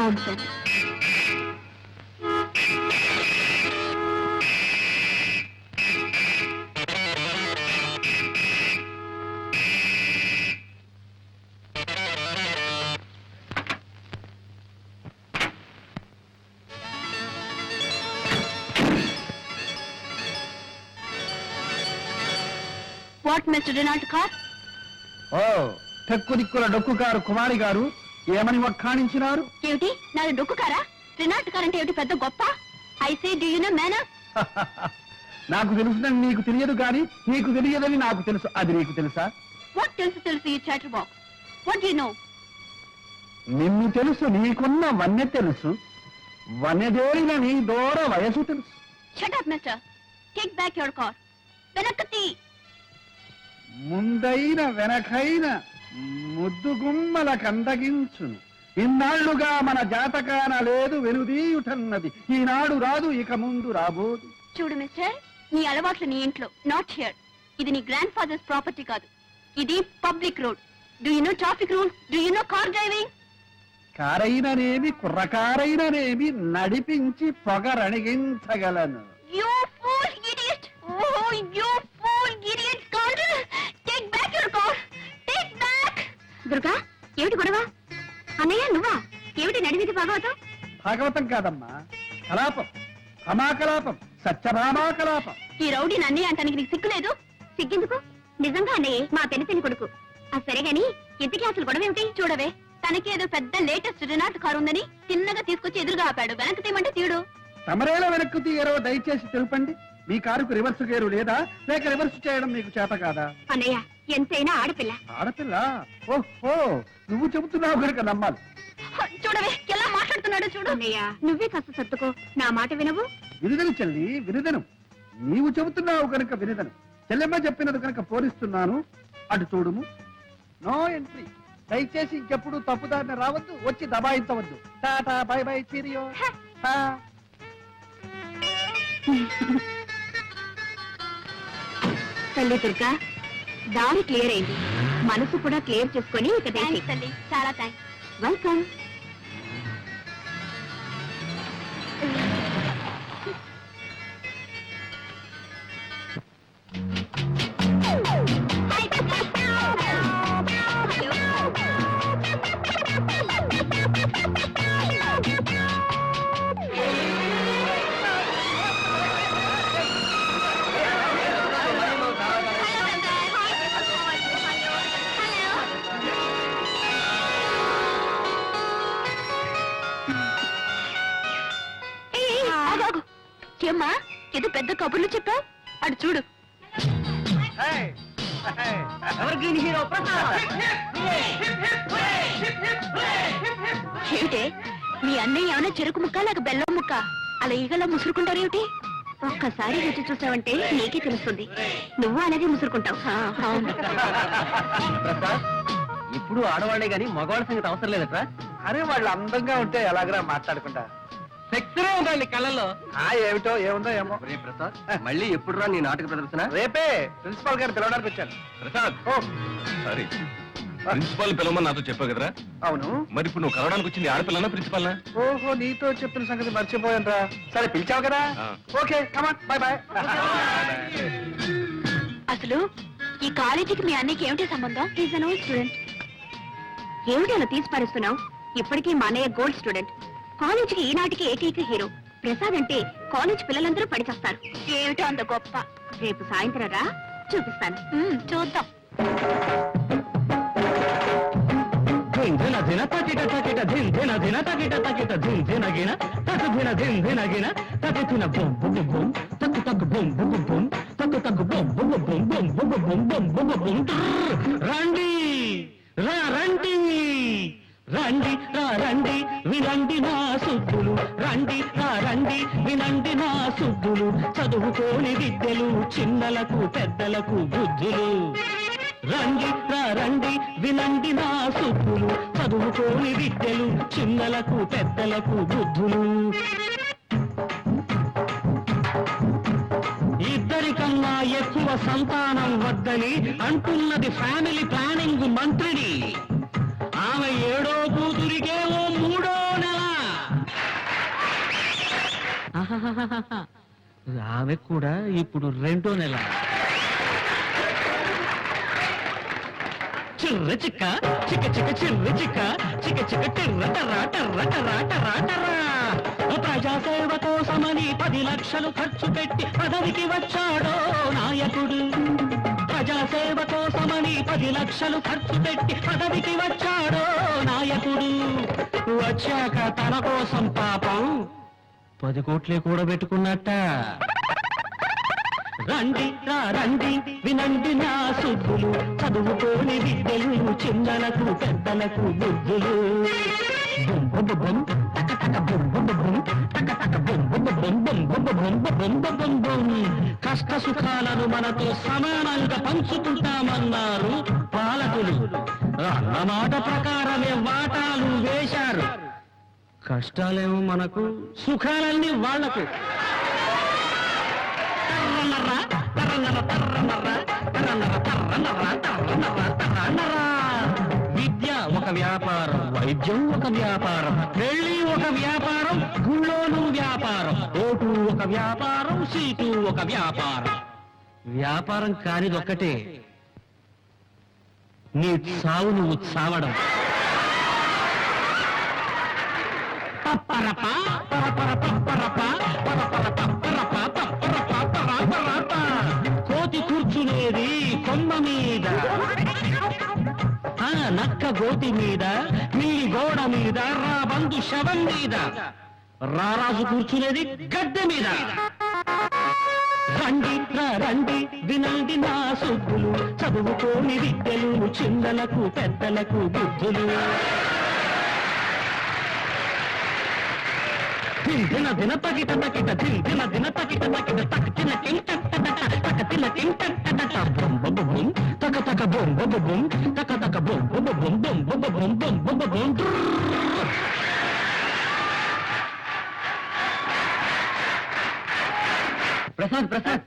Nonsense. What, Mr. Dinalkar? Oh, Tekkurikula Dokukaru Kumari Garu. ఏమని వక్కాణించినారు? ఏమిటి నాది డొక్కుకారా? త్రినాటకారు అంటే ఏమిటి పెద్ద గొప్ప? I say do you know manners? నాకు తెలుసునని నీకు తెలియదు కానీ నీకు తెలియదని నాకు తెలుసు. అది నీకు తెలుసా? వాట్ తెలుసు ఈ chatter box. What do you know? నిన్ను తెలుసు, నీకున్న వన్నె తెలుసు, వన్నెదేరిన నీ దూర వయసు తెలుసు. Shut up mister. Take back your car. వెనక్కి. ముందైన వెనకైన ముద్దుగుమ్మల కందగించును. ఇన్నాళ్లుగా మన జాతకాన లేదు వెనుదీయుటన్నది. ఈనాడు రాదు, ఇక ముందు రాబోదు. చూడు మిస్టర్, నీ అలవాట్లు నీ ఇంట్లో, నాట్ హియర్. ఇది నీ గ్రాండ్ ఫాదర్స్ ప్రాపర్టీ కాదు, ఇది public road. Do you know traffic rules? Do you know car driving? కారైననేమి కుర్రకారైననేమి నడిపించి పొగరణిగించగలను. You fool idiot! Oh, you fool idiot! Scoundrel! Take back your car! Take back! Durga, ఏమిటి గొడవ? అన్నయ్య నువ్వా? ఏమిటి నడిమిది భాగవతం? భాగవతం కాదమ్మా, కలాపం, హమాకలాపం, సత్యభామాకలాపం. ఈ రౌడీ అన్నయ్య అంటానికి నీకు సిగ్గులేదు? సిగ్గెందుకు? నిజంగా అన్నయ్య మా పెళ్లి కొడుకు. సరే గాని ఇంతకీ అసలు గొడవ ఏమిటి? చూడవే, తనకేదో పెద్ద లేటెస్ట్ రినాల్ట్ కారు ఉందని తిన్నగా తీసుకొచ్చి ఎదురుగా ఆపాడు. వెనక్కి తీయమంటే తీయడు. తమరేలా వెనక్కు తీయరో దయచేసి తెలుపండి. మీ కారుకు రివర్స్ గేరు లేదా, లేక రివర్స్ చేయడం మీకు చేత కాదా? అన్నయ్య ఎంతైనా ఆడపిల్ల. ఆడపిల్ల? ఓహో, నువ్వు చెబుతున్నావు కనుక నమ్మాలి. చూడవే ఎలా మాట్లాడుతున్నా. ఉన్నాడో చూడు. అన్నయ్య నువ్వే కాస్త సర్దుకో, నా మాట వినవు. విరుదను చెల్లి విరుదను. నీవు చెబుతున్నావు కనుక విరుదను. చెల్లెమ్మ చెప్పినది కనుక పోలిస్తున్నాను. అటు చూడుము. No entry. దయచేసి ఇంకెప్పుడు తప్పుదారిని రావద్దు, వచ్చి దబాయించవద్దు. Tata bye bye cheerio. తల్లి దుర్గా, దారి క్లియర్ అయింది. మనసు కూడా క్లియర్ చేసుకొని ఇక తల్లి. చాలా థ్యాంక్స్. వెల్కమ్. ఏమ్మా ఏదో పెద్ద కబుర్లు చెప్పావు, అటు చూడు. ఏమిటే మీ అన్నయ్య ఏమైనా చెరుకు ముక్క లేక బెల్లం ముక్క అలా ఈగలా ముసురుకుంటారేమిటి? ఒక్కసారి రుచి చూసావంటే నీకే తెలుస్తుంది. నువ్వు అలాగే ముసురుకుంటావు. ఇప్పుడు ఆడవాళ్లే గాని మగవాళ్ళ సంగతి అవసరం లేదట్రా. అరే వాళ్ళు అందంగా ఉంటే ఎలాగరా మాట్లాడుకుంటా. శక్తిరే ఉందండి కళ్ళల్లో. ఏమిటో ఏముందో ఏమో. ప్రసాద్ మళ్ళీ ఎప్పుడు రా నీ నాటక ప్రదర్శన? రేపే ప్రిన్సిపాల్ గారు పిలవడానికి వచ్చాను. ప్రసాద్ ఓ సారీ, ప్రిన్సిపాల్ పిలవమని నాతో చెప్పావు కదరా. అవును. మరి ఇప్పుడు నువ్వు కలవడానికి వచ్చింది ఆడపిల్లనా ప్రిన్సిపాల్నా? ఓహో, నీతో చెప్పిన సంగతి మర్చిపోయాను. సరే పిలిచావు కదా. ఆ. Okay come on bye boy. అసలు ఈ కాలేజీకి మీ అన్నయ్యకి ఏమిటి సంబంధం? Is an old student. ఏమిటి అలా తీసి పారేస్తున్నావు? ఇప్పటికీ మా అన్నయ్య గోల్డ్ స్టూడెంట్. కాలేజీకి ఈనాటికి ఏకైక హీరో. ప్రసాద్ అంటే కాలేజ్ పిల్లలందరూ పడిచేస్తారు. ఏమిటో అంత గొప్ప. రేపు సాయంత్రం రా, చూపిస్తాను. చూద్దాం. రండి రండి రండి రండి వినండి నా సుద్దులు. రండి రండి వినండి నా సుద్దులు. చదువుకోని విద్యలు చిన్నలకు పెద్దలకు బుద్ధులు. రండి రండి వినండి నా సుద్దులు. చదువుకోని విద్యలు చిన్నలకు పెద్దలకు బుద్ధులు. ఇద్దరికన్నా ఎక్కువ సంతానం వద్దని అంటున్నది ఫ్యామిలీ ప్లానింగ్ మంత్రిని. ఆమె 7వ కూతురికేమో 3వ నెల. ఆమె కూడా ఇప్పుడు 2వ నెల. చిర్ర చిక్క చిక్క చిక్క చిర్ర చిక్క చిక్క చిక్క టిర్ర టర్రా టర్ర టర్రా టర్రా టర్రా. ప్రజాసేవ కోసమని 10 లక్షలు ఖర్చు పెట్టి పదవికి వచ్చాడో నాయకుడు. ప్రజాసేవ కోసమని 10 లక్షలు ఖర్చు పెట్టి పదవికి వచ్చాడో నాయకుడు. వచ్చాక తన కోసం పాపం 10 కోట్లే కూడబెట్టుకున్నట్ట. రండి రండి వినండి నా సుద్దులు. చదువుకోని విద్యలు చిన్నలకు పెద్దలకు బుద్ధులు. కష్ట సుఖాలను మనతో సమానంగా పంచుకుంటామన్నారు పాలకులు. అన్నమాట ప్రకారమే వాటాలు వేశారు. కష్టాలేమో మనకు, సుఖాలన్నీ వాళ్లకు. విద్య ఒక వ్యాపారం, వైద్యం ఒక వ్యాపారం, పెళ్లి ఒక వ్యాపారం, గుళ్ళోను వ్యాపారం, ఓటు ఒక వ్యాపారం, సీటు ఒక వ్యాపారం. వ్యాపారం కానిదొక్కటే, నీ చావు నువ్వు చావడం. పప్పరప పరపర పప్పరప పరపర పప్పరప పప్పరప పరపరప. కోతి కూర్చునేది కొమ్మ మీద, నక్క గోతి మీద, మిల్లి గోడ మీద, రాబందు శవం మీద, రారాజు కూర్చునేది గద్దె మీద. రండి రండి వినండి నా సుద్దులు. చదువుకోని విద్యలు చిన్నలకు పెద్దలకు బుద్ధులు. దిన దిన తకిట తకిట దిన దిన తకిట తకిట తక తిన కింట తక తిన కింట బొం బొం బొం తక తక బొం బొం బొం తక తక బొం బొం బొం బొం బొం బొం బొం బొం బొం. ప్రసాద్ ప్రసాద్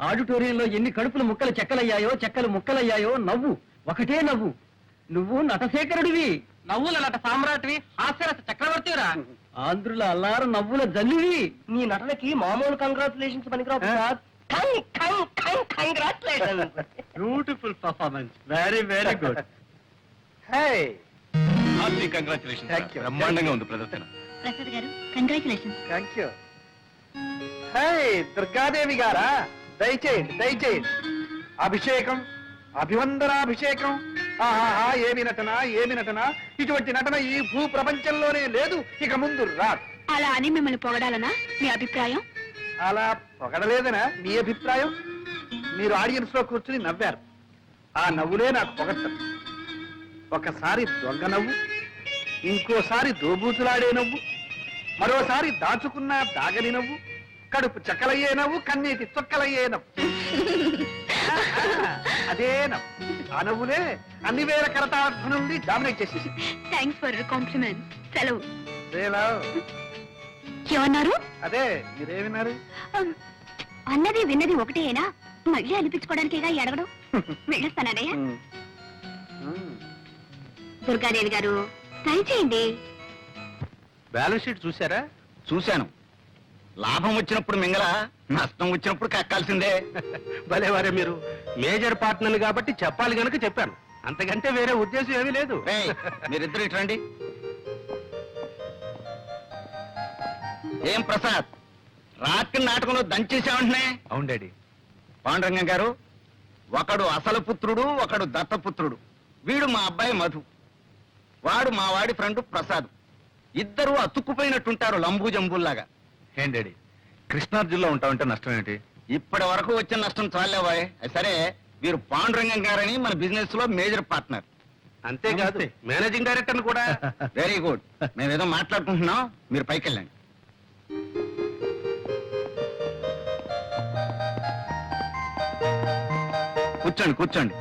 ఆడిటోరియంలో ఎన్ని కడుపులు ముక్కలు చెక్కలయ్యాయో చెక్కలు ముక్కలయ్యాయో నవ్వు ఒకటే నవ్వు. నువ్వు నటశేఖరుడివి, నవ్వుల నట సామ్రాట్వి, హాస్యరస చక్రవర్తిరా. ఆంధ్రుల అల్లారు నవ్వుల జల్లువి. నీ నటనకి మామూలు కంగ్రాచులేషన్స్ పనికిరావు Prasad. Beautiful performance, very very good. Hey, congratulation. Thank you. బ్రహ్మాండంగా ఉంది ప్రదర్శన. ప్రసాద్ గారు congratulations. Thank you. Hey, Durga Devi గారా, దయచేయండి దయచేయండి. అభిషేకం, అభివందనాభిషేకం. ఆహాహా, ఏమి నటన ఏమి నటన. ఇటువంటి నటన ఈ భూ ప్రపంచంలోనే లేదు, ఇక ముందు రాదు. అలా అని మిమ్మల్ని పొగడాలనా మీ అభిప్రాయం? అలా పొగడలేదనా మీ అభిప్రాయం? మీరు ఆడియన్స్ లో కూర్చుని నవ్వారు, ఆ నవ్వులే నాకు పొగడ్తలు. ఒకసారి దొంగ నవ్వు, ఇంకోసారి దోబూచులాడే నవ్వు, మరోసారి దాచుకున్న దాగని నవ్వు, కడుపు చక్కలయ్యే నవ్వు, కన్నీటి చొక్కలయ్యే నవ్వు. అదే నవ్వు, ఆ నవ్వులే అన్ని వేల కరతార్థ నుండి డామినేట్ చేసేసి. Thanks for compliment. సెలవు. ఏమన్నారు? అదే మీరేమిన్నారు? అన్నది విన్నది ఒకటేనా? మళ్ళీ అనిపించుకోవడానికేగా ఈ అడగడం. వెళ్ళొస్తానయ్యా. దుర్గాదేవి గారు ట్రై చేయండి. బ్యాలెన్స్ షీట్ చూసారా? చూశాను. లాభం వచ్చినప్పుడు మింగల, నష్టం వచ్చినప్పుడు కక్కాల్సిందే. భలేవారే మీరు. మేజర్ పార్ట్నర్ కాబట్టి చెప్పాలి గనుక చెప్పాను, అంతకంటే వేరే ఉద్దేశం ఏమీ లేదు. రేయ్, మీరిద్దరు ఇటు రండి. ఏం ప్రసాద్, రాత్రి నాటకంలో దంచేసామంటున్నా? అవును డాడీ. పాండురంగం గారు, ఒకడు అసలు పుత్రుడు, ఒకడు దత్తపుత్రుడు. వీడు మా అబ్బాయి మధు, వాడు మా వాడి ఫ్రెండ్ ప్రసాద్. ఇద్దరు అతుక్కుపోయినట్టుంటారు, లంబూ జంబుల్లాగా. ఏం డాడీ, కృష్ణార్జున్లో ఉంటామంటే నష్టం ఏంటి? ఇప్పటి వరకు వచ్చిన నష్టం చాలేవాయ్. సరే, వీరు పాండురంగం గారని మన బిజినెస్ లో మేజర్ పార్ట్నర్. అంతేకాదు మేనేజింగ్ డైరెక్టర్ కూడా. Very good. మేమేదో మాట్లాడుకుంటున్నాం, మీరు పైకి వెళ్ళండి. కూర్చోండి కూర్చోండి.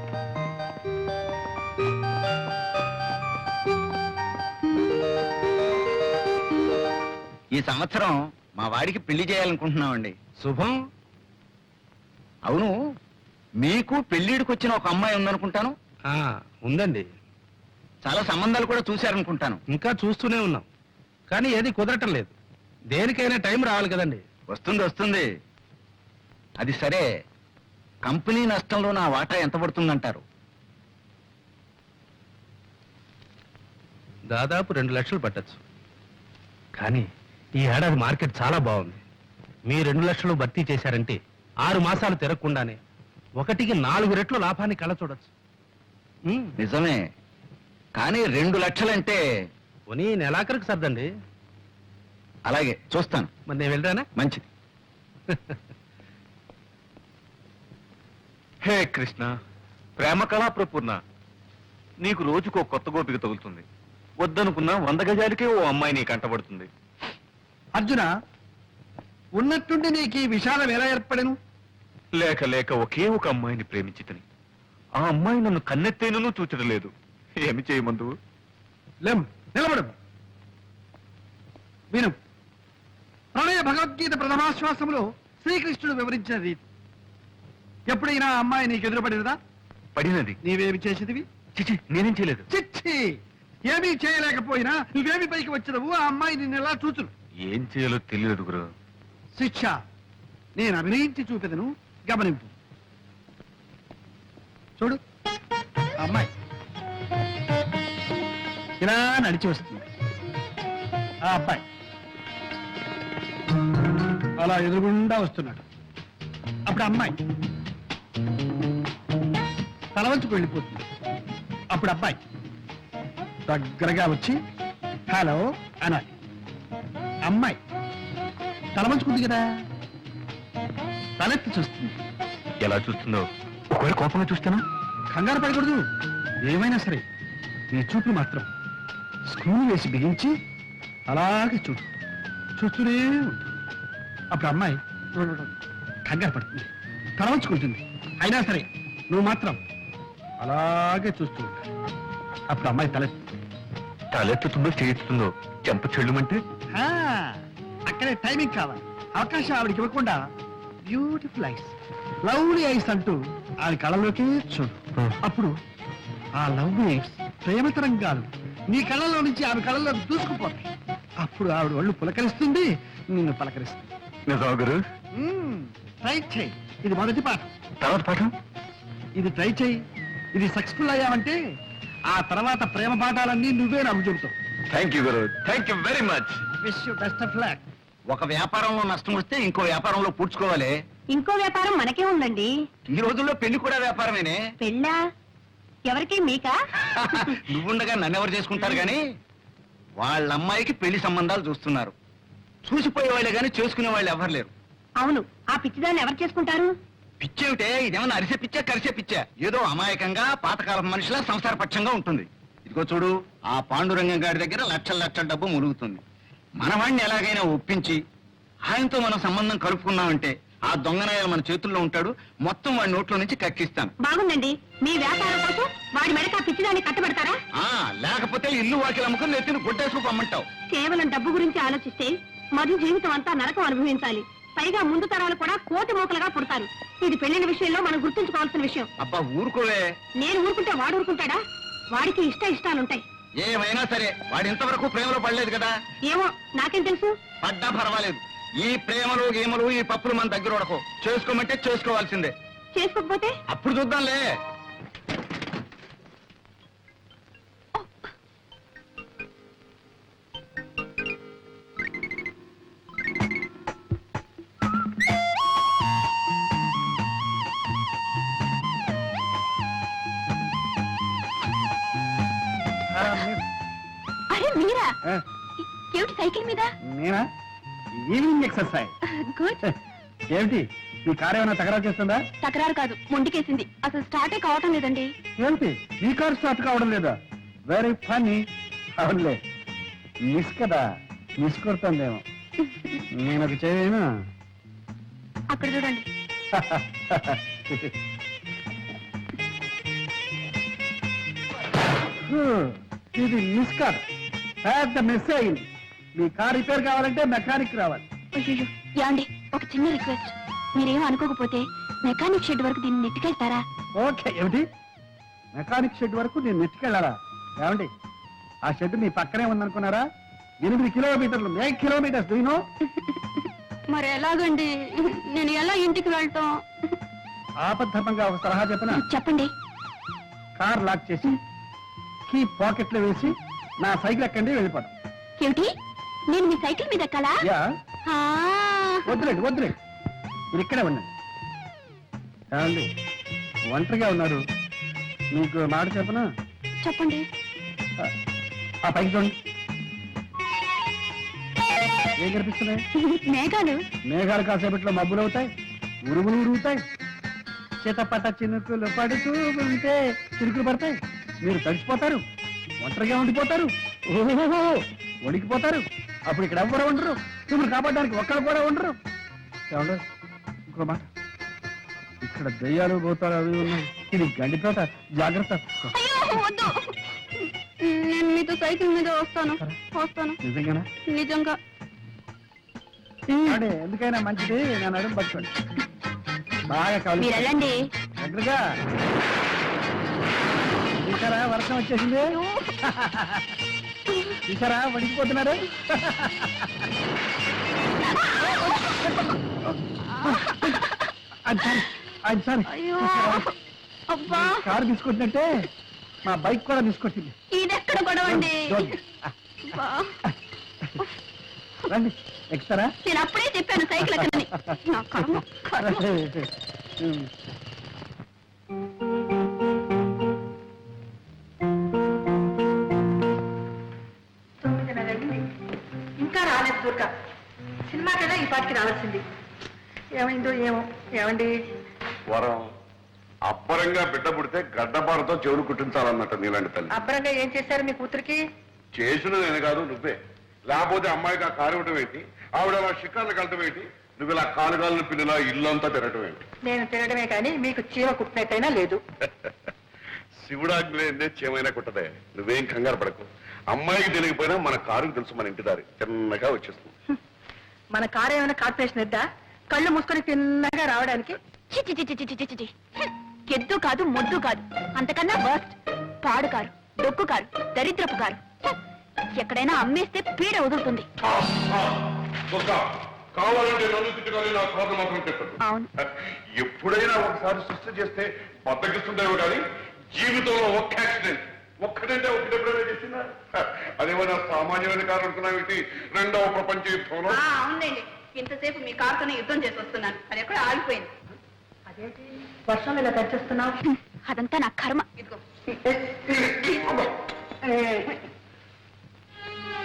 ఈ సంవత్సరం మా వాడికి పెళ్లి చేయాలనుకుంటున్నామండి. శుభం. అవును, మీకు పెళ్లిడికి వచ్చిన ఒక అమ్మాయి ఉందనుకుంటాను. ఉందండి. చాలా సంబంధాలు కూడా చూశారనుకుంటాను. ఇంకా చూస్తూనే ఉన్నాం, కానీ ఏది కుదరటం లేదు. దేనికైనా టైం రావాలి కదండి. వస్తుంది వస్తుంది. అది సరే, కంపెనీ నష్టంలో నా వాటా ఎంత పడుతుందంటారు? దాదాపు 2 లక్షలు పట్టచ్చు. కానీ ఈ ఏడాది మార్కెట్ చాలా బాగుంది. మీ 2 లక్షలు భర్తీ చేశారంటే 6 మాసాలు తిరగకుండానే 1కి 4 రెట్లు లాభాన్ని కళ చూడొచ్చు. నిజమే, కానీ 2 లక్షలంటే పోనీ నెలాఖరికి సర్దండి. అలాగే చూస్తాను. మరి నేను వెళ్ళరానా? మంచిది. హే కృష్ణ, ప్రేమ కళా ప్రపూర్ణ, నీకు రోజుకో కొత్త గోపిక తగులుతుంది. వద్దనుకున్నా 100 గజాలకే ఓ అమ్మాయి నీ కంటబడుతుంది. అర్జున, ఉన్నట్టుండి నీకు ఈ విషాదం ఎలా ఏర్పడను? లేక లేక ఒకే ఒక అమ్మాయిని ప్రేమించితని ఆ అమ్మాయి నన్ను కన్నెత్తేనూ చూచడం లేదు. ఏమి చేయమందువు? లేం, నిలబడు. విను. ప్రణయ భగవద్గీత ప్రథమాశ్వాసంలో శ్రీకృష్ణుడు వివరించిన రీతి. ఎప్పుడైనా ఆ అమ్మాయి నీకు ఎదురుపడినదా? పడినది. నీవేమి చేసేదివి? చిచి, నేనేం చేయలేదు. చిచ్చి, ఏమీ చేయలేకపోయినా నువ్వేమి పైకి వచ్చినవు? ఆ అమ్మాయి నిన్ను ఎలా చూచును? ఏం చేయాలో తెలియదు గురు. శిక్ష నేను అభినయించి చూపెదను, గమనింపు. చూడు, ఆ అమ్మాయి ఇలా నడిచి వస్తుంది. ఆ అబ్బాయి అలా ఎదురుగుండా వస్తున్నాడు. అప్పుడు అమ్మాయి తలవంచుకు వెళ్ళిపోతుంది. అప్పుడు అబ్బాయి దగ్గరగా వచ్చి హలో అనాలి. అమ్మాయి తలవంచుకుంది కదా, తలెత్తి చూస్తుంది. ఎలా చూస్తుందో? ఒకవేళ కోపంగా చూస్తాను? కంగారు పడకూడదు. ఏమైనా సరే నీ చూపులు మాత్రం స్క్రూ వేసి బిగించి అలాగే చూడు. చూస్తూనే ఉంటుంది. అప్పుడు అమ్మాయి కంగారు పడుతుంది, తలవంచుకుంటుంది. అయినా సరే నువ్వు మాత్రం అలాగే చూస్తూ ఉంటావు. అప్పుడు అమ్మాయి తలెత్తుతుందో చేయిస్తుందో చెంప చెల్లుమంటే అక్కడే టైమింగ్ కావాలి. అవకాశం ఆవిడకి ఇవ్వకుండా బ్యూటిఫుల్ ఐస్, లవ్లీ ఐస్ అంటూ ఆవిడ కళ్ళలోకి చూడు. అప్పుడు ఆ లవ్లీ ఐస్ ప్రేమ తరంగాలు నీ కళ్ళలో నుంచి ఆవిడ కళ్ళలో దూసుకుపోతాయి. అప్పుడు ఆవిడ ఒళ్ళు పులకరిస్తుంది, నిన్ను పలకరిస్తుంది. నిజమా గురు? ట్రై చేయి. ఇది మొదటి పాఠం. తర్వాత పాఠం? ఇది ట్రై చేయి. ఇది సక్సెస్ఫుల్ అయ్యావంటే ఆ తర్వాత ప్రేమ పాఠాలన్నీ నువ్వే నాకు చెబుతావు. థ్యాంక్ యూ గురు, thank you very much. Wish you best of luck. ఒక వ్యాపారంలో నష్టం వస్తే ఇంకో వ్యాపారంలో పూడ్చుకోవాలి. ఇంకో వ్యాపారం మనకే ఉందండి. ఈ రోజుల్లో పెళ్లి కూడా వ్యాపారమేనే. పెళ్ళా? ఎవరికి? మీకా? నువ్వుండగా నన్నెవరు చేసుకుంటారు గాని వాళ్ళ అమ్మాయికి పెళ్లి సంబంధాలు చూస్తున్నారు. చూసిపోయే వాళ్ళే గాని చేసుకునే వాళ్ళు ఎవరు లేరు. అవును, ఆ పిచ్చిదాన్ని ఎవరు చేసుకుంటారు? పిచ్చేమిటే, ఇదేమన్నా అరిసే పిచ్చా కరిసే పిచ్చా? ఏదో అమాయకంగా పాతకాలం మనిషిలా సంసార పక్షంగా ఉంటుంది. ఇదిగో చూడు, ఆ పాండురంగం గారి దగ్గర లక్షల లక్షల డబ్బు మురుగుతుంది. మనవాణ్ణి ఎలాగైనా ఒప్పించి ఆయనతో మనం సంబంధం కలుపుకున్నామంటే ఆ దొంగనాయాలు మన చేతుల్లో ఉంటాడు. మొత్తం వాడి నోట్లో నుంచి కక్కిస్తాను. బాగుందండి. మీ వ్యాపారం కోసం వాడి మెడక పిచ్చిదాన్ని కట్టబెడతారా? లేకపోతే ఇల్లు వాకిలు అమ్ముకుని నెత్తిని గుడ్డేసుకు పమ్మంటావు. కేవలం డబ్బు గురించి ఆలోచిస్తే మధు జీవితం అంతా నరకం అనుభవించాలి. పైగా ముందు తరాలు కూడా కోటి మూకలుగా పుడతారు. ఇది పెళ్లిన విషయంలో మనం గుర్తుంచుకోవాల్సిన విషయం. అబ్బా ఊరుకోవే. నేను ఊరుకుంటే వాడు ఊరుకుంటాడా? వాడికి ఇష్టాలుంటాయి. ఏమైనా సరే వాడు ఇంతవరకు ప్రేమలో పడలేదు కదా. ఏమో, నాకేం తెలుసు. పడ్డా పర్వాలేదు. ఈ ప్రేమలు గేమలు ఈ పప్పులు మన దగ్గర ఉడకో. చేసుకోమంటే చేసుకోవాల్సిందే. చేసుకోకపోతే అప్పుడు చూద్దాంలే. అరే మీరా? ఆ, ఏమిటి సైకిల్ మీద? నేనా? Evening exercise. గుడ్. ఏమిటి మీ కారు ఏమైనా తగరా చేస్తుందా? తకరారు కాదు, మొండికేసింది. అసలు స్టార్టే కావటం లేదండి. ఏమిటి మీ కారు స్టార్ట్ కావడం లేదా? Very funny. అవునులే, మిస్ కదా, మిస్ కొడుతుందేమో. నేను ఒక చేయను. అక్కడ చూడండి. ఇది మిస్ కార్, పెద్ద మిస్ అయింది. మీ కార్ రిపేర్ కావాలంటే మెకానిక్ రావాలి. అయ్యో, యాండి ఒక చిన్న రిక్వెస్ట్. మీరేం అనుకోకపోతే మెకానిక్ షెడ్ వరకు దీన్ని నెట్టుకెళ్తారా? ఓకే. ఏమిటి మెకానిక్ షెడ్ వరకు నేను నెట్టుకెళ్ళాలా? ఏమండి, ఆ షెడ్ మీ పక్కనే ఉందనుకున్నారా? 8 కిలోమీటర్లు, 8 కిలోమీటర్స్. దూనో మరి ఎలాగండి? నేను ఎలా ఇంటికి వెళ్తాం? ఆపద్ధర్మంగా ఒక సలహా చెప్పనా? చెప్పండి. కార్ లాక్ చేసి కీ పాకెట్ లో వేసి నా సైకిల్ ఎక్కండి, వెళ్ళిపోతాం. ఏమిటి? నేను మీ సైకిల్ మీద ఎక్కాలా? యా, ఆ, వద్దులేండి వద్దులేండి, మీరు ఇక్కడే ఉండండి. ఏమండి, ఒంటరిగా ఉన్నారు, మీకు మాట చెప్పనా? చెప్పండి. ఆ పైకి చూడండి, ఏం కనిపిస్తున్నాయి? మేఘాలు. మేఘాలు కాసేపట్లో మబ్బులు అవుతాయి, ఉరుములు ఉరుగుతాయి, చితపట చినుకులు పడుతూ ఉంటే చినుకులు పడతాయి. మీరు తడిసిపోతారు, ఒంటరిగా ఉండిపోతారు, ఓహో వణికిపోతారు. అప్పుడు ఇక్కడ ఎవ్వరు ఉండరు, మిమ్మల్ని కాపాడడానికి ఒక్కరు కూడా ఉండరు. ఏమండి, ఇంకో మాట, ఇక్కడ దయ్యాలు పోతారు అవి ఉన్నాయి. ఇది గండితోట, జాగ్రత్త. అయ్యో, వద్దు. నేను మీతో సైకిల్ మీద వస్తాను. నిజంగానా? నిజంగా. అంటే ఎందుకైనా మంచిది, నేను అడుగు పట్టుకోండి. బాగా కావాలి. మీరు వెళ్ళండి. దగ్గరగా చూసారా, వర్షం వచ్చేసింది. చూసారా, వణికిపోతున్నారు. అయ్యో, అబ్బా, కారు తీసుకొచ్చినట్టే మా బైక్ కూడా తీసుకొచ్చింది. ఇదెక్కడ గొడవండి? అబ్బా. రండి, ఎక్కుతారా? నేను అప్పుడే చెప్పాను సైకిల్ ఎక్కడని. నా కర్మ, కర్మ. ఇంకా రాలేదు దుర్గ. సినిమా కదా ఈ పాటికి రావాల్సింది. ఏమైందో ఏమో. ఏమండి, వరం అబ్బరంగా బిడ్డ పుడితే గడ్డపారతో చెవులు కుట్టించాలన్నట్టు నీలాంటి తల్లి. అబ్బరంగా ఏం చేశారు మీ కూతురికి? చేసిన నేను కాదు, నువ్వే. లేకపోతే అమ్మాయికి ఆ కారు ఇవ్వటం ఏంటి, ఆవిడ అలా షికార్లు కలటం ఏంటి, నువ్వు ఇలా కాలుగాలను పిల్లలా ఇల్లంతా తిరగటం ఏంటి? నేను తినడమే కానీ మీకు చీమ కుట్టినట్టయినా లేదు. శివుడాగ్నేందే చేమైనా కుట్టదే, నువ్వేం కంగారు పడకు. అమ్మాయికి తెలియకపోయినా మన కారుకు తెలుసు మన ఇంటి దారి, చిన్నగా వచ్చేస్తుంది. మన కారు ఏమైనా కార్పొరేషన్ ఎద్దా కళ్ళు మూసుకొని తిన్నగా రావడానికి? చిచి చిచి చిచి చిచి చిచి. ఎద్దు కాదు మొద్దు కాదు, అంతకన్నా వర్స్ట్. పాడు కారు, డొక్కు కారు, దరిద్రపు కారు. ఎక్కడైనా అమ్మేస్తే పీడ వదులుతుంది. కావాలంటే నన్ను తిట్టుకొని నా కాదు మాత్రం తిట్టదు. అవును. ఎప్పుడైనా ఒకసారి సృష్టి చేస్తే బద్దకిస్తుందేమో కానీ జీవితంలో ఒక్క యాక్సిడెంట్ ఒక్కడంటే ఒకటి ఎప్పుడైనా చేసిందా? అదేమన్నా సామాన్యమైన కారు అనుకున్నావు ఏంటి? రెండవ ప్రపంచ యుద్ధంలో. అవునండి, ఇంతసేపు మీ కారుతోనే యుద్ధం చేసి వస్తున్నాను, అది ఎక్కడ ఆగిపోయింది. అదేంటి వర్షం ఇలా తెచ్చేస్తున్నావు? అదంతా నా కర్మ. ఇదిగో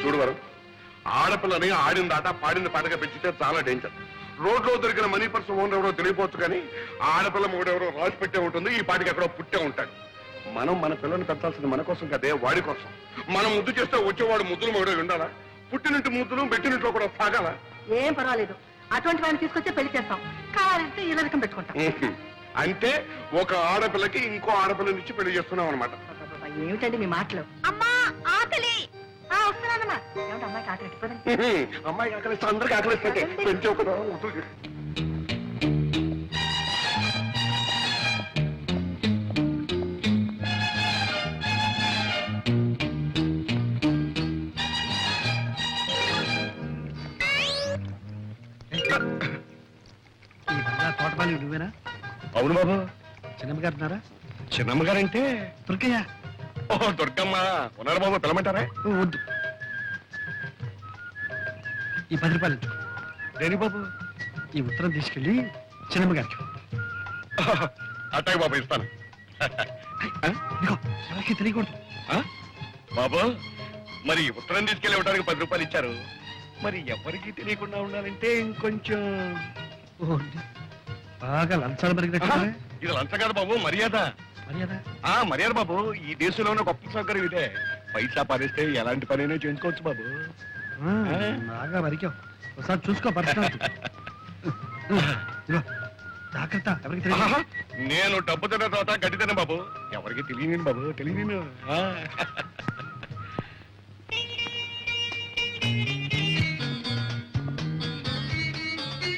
చూడు వారు, ఆడపిల్లని ఆడిన దాట పాడిన పాటగా పెంచితే చాలా డేంజర్. రోడ్లో దొరికిన మనీ పర్స్ ఓనర్ ఎవరో తెలియపోవచ్చు కానీ ఆడపిల్ల మొగుడెవరో రాసి పెట్టే ఉంటుంది, ఈ పాటికి ఎక్కడో పుట్టే ఉంటాడు. మనం మన పిల్లని పెంచాల్సింది మన కోసం కదే, వాడి కోసం. మనం ముద్దు చేస్తే వచ్చేవాడు ముద్దులు మొగుడే ఉండాలా? పుట్టినింటి ముద్దులు పెట్టినింట్లో కూడా సాగాల? ఏం పర్వాలేదు, అటువంటి వాడిని తీసుకొచ్చే పెళ్లి చేస్తాం. కావాలంటే ఈ రకం పెట్టుకుంటాం. అంటే ఒక ఆడపిల్లకి ఇంకో ఆడపిల్లనిచ్చి పెళ్లి చేస్తున్నాం అనమాట. ఏమిటండి మీ మాటలు? అమ్మా ఆకలి. వస్తున్నానమ్మా. ఏమిటి అమ్మాయికి ఆకలి ఎట్టిపోయింది? అమ్మాయి ఆకలిస్తే అందరికి ఆకలిస్తే పెంచే ఒక ముద్దులు. తోటపాలి నువ్వేనా? అవును బాబు. చిన్నమ్మ గారు ఉన్నారా? చిన్నమ్మ గారంటే దుర్గయ్య. ఓ దుర్గమ్మ ఉన్నారు బాబు, పిలమంటారా? వద్దు, ఈ 10 రూపాయలు ఇచ్చు. దేని బాబు? ఈ ఉత్తరం తీసుకెళ్ళి చిన్నమ్మ గారికి. అట్టాయి బాబు, ఇస్తాను. ఇదిగో, ఎవరికి తెలియకూడదు. బాబు, మరి ఉత్తరం తీసుకెళ్ళి ఇవ్వడానికి 10 రూపాయలు ఇచ్చారు, మరి ఎవరికి తెలియకుండా ఉండాలంటే ఇంకొంచెం. బాగా లంచాలు పెరిగినట్టు. ఇది లంచం కాదు బాబు, మర్యాద. మర్యాద? మర్యాద బాబు. ఈ దేశంలో ఉన్న గొప్ప సౌకర్యం ఇదే. పైసా పారేస్తే ఎలాంటి పనైనా చేయించుకోవచ్చు బాబు. బాగా వరికావు, ఒకసారి చూసుకో పరిస్థితి. జాగ్రత్త, ఎవరికి తెలియదు. నేను డబ్బు తిన్న తర్వాత గడ్డి తిన్న బాబు, ఎవరికి తెలియను బాబు, తెలియను.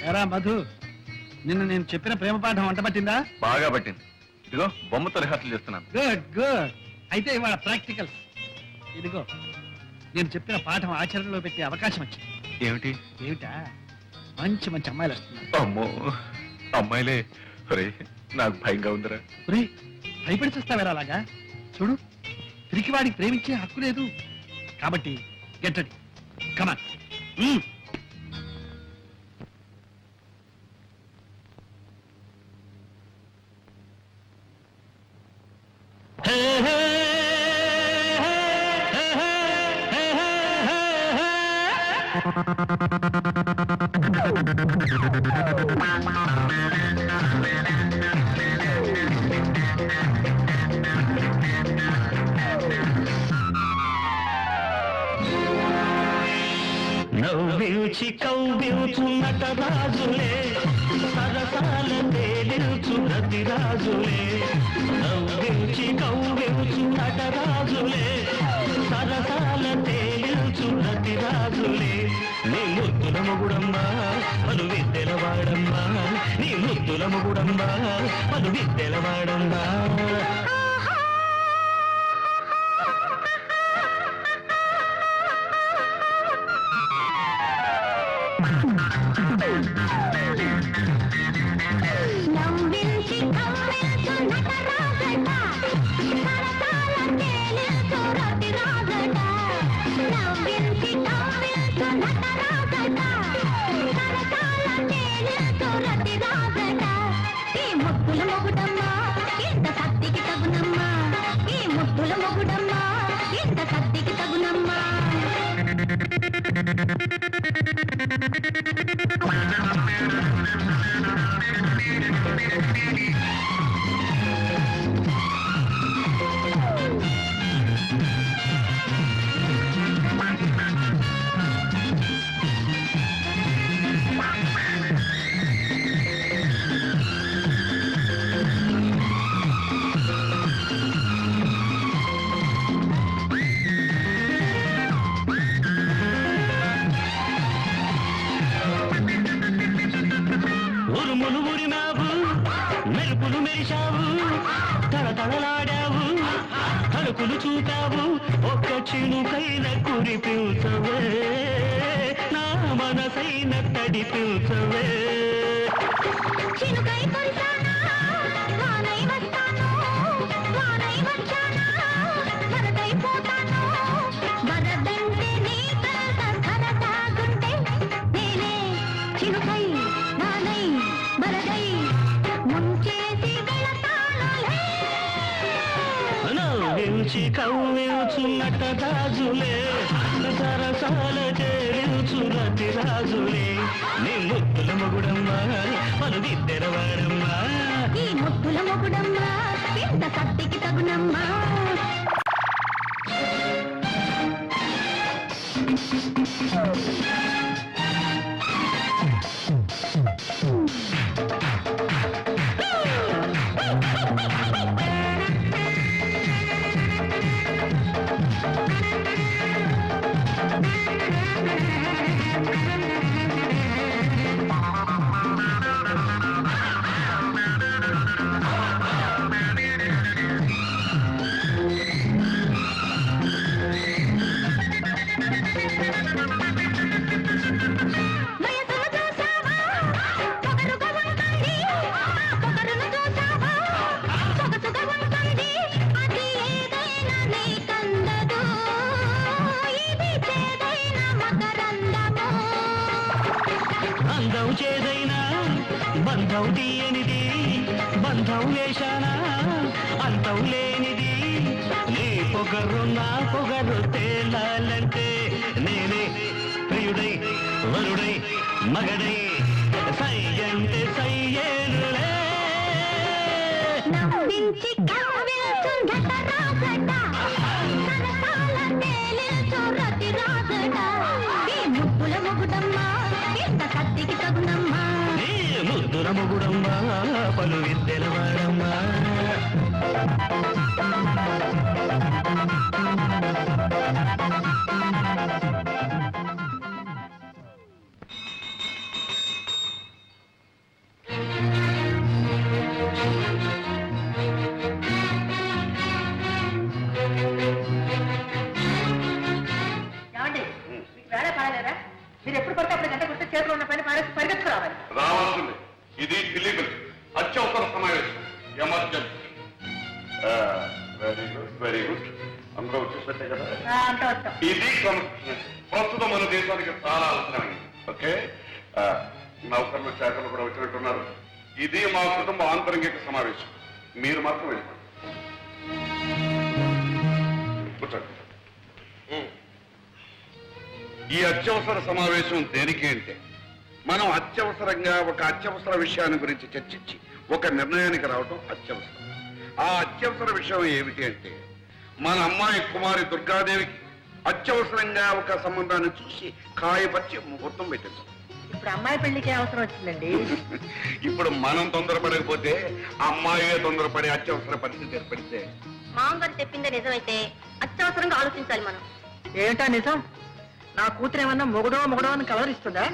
ఎరా మధు, నిన్న నేను చెప్పిన ప్రేమ పాఠం వంట పట్టిందా? బాగా పట్టింది. ఇదిగో బొమ్మతో రిహార్సల్ చేస్తున్నాను. Good good. అయితే ఇవాళ ప్రాక్టికల్స్. ఇదిగో, నేను చెప్పిన పాఠం ఆచరణలో పెట్టే అవకాశం వచ్చింది. ఏమిటి? ఏమిటా? మంచి మంచి అమ్మాయిలు వస్తున్నారు. అమ్మో, అమ్మాయిలే. ఒరే, నాకు భయంగా ఉందిరా. ఒరేయ్, భయపడి చూస్తావేరా అలాగా? చూడు, పిరికివాడికి ప్రేమించే హక్కు లేదు. కాబట్టి గెట్ రెడీ, కమ్ ఆన్. నవ్వించి కౌగిల్చు నటరాజులే, సరసాల తేలించు రతిరాజులే. నవ్వించి కౌగిల్చు నటరాజులే, సరసాల తేలించు రతిరాజులే. నీ ముద్దుల మొగుడమ్మా, పలు విద్దెల వాడమ్మా. నీ ముద్దుల మొగుడమ్మా, పలు విద్దెల వాడమ్మా. నవ్వించి కవ్వించు నటరాజట, సరసాల తేలించు రతిరాజట. నవ్వించి కవ్వించు నటరాజట, సరసాల తేలించు రతిరాజట. ఈ ముద్దుల మొగుడమ్మా, ఇంత సత్తికి తగునమ్మా. ఈ ముద్దుల మొగుడమ్మా, ఇంత సత్తికి తగునమ్మా. మెరిశావు తడతడలాడావు తలుపులు చూపావు ఒక్క చినుకైన కురిపించవే నా మనసైన తడిపించవే చినుకై కురిసానా వానై వస్తాను వానై వచ్చానా వరదైపోతాను వరదంటే నీ కలత కరతాగుంటే నేనే చినుకై వానై వరదై ముంచేసి వెళతానులే నవ్వించి కవ్వించున్నట్ట రాజులే సరసాల చేరించు రతి రాజులే నీ ముద్దుల మొగుడమ్మా పలుదిద్దెరవాడమ్మా ఈ ముద్దుల మొగుడమ్మా ఇంత సత్తికి తగునమ్మా వయసును చూసావా పొగరుగా ఉంటుంది పొగరును చూసావా సొగసుగా ఉంటుంది అది ఏదైనా నీకందదు ఇది చేదైన మకరందము అందం చేదైనా బంధం తీయనిది బంధం వేశానా అంతం లేనిది నీ పొగరు నా పొగరు తేలాలంటే నేనే ప్రియుడై వరుడై మగడై సై అంటే సయ్యేనులే నవ్వించి కవ్వించుండట రాజట సరసాల తేలించు రతి రాజట ఈ ముప్పుల మొగుడమ్మా ఇంత కత్తికి తగునమ్మా నీ ముద్దుల మొగుడమ్మా పలు విద్దెలవాడమ్మా ఏమండి మీకు వేళ పడలేదా మీరు ఎప్పుడు పడితే అప్పుడు గంట కొడితే చేతిలో ఉన్న పని పారేసి పరిగెత్తుకు రావాలి రావాల్సింది ఇది ఇల్లీగల్ అత్యవసర సమావేశం emergency very good very good అందరూ వచ్చేసట్టే కదా అంటూ వస్తాం ఇది క్రమశిక్షణ ప్రస్తుతం మన దేశానికి చాలా అవసరమైంది ఓకే నౌకర్లు శాఖలు కూడా వచ్చినట్టున్నారు ఇది మా కుటుంబ ఆంతరంగిక సమావేశం మీరు మాత్రం వెళ్ళిపోండి కూర్చోండి ఈ అత్యవసర సమావేశం దేనికి అంటే మనం అత్యవసరంగా ఒక అత్యవసర విషయాన్ని గురించి చర్చించి ఒక నిర్ణయానికి రావడం అత్యవసరం ఆ అత్యవసర విషయం ఏమిటి అంటే మన అమ్మాయి కుమారి దుర్గాదేవికి అత్యవసరంగా ఒక సంబంధాన్ని చూసి కాయపరిచి ముహూర్తం పెట్టించాం ఇప్పుడు అమ్మాయి పెళ్లికి అవసరం వచ్చిందండి ఇప్పుడు మనం తొందరపడకపోతే అమ్మాయే తొందరపడి అత్యవసర పరిస్థితి ఏర్పడితే మామగారు చెప్పిందే నిజమైతే అత్యవసరంగా ఆలోచించాలి మనం ఏంటా నిజం నా కూతురు ఏమన్నా మొగుడో మొగుడో అని కలవరిస్తుందా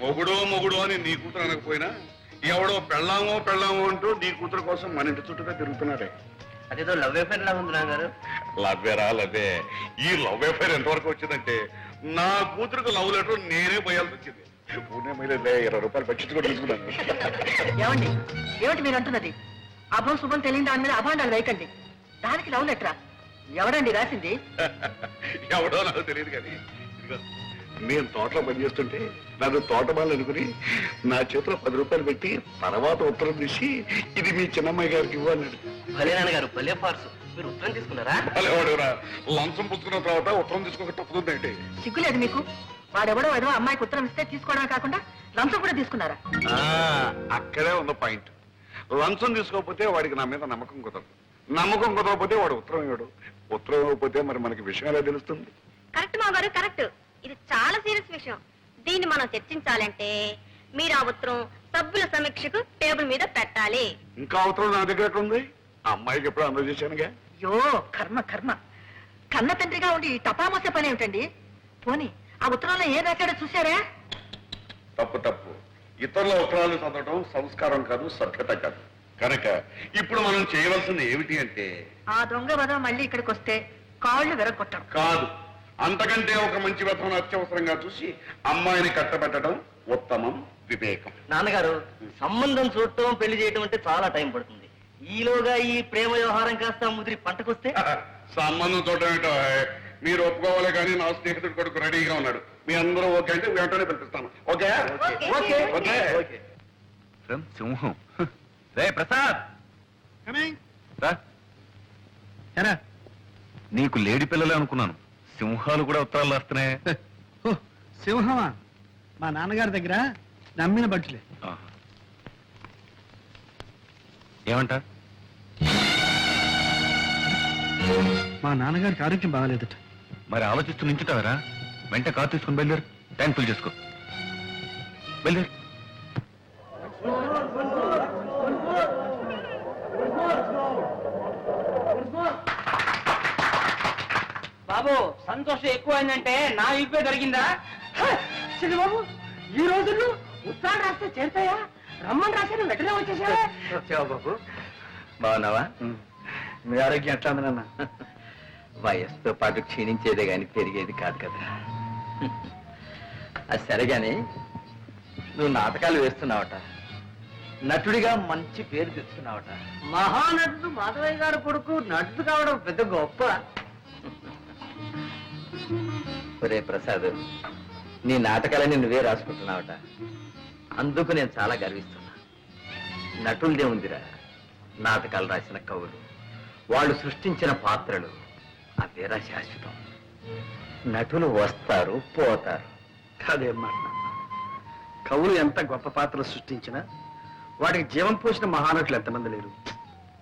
మొగుడు అని నీ కూతురు అనకపోయినా ఎవడో పెళ్ళామో అంటూ నీ కూతురు కోసం మన ఇంటి చుట్టూగా తిరుగుతున్నారే అదేదో లవ్ అఫేర్ లా ఉంది నాన్నగారు. లవ్వేరా లవ్వే ఈ లవ్ అఫైర్ ఎంతవరకు వచ్చిందంటే నా కూతురుకు లవ్ లెటర్ నేనే పోయాల్సి వచ్చింది పూణే మైలేజ్ 20 రూపాయలు బడ్జెట్ కూడా తీసుకున్నాను ఏమండి ఏమిటి మీరు అంటున్నది అభం శుభం తెలియని దాని మీద అభాండాలు వేయకండి దానికి లవ్ లెటరా ఎవడండి రాసింది ఎవడో నాకు తెలియదు కానీ ఇదిగో, నేను తోటలో పనిచేస్తుంటే నన్ను తోటమాలు అనుకుని నా చేతిలో 10 రూపాయలు పెట్టి తర్వాత ఉత్తరం తీసి ఇది మీ చిన్నమ్మాయి గారికి ఇవ్వన్నాడు భలే నాన్నగారు భలే ఫార్సు మీరు ఉత్తరం తీసుకున్నారా వాడెవరా లంచం పుచ్చుకున్న తర్వాత ఉత్తరం తీసుకోక తప్పుతుందంటే సిగ్గులేదు మీకు వాడెవడో ఏదో అమ్మాయికి ఉత్తరం ఇస్తే తీసుకోవడమే కాకుండా లంచం కూడా తీసుకున్నారా అక్కడే ఉన్న పాయింట్ లంచం తీసుకోకపోతే వాడికి నా మీద నమ్మకం కుదరదు నమ్మకం కుదరకపోతే వాడు ఉత్తరం ఇవ్వడు ఉత్తరం ఇవ్వకపోతే మరి మనకి విషయం ఎలా తెలుస్తుంది కరెక్ట్ మామగారు కరెక్ట్ ఇది చాలా సీరియస్ విషయం దీన్ని మనం చర్చించాలంటే మీరు ఆ ఉత్తరం సభ్యుల సమీక్షకు టేబుల్ మీద పెట్టాలి ఇంకా ఉత్తరం నా దగ్గర ఎక్కడ ఉంది ఆ అమ్మాయికి ఎప్పుడు అందజేశానుగా అయ్యో కర్మ కర్మ కన్న తండ్రిగా ఉండి ఈ టపామోసే పని ఏమిటండి పోనీ ఆ ఉత్తరంలో ఏ రాశాడో చూసారా తప్పు ఇతరుల ఉత్తరాలు చదవడం సంస్కారం కాదు సభ్యత కాదు కనుక ఇప్పుడు మనం చేయవలసింది ఏమిటి అంటే ఆ దొంగ వద మళ్ళీ ఇక్కడికి వస్తే కాళ్ళు విరగొట్టడం. కాదు, అంతకంటే ఒక మంచి వ్యర్థం అత్యవసరంగా చూసి అమ్మాయిని కట్టబెట్టడం ఉత్తమం, వివేకం. నాన్నగారు, సంబంధం చూడటం పెళ్లి చేయటం అంటే చాలా టైం పడుతుంది. ఈలోగా ఈ ప్రేమ వ్యవహారం కాస్త ముదిరి పంటకొస్తే సంబంధం చూడటం ఏంటో, మీరు ఒప్పుకోవాలి కానీ నా స్నేహితుడు కొడుకు రెడీగా ఉన్నాడు. మీ అందరూ ఓకే అంటే వెంటనే పిలిపిస్తాను. Okay okay okay. ఫ్రమ్ సింహం. రే ప్రసాద్, రా. ఎరా నీకు లేడి పిల్లలే అనుకున్నాను, సింహాలు కూడా ఉత్తరాలు వస్తున్నాయి. ఓ సింహమా? మా నాన్నగారి దగ్గర నమ్మిన బట్టులే. ఏమంట? మా నాన్నగారికి ఆరోగ్యం బాగాలేదట. మరి ఆలోచిస్తూ నించుతావరా? వెంట కారు తీసుకుని బయలుదేరు, ట్యాంక్ ఫుల్ చేసుకో. బయలుదేరు. బాబు, సంతోషం ఎక్కువైందంటే నా ఇప్పే దొరికిందా? బాబు, ఈ రోజుల్లో ఉత్తరాలు రాస్తే చేరుతాయా? రమ్మని రాశాను, వెంటనే వచ్చేసావా? బాబు, బాగున్నావా? మీ ఆరోగ్యం ఎట్లా ఉంది నాన్న? వయస్సుతో పాటు క్షీణించేదే గాని పెరిగేది కాదు కదా. అది సరే గాని, నువ్వు నాటకాలు వేస్తున్నావట, నటుడిగా మంచి పేరు తెచ్చుకున్నావట. మహానటుడు మాధవయ్య గారు కొడుకు నటుడు కావడం పెద్ద గొప్ప. ఒరే ప్రసాద్, నీ నాటకాలని నువ్వే రాసుకుంటున్నావట, అందుకు నేను చాలా గర్విస్తున్నా. నటులదే ఉందిరా, నాటకాలు రాసిన కవులు, వాళ్ళు సృష్టించిన పాత్రలు అవేరా శాశ్వతం. నటులు వస్తారు పోతారు. కాదేం మాట నాన్న. కవులు ఎంత గొప్ప పాత్రలు సృష్టించినా వాటికి జీవం పోసిన మహానటులు ఎంతమంది లేరు.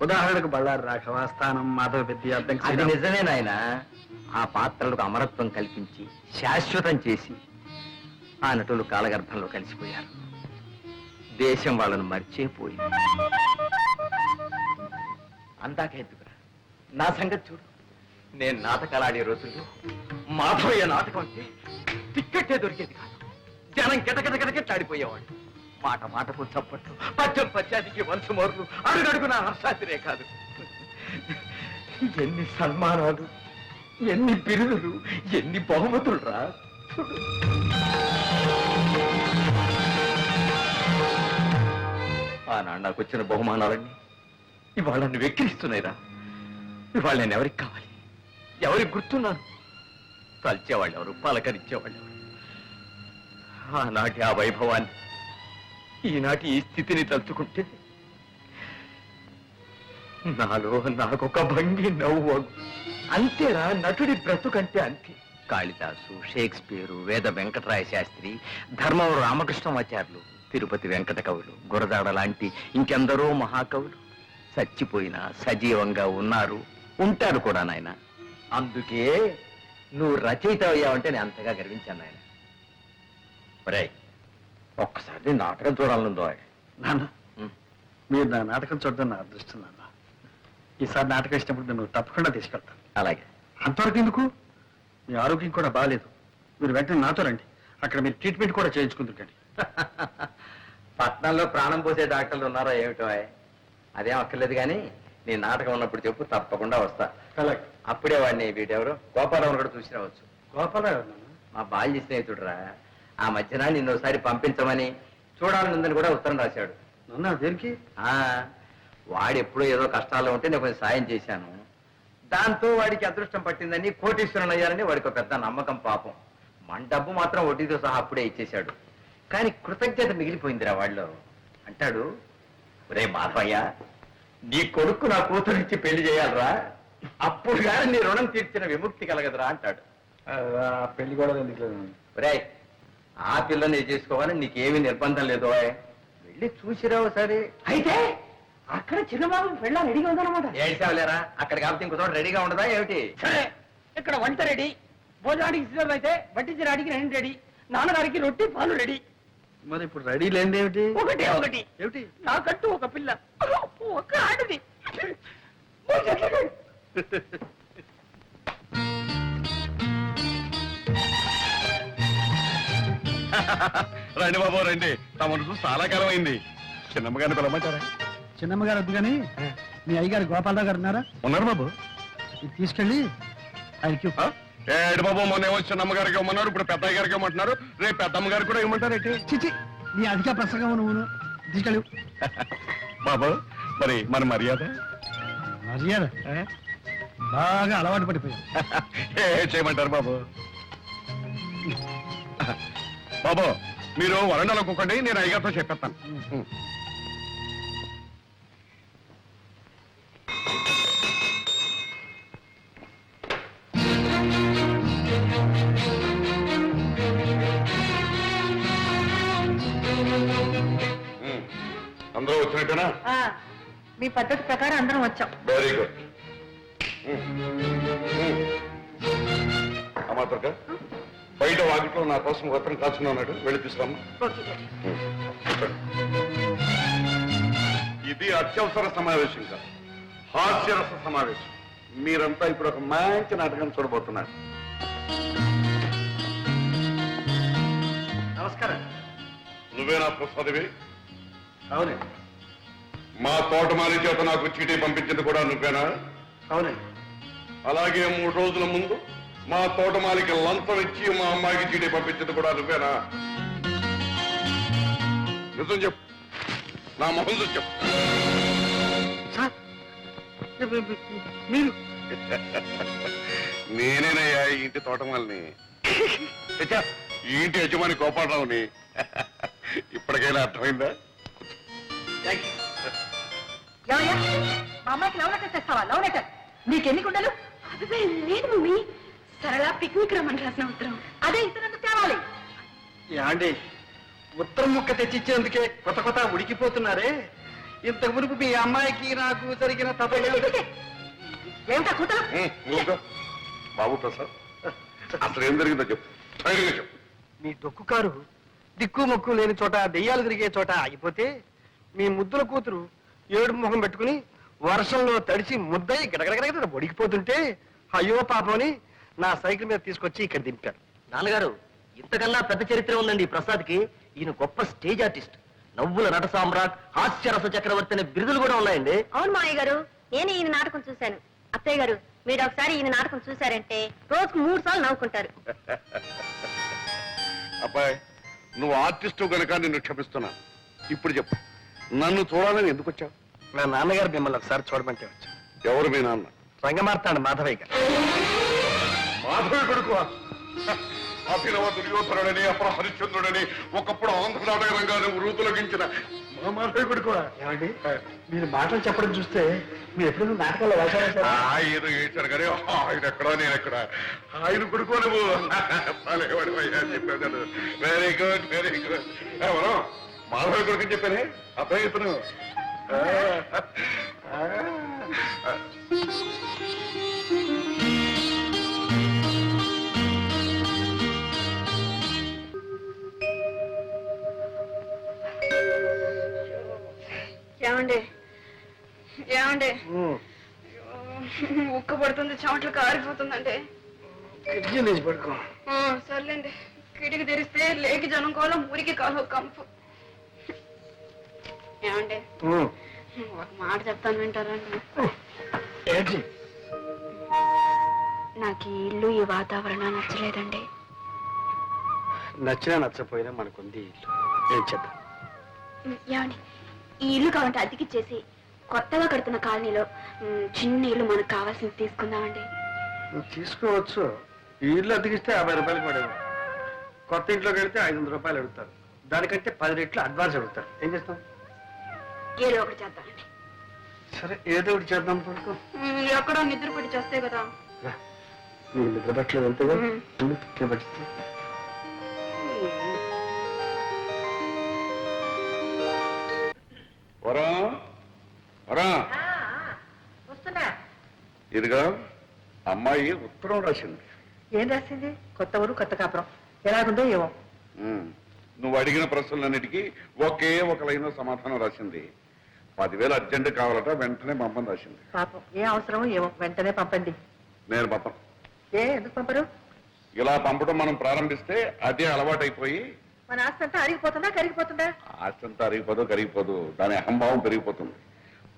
ఉదాహరణకు బళ్ళారి రాఘవ, స్థానం, మాధవ పెద్ద, అది నిజమే నాయన. ఆ పాత్రలకు అమరత్వం కల్పించి శాశ్వతం చేసి ఆ నటులు కాలగర్భంలో కలిసిపోయారు. దేశం వాళ్ళను మర్చిపోయింది. అందాక ఎందుకురా, నా సంగతి చూడు. నేను నాటకాలు ఆడే రోజుల్లో మాధవయ్య నాటకం అంటే టిక్కెట్టే దొరికేది కాదు. జనం గిటగిటగిటగిట్లాడిపోయేవాడు. మాట మాటకు చప్పట్లు, పద్యం పద్యానికి వంశు మోర్లు, అడుగడుగున హర్షాతిరే కాదు. ఎన్ని సన్మానాలు, ఎన్ని బిరుదులు, ఎన్ని బహుమతులు రా. ఆనాడు నాకు వచ్చిన బహుమానాలన్నీ ఇవాళ నన్ను వెక్కిరిస్తున్నాయిరా. ఇవాళ నేను ఎవరికి కావాలి, ఎవరికి గుర్తున్నాను? తలిచేవాళ్ళు ఎవరు, పలకరించేవాళ్ళు ఎవరు? ఆనాటి ఆ వైభవాన్ని, ఈనాటి ఈ స్థితిని తలుచుకుంటే నాలో నాకొక భంగి నవ్వు. అంతేరా, నటుడి బ్రతుకంటే అంతే. కాళిదాసు, షేక్స్పియరు, వేద వెంకటరాయ శాస్త్రి, ధర్మవరం రామకృష్ణమాచార్యులు, తిరుపతి వెంకట కవులు, గురదాడ లాంటి ఇంకెందరో మహాకవులు చచ్చిపోయినా సజీవంగా ఉన్నారు, ఉంటారు కూడా నాయన. అందుకే నువ్వు రచయిత అయ్యావంటే నేను అంతగా గర్వించాను నాయన. ఒరేయ్, ఒక్కసారి నాటకం చూడాలనుందో. నాన్న, మీరు నా నాటకం చూడడం నా అదృష్టం నాన్న. ఈసారి నాటకం ఇచ్చినప్పుడు నువ్వు తప్పకుండా తీసుకెళ్తాను. అలాగే. అంతవరకు ఎందుకు? మీ ఆరోగ్యం కూడా బాగాలేదు. మీరు వెంటనే నాతో రండి, అక్కడ మీరు ట్రీట్మెంట్ కూడా చేయించుకుంటుంటండి. పట్నంలో ప్రాణం పోసే డాక్టర్లు ఉన్నారా ఏమిటో? అదేం అక్కర్లేదు కానీ నీ నాటకం ఉన్నప్పుడు చెప్పు, తప్పకుండా వస్తా. అలాగే. అప్పుడే వాడిని వీటెవరు గోపాలరావు కూడా చూసి రావచ్చు. గోపాలరావు నాన్న? మా బాల్య స్నేహితుడురా. ఆ మధ్యన నిన్నోసారి పంపించమని, చూడాలనుందని కూడా ఉత్తరం రాశాడు. నాన్న దేనికి? వాడు ఎప్పుడో ఏదో కష్టాల్లో ఉంటే నేను కొంచెం సాయం చేశాను. దాంతో వాడికి అదృష్టం పట్టిందని, కోటీశ్వరుని అయ్యారని వాడికి ఒక పెద్ద నమ్మకం. పాపం మన డబ్బు మాత్రం వడ్డీతో సహా అప్పుడే ఇచ్చేశాడు. కానీ కృతజ్ఞత మిగిలిపోయిందిరా వాళ్ళు. అంటాడు, రే మాధవయ్య, నీ కొడుకు నా కూతురిచ్చి పెళ్లి చేయాలరా, అప్పుడు కానీ నీ రుణం తీర్చిన విముక్తి కలగదురా అంటాడు. పెళ్లి కూడా ఎందుకు? రే, ఆ పిల్లని చేసుకోవాలని నీకేమీ నిర్బంధం లేదు. వెళ్ళి చూసిరావు సరే. అయితే అక్కడ చిన్నబాబు పెళ్ళ రెడీగా ఉందన్నమాట. ఏడ్చావులేరా, అక్కడ కాబట్టి ఇంకో చోట రెడీగా ఉండదా ఏమిటి? సరే, ఇక్కడ వంట రెడీ, భోజనానికి సిద్ధం అయితే వడ్డించడానికి రెండు రెడీ, నాన్నగారికి రొట్టి పాలు రెడీ. మరి ఇప్పుడు రెడీ లేనిది ఏమిటి? ఒకటే ఒకటి ఏమిటి? నాకంటూ ఒక పిల్ల, ఒక ఆడది. రండి బాబు రండి, తమను చూసి చాలా కాలం అయింది. చిన్నమ్మగారిని పిలవమంటారా? చిన్నమ్మ గారు వద్దు కానీ మీ అయ్యగారు గోపాలరావు గారు ఉన్నారా? ఉన్నారు బాబు. ఇది తీసుకెళ్ళి ఆయనకి ఇవ్వు. ఏడు బాబు మొన్న వచ్చిన అమ్మగారికి ఇవ్వమన్నారు, ఇప్పుడు పెద్దయ్య గారికి ఇవ్వమంటున్నారు, రేపు పెద్దమ్మ గారికి కూడా ఇవ్వమంటారు ఏంటి? చిచి నీ అధిక ప్రసంగం నువ్వు తీసుకెళ్ళు. బాబు మరి మన మర్యాద మర్యాద బాగా అలవాటు పడిపోయావు. ఏ చేయమంటారు బాబు? బాబు మీరు వరండాలో కూకండి, నేను అయ్యగారితో చెప్పేస్తాను. అందరూ వచ్చినట్టేనా? మీ పద్ధతి ప్రకారం అందరం వచ్చాం. Very good. అమాత్రక బయట వాకిట్లో నా కోసం ఉత్తరం కాచుకుని ఉన్నాడు, వెళ్ళి తీసుకురామ్మా. ఇది అత్యవసర సమావేశం కాదు, హాస్యరస సమావేశం. మీరంతా ఇప్పుడు ఒక మంచి నాటకం చూడబోతున్నారు. నమస్కారం. నువ్వేనా ప్రసాదివి? అవునండి. మా తోటమాలి చేత నాకు చీటీ పంపించింది కూడా నువ్వేనా? అవునండి. అలాగే 3 రోజుల ముందు మా తోటమాలికి లంచం ఇచ్చి మా అమ్మాయికి చీటీ పంపించింది కూడా నువ్వేనా? నిజం చెప్పు, నా మొహం చూసి చెప్పు. మీరు నేనేనయ్యా ఈ ఇంటి తోటమాలిని, ఈ ఇంటి యజమాని గోపాలరావుని. ఇప్పటికైనా అర్థమైందా? ఏమయ్యా, మా అమ్మాయికి లవ్ లెటర్ తెస్తావా? లవ్ లెటర్ నీకెన్ని కుండలు? అదే లేదు మమ్మీ, సరళ పిక్నిక్ రమ్మని రాసిన ఉత్తరం. అదే ఇతరులకు తేవాలి. యాండి ఉత్తరం ముక్క తెచ్చిచ్చేందుకే కొత్త ఉడికిపోతున్నారే. ఇంత మునుపు మీ అమ్మాయికి నాకు జరిగిన ఏమిటా కూతురు? ఊరుకో. బాబు ప్రసాద్, అసలు ఏం జరిగిందో చెప్పు, ధైర్యంగా చెప్పు. మీ డొక్కు కారు దిక్కు మొక్కు లేని చోట దెయ్యాలు తిరిగే చోట ఆగిపోతే మీ ముద్దుల కూతురు ఏడు ముఖం పెట్టుకుని వర్షంలో తడిసి ముద్దయి గడగడగడ ఒడికిపోతుంటే అయ్యో పాపని నా సైకిల్ మీద తీసుకొచ్చి ఇక్కడ దింపారు. నాన్నగారు, ఇంతకన్నా పెద్ద చరిత్ర ఉందండి ఈ ప్రసాద్కి. ఈయన గొప్ప స్టేజ్ ఆర్టిస్ట్, నవ్వుల నట సామ్రాట్, హాస్యరస చక్రవర్తి అనే బిరుదులు కూడా ఉన్నాయండి. అవును మామయ్య గారు, నేను ఈయన నాటకం చూశాను. అత్తయ్య గారు, మీరు ఒకసారి ఈయన నాటకం చూశారంటే రోజుకు 3 సార్లు నవ్వుకుంటారు. అబ్బాయి, నువ్వు ఆర్టిస్టు గనక నిన్ను క్షమిస్తున్నాను. ఇప్పుడు చెప్పు, నన్ను చూడాలని ఎందుకు వచ్చావు? మా నాన్నగారు మిమ్మల్ని ఒకసారి చూడమంటే వచ్చా. ఎవరు మీ నాన్న? రంగమార్తాడు మాధవయ్య గారు. మాధవి కొడుకు అభినవ దుర్యోధనుడని, అపర హరిశ్చంద్రుడని ఒకప్పుడు ఆంధ్ర నాటక రంగాన్ని వృతులగించిన మా మాధవి కొడుకు. ఏమండి, మీరు మాటలు చెప్పడం చూస్తే మీరు ఎప్పుడైనా నాటకాల్లో వేశారా? ఆయన ఏడ్చారు కానీ ఆయన ఎక్కడా నేను ఎక్కడ. ఆయన కొడుకు నువ్వు చెప్పాను. Very good, very good. ఎవరు? మాధవి కొడుకు అని చెప్పానే అబ్బాయి ఇతను. ఏమండి ఏమండి, ఉక్క పడుతుంది, చెమటలు కారిపోతుందండి. లేచి పడుకో. సర్లేండి, కిటికీ తెరిస్తే లేకి జనం కోలం, ఊరికి కాలం కంపు. ఏమండి, ఒక మాట చెప్తాను, వింటారండి? ఏంటి? నాకు ఈ ఇల్లు, ఈ వాతావరణం నచ్చలేదండి. నచ్చినా నచ్చపోయినా మనకుంది ఇల్లు, ఏం చేద్దాం? ఏమండి, ఈ ఇల్లు కావాలంటే అతికిచ్చేసి కొత్తగా కడుతున్న కాలనీలో చిన్న ఇల్లు మనకు కావాల్సింది తీసుకుందామండి. నువ్వు తీసుకోవచ్చు. ఈ ఇల్లు అతికిస్తే 50 రూపాయలు పడేది. కొత్త ఇంట్లోకి వెళ్తే 500 రూపాయలు అడుగుతారు. దానికంటే 10 రెట్లు అడ్వాన్స్ అడుగుతారు. ఏం చేస్తాం? ఏదో ఒకటి చేద్దామండి. సరే, ఏదో ఒకటి చేద్దాం. పడుకో. ఎక్కడో నిద్ర పడి చేస్తే కదా. నీకు నిద్ర పట్టలేదు అంతేగా? పట్టిస్తే వరా వరా, వస్తున్నా. ఇదిగా అమ్మాయి ఉత్తరం రాసింది. ఏం రాసింది? కొత్త ఊరు, కొత్త కాపురం, ఎలాగుందో ఏమో. నువ్వు అడిగిన ప్రశ్నలన్నిటికీ ఒకే ఒక లైన్ సమాధానం రాసింది. 10,000 అర్జెంట్ కావాలట, వెంటనే పంపని రాసింది. పాపం, ఏ అవసరమో ఏమో, వెంటనే పంపండి. నేను పంపను. ఎందుకు పంపరు? ఇలా పంపడం మనం ప్రారంభిస్తే అదే అలవాటైపోయి మన ఆస్తి అంతా అరిగిపోతుందా, కరిగిపోతుందా? ఆస్తి అంతా అరిగిపోదు, కరిగిపోదు, దాని అహంభావం పెరిగిపోతుంది.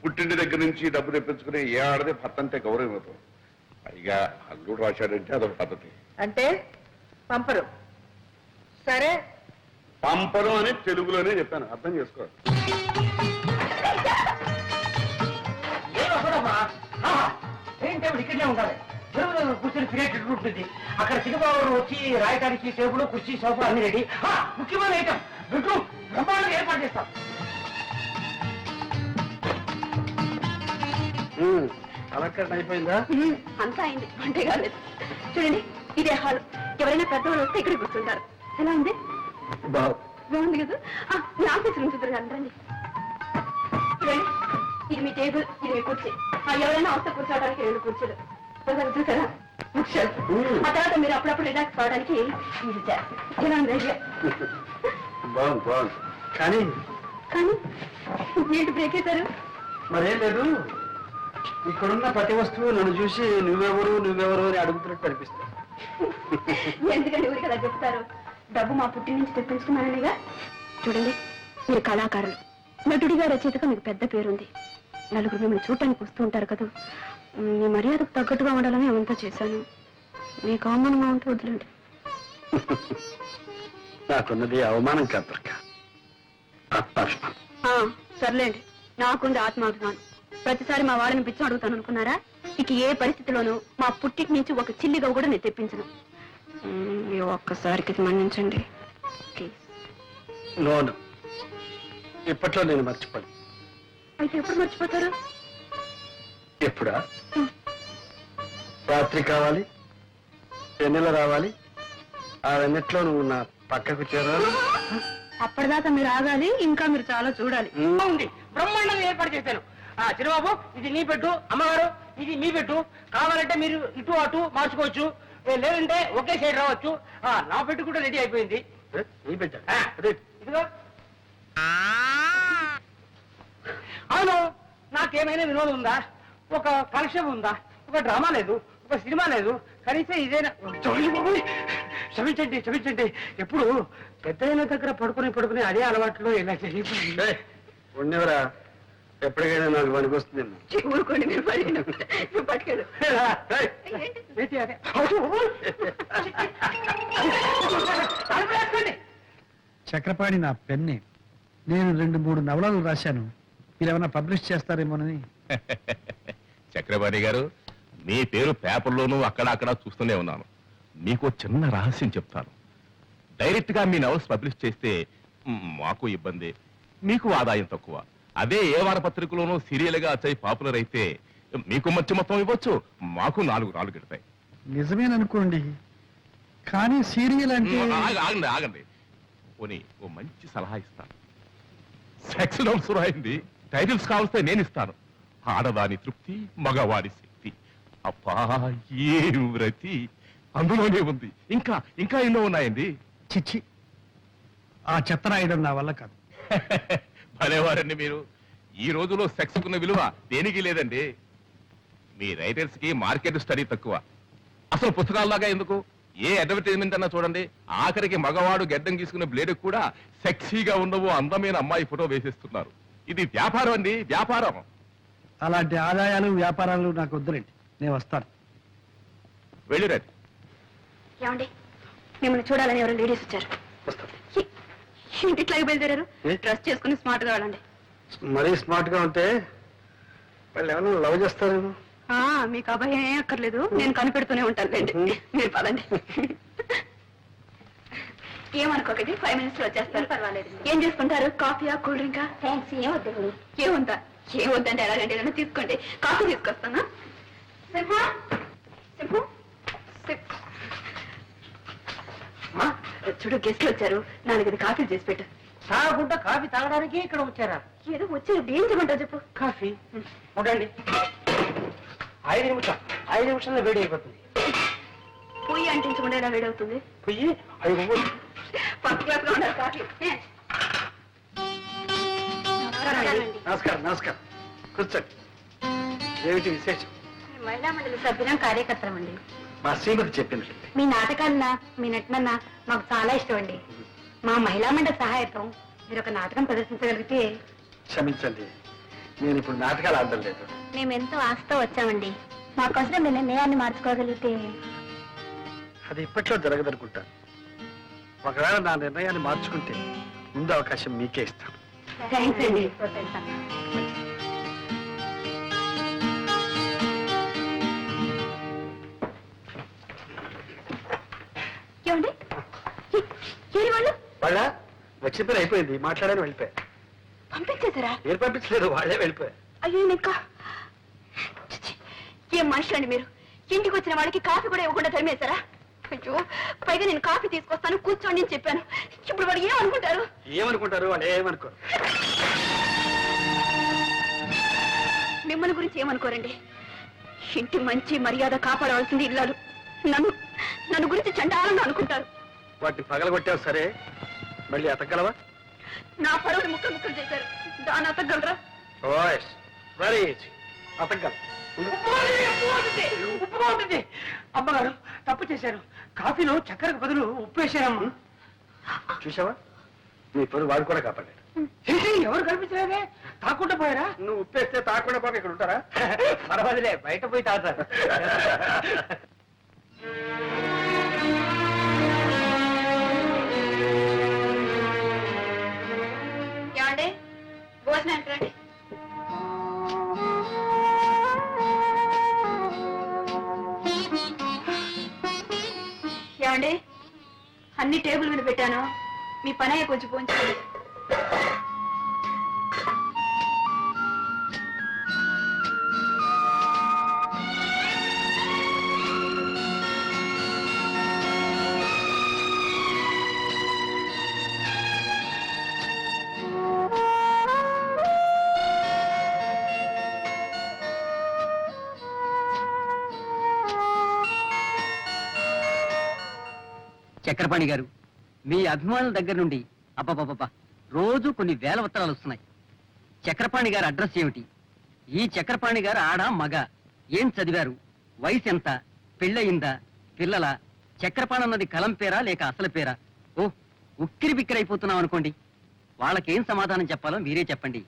పుట్టింటి దగ్గర నుంచి డబ్బు తెప్పించుకుని ఏ ఆడదే భర్త అంటే గౌరవం ఇవ్వదు. పైగా అల్లుడు రాశాడంటే అదొక పద్ధతి. అంటే పంపరు. సరే, పంపడం అని తెలుగులోనే చెప్పాను, అర్థం చేసుకో. టేబుల్ ఇక్కడే ఉండాలి. కూర్చొని క్రియేటివ్ ఉంటుంది. అక్కడ సినిమాలు వచ్చి రాయడానికి టేబుల్, కుర్చీ, సోఫా అన్ని రెడీ. ముఖ్యమైన ఐటమ్ బెడ్రూమ్ బ్రహ్మాండంగా ఏర్పాటు చేస్తాం. అలక్కట్ అయిపోయిందా? అంతా అయింది, అంటే కాలేదు. చూడండి, ఇదే హాల్. ఎవరైనా పెద్దవాళ్ళు వస్తే ఇక్కడ కూర్చుంటారు. ఎలా ఉంది? బాగుంది కదా? మీ ఆఫీస్ రూమ్ చూద్దరు కానీ రండి. చూడండి, ఇది మీ టేబుల్, ఇది మీ కుర్చీ. ఎవరైనా వస్తే కూర్చోవడానికి 2 కుర్చీలు. చూసారా? ఆ తర్వాత మీరు అప్పుడప్పుడు రిలాక్స్ కావడానికి ఇది చేస్తారు. ఎలా ఉంది ఐడియా? బాగుంది బాగుంది. కానీ కానీ ఏంటి బ్రేక్ అవుతారు? మరేం లేదు, ఇక్కడున్న ప్రతి వస్తువు నన్ను చూసి నువ్వెవరు అని అడుగుతున్నట్టు అనిపిస్తుంది. ఎందుకంటే ఊరికి అలా చెప్తారు? డబ్బు మా పుట్టి నుంచి తెప్పించుకున్నాననిగా. చూడండి, మీరు కళాకారులు, నటుడిగా, రచయితగా మీకు పెద్ద పేరుంది. నలుగురు మిమ్మల్ని చూడటానికి వస్తూ ఉంటారు కదా. మీ మర్యాదకు తగ్గట్టుగా ఉండాలని అవంతా చేశాను. మీకు అవమానంగా ఉంటే వదిలేండి. నాకున్నది అవమానం కాదు దుర్గ, ఆత్మాభిమానం. సర్లేండి, నాకుంది ఆత్మాభిమానం. ప్రతిసారి మా వాళ్ళని పిచ్చం అడుగుతాను అనుకున్నారా? ఇక ఏ పరిస్థితిలోనూ మా పుట్టికి నుంచి ఒక చిల్లిగా కూడా నేను తెప్పించను. ఈ ఒక్కసారికి మన్నించండి ప్లీజ్. నోను, ఇప్పట్లో నేను మర్చిపోను. అయితే ఎప్పుడు మర్చిపోతారు? ఎప్పుడా? రాత్రి కావాలి, వెన్నెల రావాలి, ఆ వెన్నెట్లో నువ్వు నా పక్కకు చేరాలి. అప్పటిదాకా మీరు ఆగాలి, ఇంకా మీరు చాలా చూడాలి. ఉంది, బ్రహ్మాండంగా ఏర్పాటు చేశాను. చిరుబాబు, ఇది నీ పెట్టు. అమ్మగారు, ఇది మీ పెట్టు. కావాలంటే మీరు ఇటు అటు మార్చుకోవచ్చు, లేదంటే ఒకే సైడ్ రావచ్చు. నా పెట్టు కూడా రెడీ అయిపోయింది. నీ పెట్టా? ఇదిగో. అవును, నాకేమైనా వినోదం ఉందా? ఒక కాలక్షేపం ఉందా? ఒక డ్రామా లేదు, ఒక సినిమా లేదు, కనీసం ఇదేనా? క్షమించండి క్షమించండి. ఎప్పుడు పెద్దయిన దగ్గర పడుకుని అదే అలవాట్లో ఇలా చేసి ఉండేవరా, ఎప్పటికైనా నాకు పనికొస్తుంది. ఊరుకోండి, మీరు పట్టుకెళ్ళు. చక్రపాణి నా పెన్నే. నేను 2-3 నవలలు రాశాను, మీరేమైనా పబ్లిష్ చేస్తారేమోనని. చక్రపాణి గారు, మీ పేరు పేపర్లోనూ అక్కడ చూస్తూనే ఉన్నాను. మీకు చిన్న రహస్యం చెప్తాను. డైరెక్ట్ గా మీ నవల్స్ పబ్లిష్ చేస్తే మాకు ఇబ్బంది, మీకు ఆదాయం తక్కువ. అదే ఏ వారపత్రికలోనూ సీరియల్ గా వచ్చి పాపులర్ అయితే మీకు మంచి మొత్తం ఇవ్వచ్చు, మాకు 4 రాళ్ళు గిడతాయి. నిజమేననుకోండి, కానీ సీరియల్ అంటే... ఆగండి పోనీ ఓ మంచి సలహా ఇస్తాను. సెక్స్ నోట్స్ రాయింది, టైటిల్స్ కావస్తే నేను ఇస్తాను. ఆడదాని తృప్తి, మగవాడి శక్తి. అబ్బా, ఏ వ్రతి అందులోనే ఉంది. ఇంకా ఎన్నో ఉన్నాయండి. చిచ్చి, ఆ చెత్త రాయడం నా వల్ల కాదు. భలేవారండి మీరు. ఈ రోజులో సెక్స్ కున్న విలువ దేనికి లేదండి. మీ రైటర్స్ కి మార్కెట్ స్టడీ తక్కువ. అసలు పుస్తకాల్లాగా ఎందుకు, ఏ అడ్వర్టైజ్మెంట్ అన్నా చూడండి, ఆఖరికి మగవాడు గెడ్డం గీసుకునే బ్లేడ్ కూడా సెక్సీగా ఉండవు అందమైన అమ్మాయి ఫోటో వేసేస్తున్నారు. ఇది వ్యాపారం అండి, వ్యాపారం. అలాంటి ఆదాయాలు వ్యాపారాలు నాకు వద్దులేండి, నేను వస్తాను. వెళ్ళిరండి. ఏమండి, మిమ్మల్ని చూడాలని ఎవరు లేడీస్ వచ్చారు. ఇంటిట్లాగే బయలుదేరారు. డ్రెస్ చేసుకుని స్మార్ట్ గా వెళ్ళండి. మరీ స్మార్ట్ గా ఉంటే వాళ్ళు ఏమన్నా లవ్ చేస్తారేమో. మీకు అభయం ఏం అక్కర్లేదు, నేను కనిపెడుతూనే ఉంటాను లేండి. మీరు పదండి. ఏమనుకోకండి, 5 minutes లో వచ్చేస్తారు. పర్వాలేదు. ఏం చేసుకుంటారు? కాఫీయా, కూల్ డ్రింకా? థ్యాంక్స్. ఏముందా? ఏమొద్దంటే ఎలాగంటే ఏదైనా తీసుకోండి. కాఫీ తీసుకొస్తానా? చూడు, గెస్ట్లు వచ్చారు, 4 కాఫీ చేసి పెట్టు. తాగకుండా కాఫీ తాగడానికి ఇక్కడ వచ్చారా? ఏదో వచ్చారు, ఏం చెప్పంటావు చెప్పు. కాఫీ ఉండండి. 5 నిమిషాల్లో వేడి అయిపోతుంది. పొయ్యి అంటించకుండా ఎలా వేడవుతుంది? పొయ్యి ఫస్ట్ క్లాస్ లో ఉండాలి కాఫీ. నమస్కారం. కూర్చోండి. ఏమిటి విశేషం? మహిళా మండలి సభ్యులం, కార్యకర్తలం అండి. మా శ్రీమతి చెప్పింది. మీ నాటకాలన్నా, మీ నటనన్నా మాకు చాలా ఇష్టం అండి. మా మహిళా మండలి సహాయతం మీరు ఒక నాటకం ప్రదర్శించగలిగితే... క్షమించండి, నేను ఇప్పుడు నాటకాలు ఆడడం లేదు. మేమెంతో ఆశతో వచ్చామండి. మాకోసం మీ నిర్ణయాన్ని మార్చుకోగలిగితే. అది ఇప్పట్లో జరగదనుకుంటా. ఒకవేళ నా నిర్ణయాన్ని మార్చుకుంటే ముందు అవకాశం మీకే ఇస్తాను. థ్యాంక్స్ అండి. ఏమండి ఏరి వాళ్ళు వాళ్ళ వచ్చిన పని అయిపోయింది, మాట్లాడని వెళ్ళిపోయా. పంపించేశారా? ఏం పంపించలేదు, వాళ్ళే వెళ్ళిపోయా. అయ్యో ఇంకా ఏం మనుషులండి మీరు? ఇంటికి వచ్చిన వాళ్ళకి కాఫీ కూడా ఇవ్వకుండా తరిమేశారా? అయ్యో, పైగా నేను కాఫీ తీసుకొస్తాను కూర్చోండి అని చెప్పాను. ఇప్పుడు వాడు ఏమనుకుంటారు? ఏమనుకుంటారు? వాళ్ళు ఏమనుకోరు. మిమ్మల్ని గురించి ఏమనుకోరండి. ఇంటి మంచి మర్యాద కాపాడవలసింది ఇల్లాలు. నన్ను గురించి చండాలంగా అనుకుంటారు. వాటిని పగలగొట్టావు సరే, మళ్ళీ అతగలవా? నా పరువుని ముక్కలు ముక్కలు చేశారు, దాన్ని అతగలరా? ఓయ్ వెరీ ఈజీ, అతగల. ఉప్పుగా ఉంటుంది. అమ్మగారు తప్పు చేశారు. కాఫీలో చక్కెరకు బదులు ఉప్పు వేశారమ్మా. చూసావా, నీ పరువు వాడు కూడా కాపాడాడు. ఎవరు కనిపించలేదే, తాకుండా పోయారా? నువ్వు ఉప్పేస్తే తాకుండా పోక ఇక్కడ ఉంటారా? పర్వాలేదే, బయట పోయి తాగుతారు. ఏమండి భోజనం రండి. ఏమండి అన్ని టేబుల్ మీద పెట్టాను, మీ పని అయ్యే కొంచెం పోంచుకోండి. చక్రపాణి గారు, మీ అభిమానుల దగ్గర నుండి అబ్బబ్బబ్బా రోజు కొన్ని వేల ఉత్తరాలు వస్తున్నాయి. చక్రపాణి గారి అడ్రస్ ఏమిటి? ఈ చక్రపాణి గారు ఆడ మగ, ఏం చదివారు, వయసు ఎంత, పెళ్ళయిందా, పిల్లల, చక్రపాణి అన్నది కలం పేరా లేక అసలు పేరా? ఓ ఉక్కిరి బిక్కిరి అయిపోతున్నాం అనుకోండి. వాళ్ళకేం సమాధానం చెప్పాలో మీరే చెప్పండి.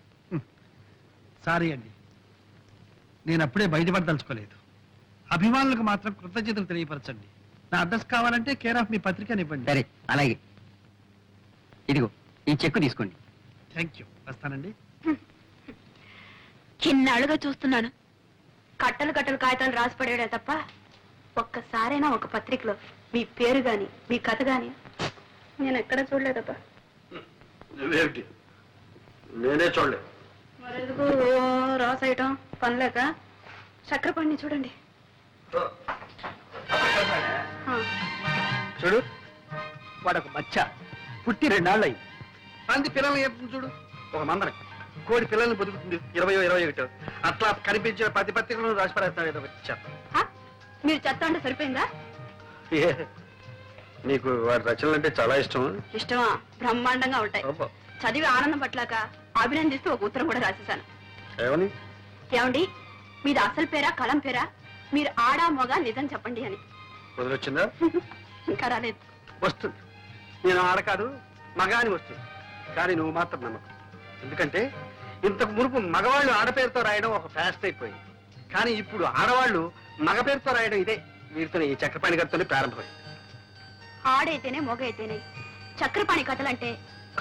సారీ అండి, నేను అప్పుడే బయటపడదలుచుకోలేదు. అభిమానులకు మాత్రం కృతజ్ఞతలు తెలియపరచండి. నా అడ్రస్ కావాలంటే కేర్ ఆఫ్ మీ పత్రికని ఇవ్వండి. సరే అలాగే, ఇదిగో ఈ చెక్కు తీసుకోండి. థ్యాంక్ యూ, వస్తానండి. చిన్నాళ్ళుగా చూస్తున్నాను కట్టలు కట్టలు కాగితాలు రాసి పడేయడే తప్ప ఒక్కసారైనా ఒక పత్రికలో మీ పేరు గాని మీ కథ గాని నేను ఎక్కడ చూడలేదబ్బా. నువ్వేమిటి, నేనే చూడలేదు. మరెందుకు రాసేయటం పనిలేక? చక్రపాణిని చూడండి. చూడు, వాడొక బచ్చ పుట్టి 2 నాళ్ళు అయింది. అంది పిల్లల్ని చెప్తుంది చూడు, ఒక మందన కోడి పిల్లల్ని బతుకుతుంది 20-21 అట్లా కనిపించిన ప్రతి పత్రికలను రాసి పడేస్తాడు ఏదో చెత్త. మీరు చెత్త అంటే సరిపోయిందా? నీకు వాడి రచనలు అంటే చాలా ఇష్టం. ఇష్టమా? బ్రహ్మాండంగా ఉంటాయి. అబ్బా. చదివి ఆనందం పట్లాక అభినందిస్తూ ఒక ఉత్తరం కూడా రాసేశాను. ఏమని? ఏమండి, మీది అసలు పేరా కలం పేరా? మీరు ఆడా మగ నిజం చెప్పండి అని. వదిలొచ్చిందా? ఇంకా రాలేదు. వస్తుంది. నేను ఆడ కాదు మగ అని వస్తుంది, కానీ నువ్వు మాత్రం నమ్మకం. ఎందుకంటే ఇంతకు మునుపు మగవాళ్ళు ఆడపేరుతో రాయడం ఒక ఫ్యాస్ట్ అయిపోయింది, కానీ ఇప్పుడు ఆడవాళ్ళు మగ పేరుతో రాయడం ఇదే వీరితో ఈ చక్రపాణి గారితోనే ప్రారంభమైంది. ఆడైతేనే మొగ అయితేనే చక్రపాణి కథలంటే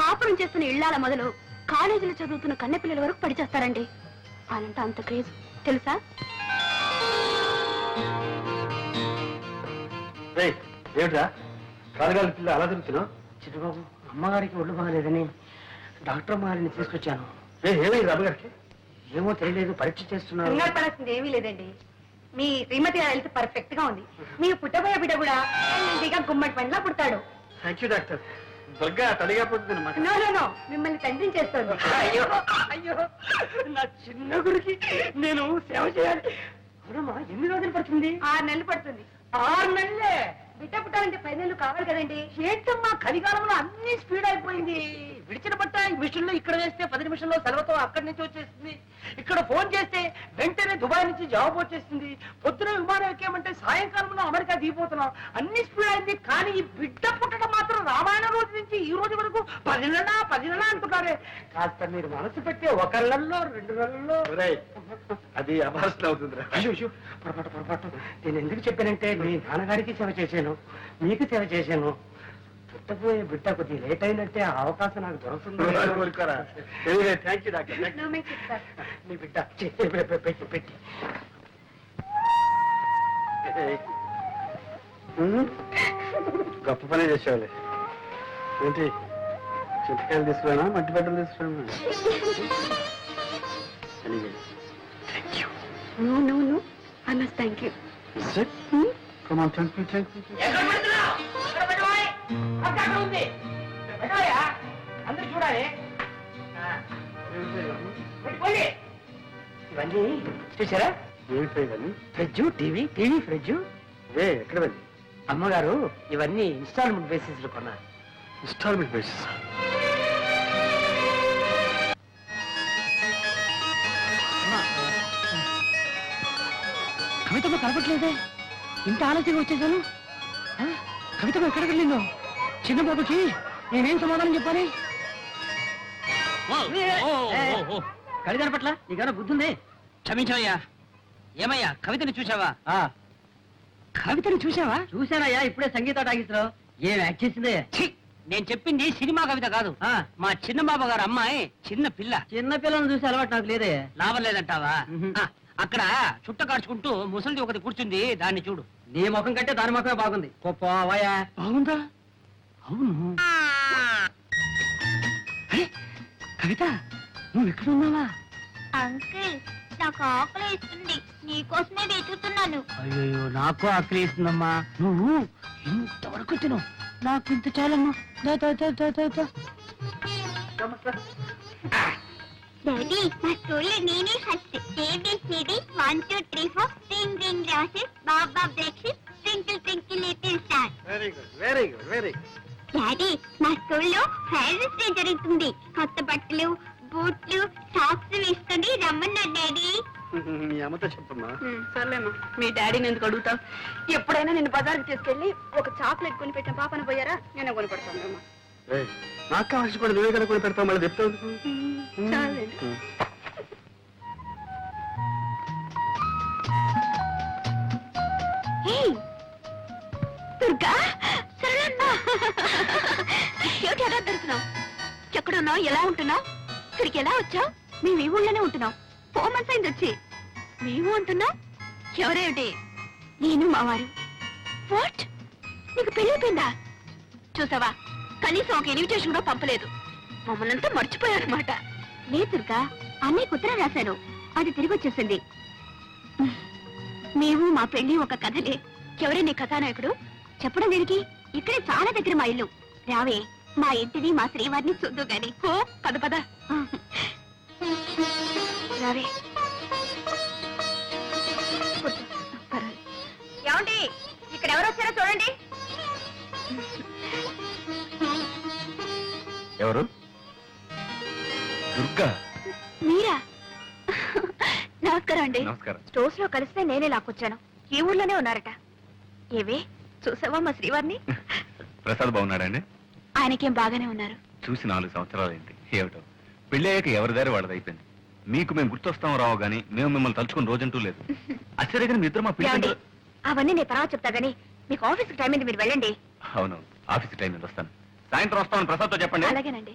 కాపురం చేస్తున్న ఇళ్లాల మొదలు కాలేజీలో చదువుతున్న కన్నెపిల్లల వరకు పడిచేస్తారండి. అనంటే అంత క్రేజ్ తెలుసా? ఏమిట్రా కాలుగాలి పిల్ల అలా తిరుగుతున్నావు? చిట్టుబాబు, అమ్మగారికి ఒళ్ళు బాగలేదని డాక్టర్ గారిని తీసుకొచ్చాను. ఏమైంది అమ్మగారికి? ఏమో తెలియలేదు, పరీక్ష చేస్తున్నారు. కంగారు పడాల్సింది ఏమీ లేదండి. మీ శ్రీమతి హెల్త్ పర్ఫెక్ట్ గా ఉంది. మీకు పుట్టబోయే బిడ్డ కూడా హెల్తీగా గుమ్మడి పండ్లా పుడతాడు. Thank you doctor. దుర్గా తడిగా పుట్టింది అన్నమాట. నో మిమ్మల్ని తండ్రిని చేస్తుంది. అయ్యో అయ్యో, నా చిన్న గురికి నేను సేవ చేయాలి. అవునమ్మా, ఎన్ని రోజులు పడుతుంది? 6 నెలలు పడుతుంది. 6 నెలలే? బిడ్డ పుట్టాలంటే 10 నెలలు కావాలి కదండి. ఏంటమ్మా, కలికాలంలో అన్ని స్పీడ్ అయిపోయింది. విడిచిన బట్ట మిషన్ లో ఇక్కడ వేస్తే 10 నిమిషంలో సెలవుతో అక్కడి నుంచి వచ్చేస్తుంది. ఇక్కడ ఫోన్ చేస్తే వెంటనే దుబాయ్ నుంచి జవాబు వచ్చేస్తుంది. పొద్దున విమానం ఎక్కామంటే సాయంకాలంలో అమెరికా దిగిపోతున్నాం. అన్ని స్పీడ్ అయింది. కానీ ఈ బిడ్డ పుట్టడం మాత్రం రామాయణ రోజు నుంచి ఈ రోజు వరకు 10 నెలలా అంటున్నారే. కాస్త మీరు మనసు పెట్టి 1 నెలలో 2 నెలల్లో అది అభాసన అవుతుంది. అయ్యో పొరపాటు. నేను ఎందుకు చెప్పానంటే మీ నాన్నగారికి సేవ చేశాను, మీకు సేవ చేశాను. పుట్టబోయే బిడ్డ కొద్ది లేట్ అయినట్టే ఆ అవకాశం నాకు దొరుకుతుంది. Thank you doctor. మీ బిడ్డ పెట్టి గొప్ప పనే చేసేవాళ్ళే. ఏంటి చింతకాయలు తీసుకురానా, మట్టి బట్టలు తీసుకురానా? No. I must thank you. Come on, thank you. ఎక్కడ పెడుతున్నావు? ఎక్కడ పెట్టబోయ్? అక్కడ ఉంది. పెట్టబోయా? అందరూ చూడాలి. పెట్టుకోండి. ఇవన్నీ చూసారా? ఏమిటో ఇవన్నీ? Fridge, TV fridge. ఎక్కడ వెళ్ళి? అమ్మగారు ఇవన్నీ ఇన్స్టాల్మెంట్ బేసిస్ లో కొన్నారు. Installment basis. కవితమ్మ కనపట్లేదే. ఇంత ఆలస్యంగా వచ్చేసాను. కవితమ్మ ఎక్కడికి వెళ్ళిందో? చిన్న బాబుకి నేనేం సమాధానం చెప్పాలి? కళ కనపట్ల నీకన్నా బుద్ధుంది? క్షమించవయ్యా. ఏమయ్యా కవితని చూసావా? కవితని చూసావా? చూశానయ్యా, ఇప్పుడే సంగీత టాకీస్లో. ఏం యాక్ట్ చేసిందే? ఛీ! నేను చెప్పింది సినిమా కవిత కాదు. మా చిన్న బాబు గారు అమ్మాయి చిన్న పిల్ల. చిన్న పిల్లలను చూసి అలవాటు నాకు లేదే. లాభం లేదంటావా? మ్మ్. అక్కడ చుట్ట కాడ్చుకుంటూ ముసలిది ఒకటి కూర్చుంది, దాన్ని చూడు. నీ ముఖం కంటే దాని ముఖమే బాగుంది. పోవయా. బాగుందా? అవును. అరే, కవిత నువ్వు ఎక్కడ ఉన్నావా? అంకుల్ నాకు ఆకలి ఇస్తుంది, నీకోసమే వెతుకుతున్నాను. అయ్యో నాకు ఆకలి ఇస్తుందమ్మా. నువ్వు ఇంతవరకు తిను, నాకు ఇంత చాలమ్మా. డాడీ మా స్కూల్లో నేనే first. ABCD 1 2 3 4 ring ring roses baa baa breakfast twinkle twinkle little star. Very good. Daddy మా స్కూల్లో ఫ్రైడేస్ డే జరుగుతుంది. కొత్త బట్టలు, బూట్లు, సాక్స్ వేసుకొని రమ్మన్నారు డాడీ. మీ అమ్మతో చెప్పమ్మా. సర్లేమ్మా, మీ డాడీని ఎందుకు అడుగుతావు? ఎప్పుడైనా నేను బజార్కి తీసుకెళ్లి ఒక చాక్లెట్ కొని పెట్టిన పాపను పోయారా? నేను కొని పెడతాను. నాకు కావాల్సి కూడా నువ్వే కనుక్కొని పెడతావు, మళ్ళీ చెప్తావు. దుర్గా, ఏమిటి ఎలా దొరుకుతున్నావు? ఎక్కడున్నావు? ఎలా ఉంటున్నావు? ఇక్కడికి ఎలా వచ్చావు? మేము ఈ ఊళ్ళోనే ఉంటున్నాం. 4 months అయింది వచ్చి. మేము ఉంటున్నావు? ఎవరేమిటి? నేను మా వారు. వాట్? నీకు పెళ్ళైపోయిందా? చూసావా, కనీసం ఒక ఇన్విటేషన్ కూడా పంపలేదు. మమ్మల్ని అంతా మర్చిపోయారన్నమాట. లేదు దుర్గా, అన్నయ్య ఉత్తరం రాశాను, అది తిరిగి వచ్చేసింది. మేము మా పెళ్లి ఒక కథలే. ఎవరే నీ కథానాయకుడు? చెప్పడం దేనికి? ఇక్కడే చాలా దగ్గర మా ఇల్లు. రావే, మా ఇంటిని మా శ్రీవారిని చూద్దు గాని. ఓ పద రావే. ఏమండి, ఇక్కడ ఎవరు వచ్చారో చూడండి. ఎవరు? దుర్గా. మీరా? నమస్కారం అండి. నమస్కారం. స్టోర్స్ లో కలిస్తే నేనే లాక్కొచ్చాను. ఈ ఊర్లోనే ఉన్నారట. ఏవే, చూసావా మా శ్రీవారిని? ప్రసాద్ బాగున్నాడండి? ఆయనకేం బాగానే ఉన్నారు. చూసి 4 సంవత్సరాలైంది. ఏమిటో పెళ్ళి అయ్యాక ఎవరి దారి వాళ్ళది అయిపోయింది. మీకు మేము గుర్తొస్తాం రావు గానీ మేము మిమ్మల్ని తలుచుకుని రోజంటూ లేదు. ఆశ్చర్యగా మీ ఇద్దరు మా ఏమండి, పిల్లలు. అవన్నీ నేను తర్వాత చెప్తా గానీ మీకు ఆఫీస్కి టైం అయింది, మీరు వెళ్ళండి. అవును, ఆఫీస్ టైం మీద వస్తాను. సాయంత్రం వస్తామని ప్రసాద్తో చెప్పండి. అలాగేనండి.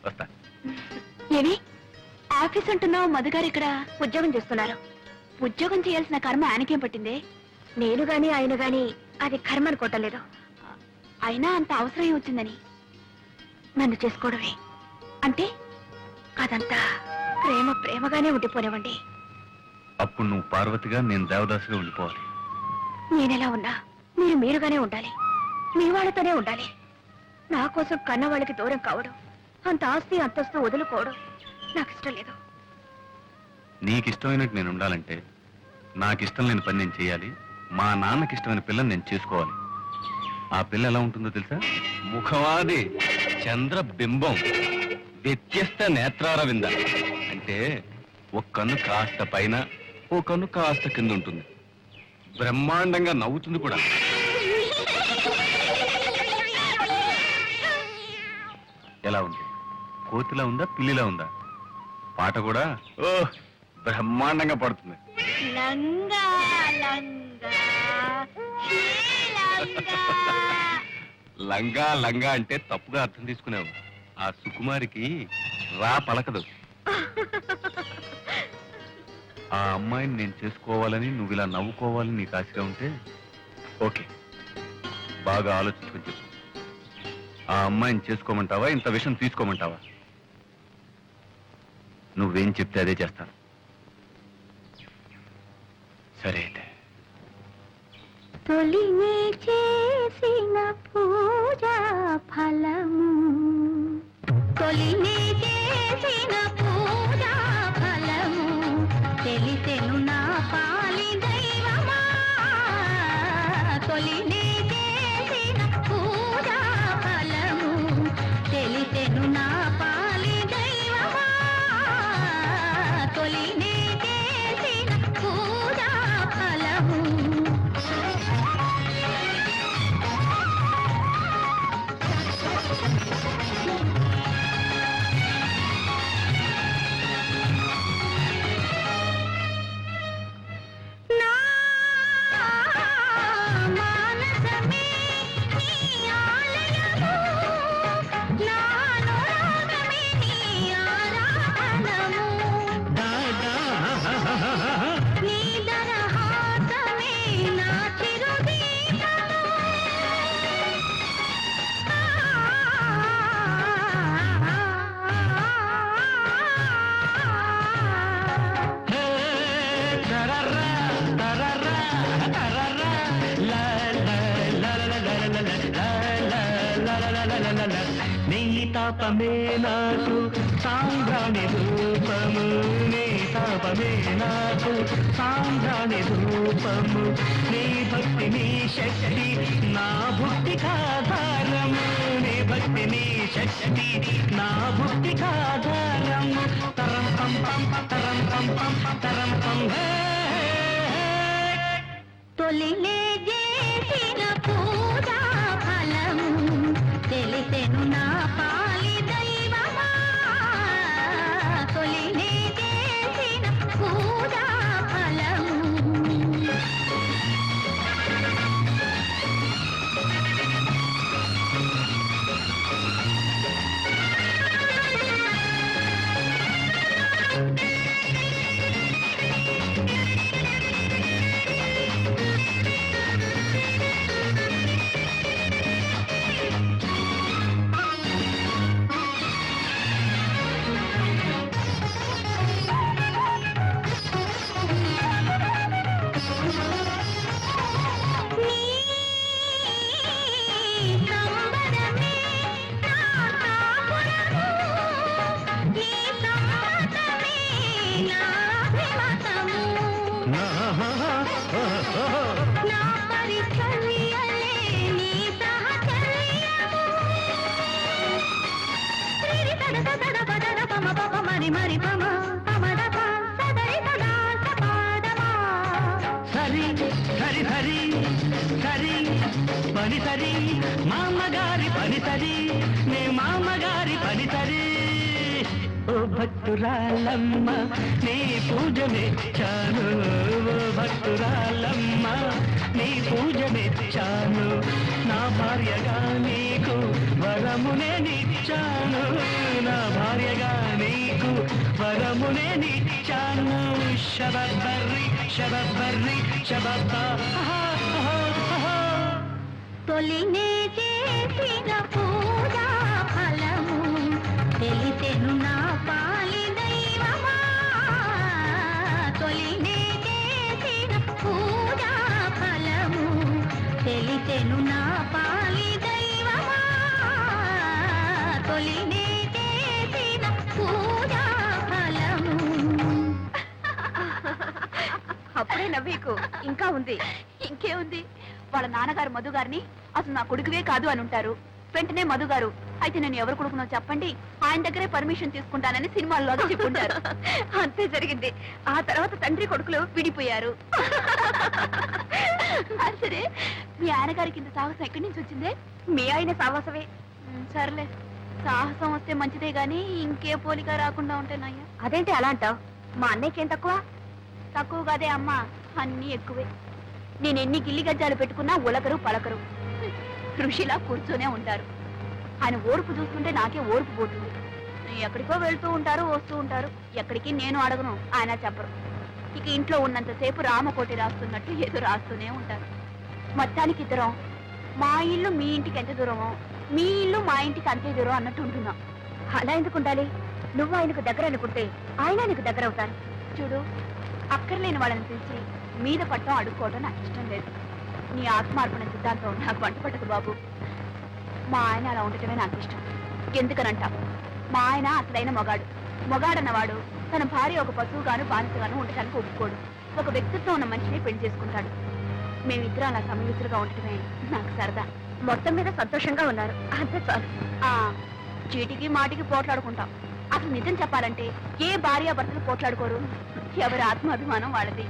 వస్తా. ఏమి ఆఫీస్ అంటున్నావు? మధుగారు ఇక్కడ ఉద్యోగం చేస్తున్నారు. ఉద్యోగం చేయాల్సిన కర్మ ఆయనకేం పట్టింది? నేను గాని ఆయన గాని అది కర్మ అనుకోవటం లేదు. అయినా అంత అవసరం వచ్చిందని నన్ను చేసుకోవడమే అంటే అదంతా ప్రేమగానే ఉండిపోనివ్వండి. అప్పుడు నువ్వు పార్వతిగా, నేను దేవదాసుగా ఉండిపోవాలి. నేనెలా ఉన్నా మీరు మీరుగానే ఉండాలి. మీ వాళ్ళతోనే ఉండాలి. నా కోసం కన్న వాళ్ళకి దూరం కావడం, అంత ఆస్తి అంతస్తు వదులుకోవడం నాకు ఇష్టం లేదు. నీకు ఇష్టమైనట్టు నేను ఉండాలంటే నాకు ఇష్టం లేని పని నేను చేయాలి. మా నాన్నకి ఇష్టమైన పిల్లని నేను చేసుకోవాలి. ఆ పిల్ల ఎలా ఉంటుందో తెలుసా? ముఖవాది, చంద్ర బింబం, వ్యత్యస్త నేత్రారవింద అంటే ఒక కన్ను కాస్త పైన ఓ కన్ను కాస్త కింద ఉంటుంది. బ్రహ్మాండంగా నవ్వుతుంది కూడా. ఎలా ఉంది? కోతిలా ఉందా, పిల్లిలా ఉందా? పాట కూడా ఓ బ్రహ్మాండంగా పడుతుంది. లంగా లంగా లంగా. లంగా లంగా అంటే తప్పుగా అర్థం తీసుకున్నావు. ఆ సుకుమారికి రా పలకదు. ఆ అమ్మాయిని నేను చేసుకోవాలని నువ్వు ఇలా నవ్వుకోవాలని నీకు ఆశగా ఉంటే ఓకే, బాగా ఆలోచించుకొని చెప్పు. ఆ అమ్మాయిని చేసుకోమంటావా, ఇంత విషయం తీసుకోమంటావా? నువ్వేం చెప్తే అదే చేస్తాను. సరే అయితే. తొలినే చేసిన పూజా ఫలము, తొలినే చేసిన పూజా ఫలము, తెలిసెను నా పాలి దైవమా. తొలినే చేసిన పూజా ఫలము, తెలిసెను నా పాలి దైవమా. తొలినే చేసిన పూజా ఫలము. నా మానసమే నీ ఆలయము, నా అనురాగమే నీ ఆరాధనము, నీ దరహాసమే నా చిరుదీపము. నీ తాపమే నాకు సాంబ్రాణి రూపము, నీ తాపమే నాకు సాంబ్రాణి రూపము, నీ భక్తి నీ శక్తి నా భక్తికాధారము, నీ భక్తి నీ శక్తి నా భక్తికాధారము. తరం పం పం తరం పం పం తరం పం. తొలినే చేసిన పూజా ఫలము, తెలిసెను నా పాలి దైవమా. తొలినే చేసిన పూజా ఫలము. సరి సరి సరి సరి పని సరి మామగారి పని సరి నే మామగారి పని సరి. ఓ భక్తురాలమ్మ నీ పూజ మెచ్చాను, ఓ భక్తురాలమ్మ నీ పూజ మెచ్చాను, నా భార్యగా నీకు వరమునే నిచ్చాను, నా భార్యగా నీకు వరమునే నిచ్చాను. శబర్రి శబర్రి శబబ్బా. తొలినే చేసిన పూజా ఫలము, తెలిసెను నా పాలి దైవమా. తొలినే చేసిన పూజా ఫలము, తెలిసెను నా పాలి దైవమా. తొలినే చేసిన పూజా ఫలము. అప్పుడే నవ్వీకు ఇంకా ఉంది. ఇంకే ఉంది? వాళ్ళ నాన్నగారు మధు గారిని అసలు నా కొడుకువే కాదు అని ఉంటారు. వెంటనే మధు గారు అయితే నేను ఎవరు కొడుకునో చెప్పండి, ఆయన దగ్గరే పర్మిషన్ తీసుకుంటానని సినిమాల్లో చెప్పుంటారు. అంతే జరిగింది. ఆ తర్వాత తండ్రి కొడుకులు విడిపోయారు. అది సరే, మీ ఆయన గారికి ఇంత సాహసం ఎక్కడి నుంచి వచ్చిందే? మీ ఆయన సాహసమే. సర్లే, సాహసం వస్తే మంచిదే గాని ఇంకే పోలిక రాకుండా ఉంటేనయ్యా. అదేంటి అలా అంటావు? మా అన్నయ్యకేం తక్కువ? తక్కువ కాదే అమ్మా, అన్నీ ఎక్కువే. నేను ఎన్ని గిల్లి గజ్జాలు పెట్టుకున్నా ఉలకరు పలకరు, ఋషిలా కూర్చొనే ఉంటారు. ఆయన ఓర్పు చూస్తుంటే నాకే ఓర్పు పోతుంది. ఎక్కడికో వెళ్తూ ఉంటారు, వస్తూ ఉంటారు. ఎక్కడికి నేను అడగను, ఆయన చెప్పరు. ఇక ఇంట్లో ఉన్నంతసేపు రామకోటి రాస్తున్నట్టు ఏదో రాస్తూనే ఉంటారు. మొత్తానికి ఇద్దరం మా ఇల్లు మీ ఇంటికి ఎంత దూరమో, మీ ఇల్లు మా ఇంటికి అంతే దూరం అన్నట్టు ఉంటున్నాం. అలా ఎందుకు ఉండాలి? నువ్వు ఆయనకు దగ్గర అనుకుంటే ఆయన నీకు దగ్గర అవుతారు. చూడు, అక్కర్లేని వాళ్ళని పిలిచి మీద పట్టం అడుక్కోవడం నాకు ఇష్టం లేదు. నీ ఆత్మార్పణ సిద్ధాంతం నాకు వంట పట్టదు బాబు. మా ఆయన అలా ఉండటమే నాకు ఇష్టం. ఎందుకనంట, మా ఆయన అసలైన మొగాడన్నవాడు తన భార్య ఒక పశువుగాను బానిసగాను ఉండటానికి ఒప్పుకోడు. ఒక వ్యక్తిత్వం ఉన్న మనిషిని పెళ్లి చేసుకుంటాడు. మేమిద్దరం అలా సమయుతులుగా ఉండటమే నాకు సరదా. మొత్తం మీద సంతోషంగా ఉన్నారు, అంతే చాలు. చీటికి మాటికి పోట్లాడుకుంటాం. అసలు నిజం చెప్పాలంటే ఏ భార్యాభర్తలు పోట్లాడుకోరు. ఎవరి ఆత్మాభిమానం వాళ్ళది.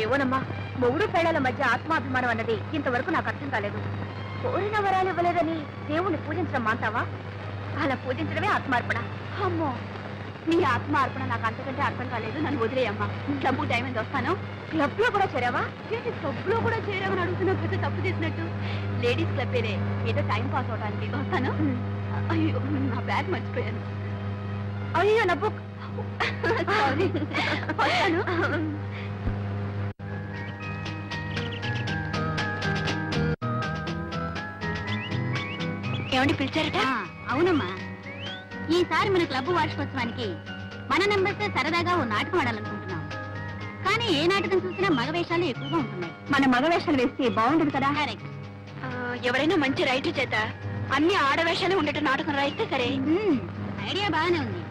ఏవోనమ్మా, మొగుడు పేడల మధ్య ఆత్మాభిమానం అన్నది ఇంతవరకు నాకు అర్థం కాలేదు. కోరిన వరాలు ఇవ్వలేదని దేవుణ్ణి పూజించడం మాంటావా? అలా పూజించడమే ఆత్మార్పణ. అమ్మో, నీ ఆత్మార్పణ నాకు అంతకంటే అర్థం కాలేదు. నన్ను వదిలేయమ్మా. క్లబ్ టైం ఎంత వస్తాను? క్లబ్ లో కూడా చేరావా? ఏంటి క్లబ్ లో కూడా చేరావని అడుగుతున్నావు? పెద్ద తప్పు చేసినట్టు. లేడీస్ క్లబ్ ఏదో టైం పాస్ అవడానికి వస్తాను. అయ్యో, నా బ్యాగ్ మర్చిపోయాను. అయ్యో, నా బుక్. సారీ, వస్తాను. ఏమండి పిలిచారట? అవునమ్మా, ఈసారి మన క్లబ్ వార్షికోత్సవానికి మన నంబర్స్ సరదాగా ఓ నాటకం ఆడాలనుకుంటున్నాం. కానీ ఏ నాటకం చూసినా మగ వేషాలు ఎక్కువగా ఉంటున్నాయి. మన మగ వేషాలు వేస్తే బాగుండదు కదా? ఎవరైనా మంచి రైటర్ చేత అన్ని ఆడవేషాలు ఉండేట నాటకం రాయిస్తే సరే. ఐడియా బాగానే ఉంది,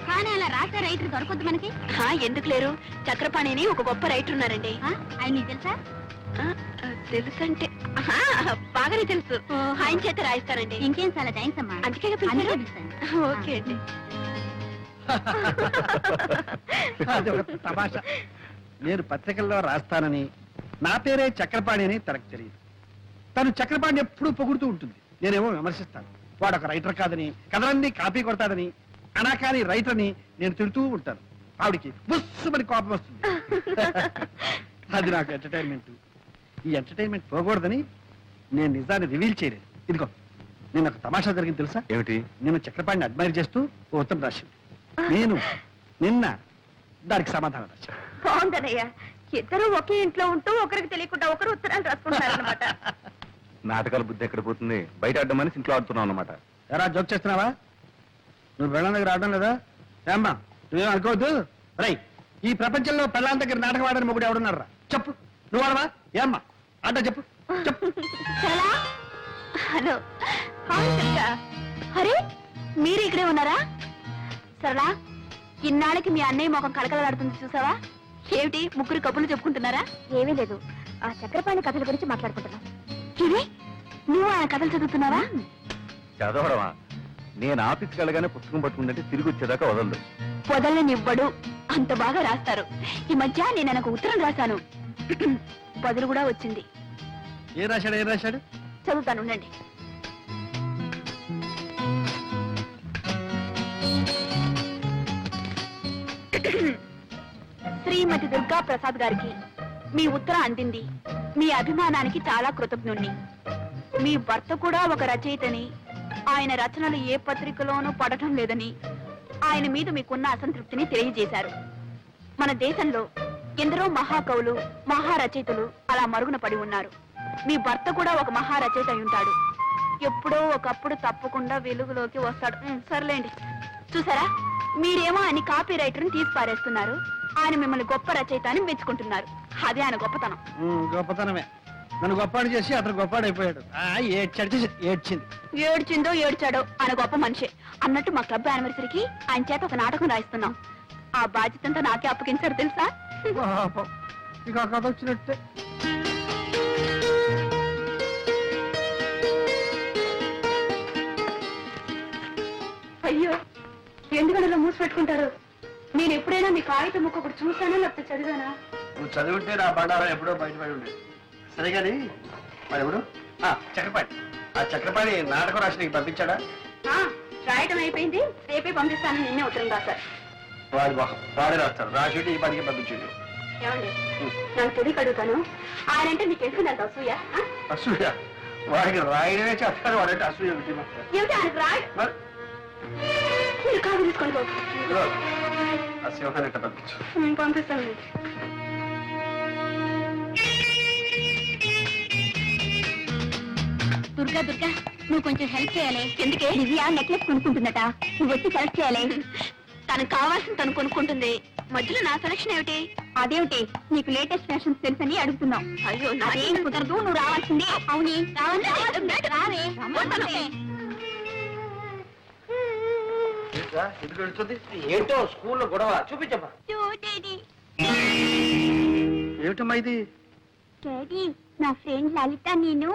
కానీ అలా రాసే రైటర్ దొరకొద్దు మనకి. ఎందుకు లేరు? చక్రపాణిని ఒక గొప్ప రైటర్ ఉన్నారండి. ఆయన నీకు తెలుసా? తెలుసంటే బాగానే తెలుసు. ఆయన చేత రాయిస్తారండి. ఇంకేం చాలా థ్యాంక్స్ అమ్మా. అందుకే ఓకే అండి. అది ఒక తమాషా. నేను పత్రికల్లో రాస్తానని, నా పేరే చక్రపాణి అని తనకు తెలియదు. తను చక్రపాణి ఎప్పుడూ పొగుడుతూ ఉంటుంది, నేనేమో విమర్శిస్తాను. వాడు ఒక రైటర్ కాదని, కథలన్నీ కాపీ కొడతాడని, అనాకాని రైటర్ అని నేను తిడుతూ ఉంటాను. ఆవిడికి బుస్సుమని కోపం వస్తుంది. అది నాకు ఎంటర్టైన్మెంట్. ఈ ఎంటర్టైన్మెంట్ పోకూడదని నేను నిజాన్ని రివీల్ చేయలేదు. ఇదిగో, నేను ఒక తమాషా జరిగింది తెలుసా? ఏమిటి? నేను చక్రపాణిని అడ్మైర్ చేస్తూ ఓ ఉత్తరం రాసింది. నేను నిన్న దానికి సమాధానం రాశాను. బాగుందనయ్యా, ఇద్దరు ఒకే ఇంట్లో ఉంటూ ఒకరికి తెలియకుండా ఒకరు ఉత్తరాలు రాసుకుంటారన్నమాట. నాటకాల బుద్ధి ఎక్కడ పోతుంది? బయట ఆడమని ఇంట్లో ఆడుతున్నావు అన్నమాట. ఎరా జోక్ చేస్తున్నావా? నువ్వు పెళ్ళాం దగ్గర ఆడడం లేదా? ఏమ్మా, నువ్వేం అనుకోవద్దు. రై, ఈ ప్రపంచంలో పెళ్ళాం దగ్గర నాటకం ఆడని మొగుడు ఎవడున్నారా? చెప్పు. నువ్వు ఆడవా? ఏమ్మా ఆట చెప్పు. చెప్పు. హలో, అరే మీరు ఇక్కడే ఉన్నారా? సరళా, ఇన్నాళ్ళకి మీ అన్నయ్య మొఖం కలకలాడుతుంది చూసావా? ఏమిటి ముగ్గురు కబుర్లు చెప్పుకుంటున్నారా? ఏమీ లేదు, ఆ చక్రపాణి కథల గురించి మాట్లాడుకుంటున్నాం. ఇది నువ్వు ఆయన కథలు చదువుతున్నావా? చదవడమా? నేను ఆఫీస్కి వెళ్ళగానే పుస్తకం పట్టుకుంటే తిరిగి వచ్చేదాకా వదలదు. వదలనివ్వడు, అంత బాగా రాస్తారు. ఈ మధ్య నేను ఆయనకు ఉత్తరం రాశాను, బదులు కూడా వచ్చింది. ఏం రాశాడు? చదువుతాను, ఉండండి. శ్రీమతి దుర్గా ప్రసాద్ గారికి మీ ఉత్తరం అందింది. మీ అభిమానానికి చాలా కృతజ్ఞుణ్ణి. మీ భర్త కూడా ఒక రచయితని, ఆయన రచనలు ఏ పత్రికలోనూ పడటం లేదని, ఆయన మీద మీకున్న అసంతృప్తిని తెలియజేశారు. మన దేశంలో ఎందరో మహాకవులు, మహారచయితలు అలా మరుగున పడి ఉన్నారు. మీ భర్త కూడా ఒక మహారచయిత అయి ఉంటాడు. ఎప్పుడో ఒకప్పుడు తప్పకుండా వెలుగులోకి వస్తాడు. సర్లేండి. చూసారా, మీరేమో ఆయన కాపీ రైటర్ని తీసి పారేస్తున్నారు. ఆయన మిమ్మల్ని గొప్ప రచయిత అని మెచ్చుకుంటున్నారు. అదే ఆయన గొప్పతనం. గొప్పతనమే. నన్ను గొప్పాడు చేసి అతను గొప్పాడైపోయాడు. ఏడ్చిందో ఏడ్చాడో ఆయన గొప్ప మనిషి. అన్నట్టు మా క్లబ్ యానివర్సరీకి ఆయన చేత ఒక నాటకం రాయిస్తున్నాం. ఆ బాధ్యతంతా నాకే అప్పగించారు తెలుసా? ఇక ఆ కథ వచ్చినట్టే. మూసి పెట్టుకుంటారు? నేను ఎప్పుడైనా మీ కాగితం ముక్క ఒకటి చూసానా లేకపోతే చదివానా? నువ్వు చదివితే నా బండారం ఎప్పుడో బయటపడి ఉండేది. సరే కానీ మరి ఎవడు చక్రపాణి, ఆ చక్రపాణి నాటకం రాసి నీకు పంపించాడా? రాయటం అయిపోయింది, రేపే పంపిస్తాను. నిన్నే ఉత్తరం రాశారు. వాడి మొహం వాడే రాస్తాడు, రాసి ఈ పనికి పంపించండి. ఏమండి, నాకు తెలియక అడుగుతాను, ఆయన అంటే నీకు ఎందుకు నాకు అసూయ? అసూయ? వాడికి రాయడమే చేస్తాడు, వాడంటే అసూయ ఏమిటి? ఏమిటి ఆయనకు రాయ్? మరి మీరు కాదు తీసుకోండి బాబు. ఇదిగో, ఆ సింహాన్ని ఇట్ట పంపించు. పంపిస్తాను. దుర్గా దుర్గా, నువ్వు కొంచెం హెల్ప్ చేయాలి. ఎందుకే? దివ్య నెక్లెస్ కొనుక్కుంటుందట, నువ్వు వచ్చి సెలెక్ట్ చేయాలి. తనకు కావాల్సింది తను కొనుక్కుంటుంది, మధ్యలో నా సెలక్షన్ ఏమిటి? అదేమిటి, నీకు లేటెస్ట్ ఫ్యాషన్స్ తెలుసని అడుగుతున్నావు. అయ్యో నాదేం కుదరదు, నువ్వు రావాల్సిందే. అవుని రావే. ఎందుకు వెళ్తుంది? ఏంటో స్కూల్లో గొడవ, చూపించమ్మా. ఏమిటమ్మా ఇది? డాడీ, నా ఫ్రెండ్ లలిత నేను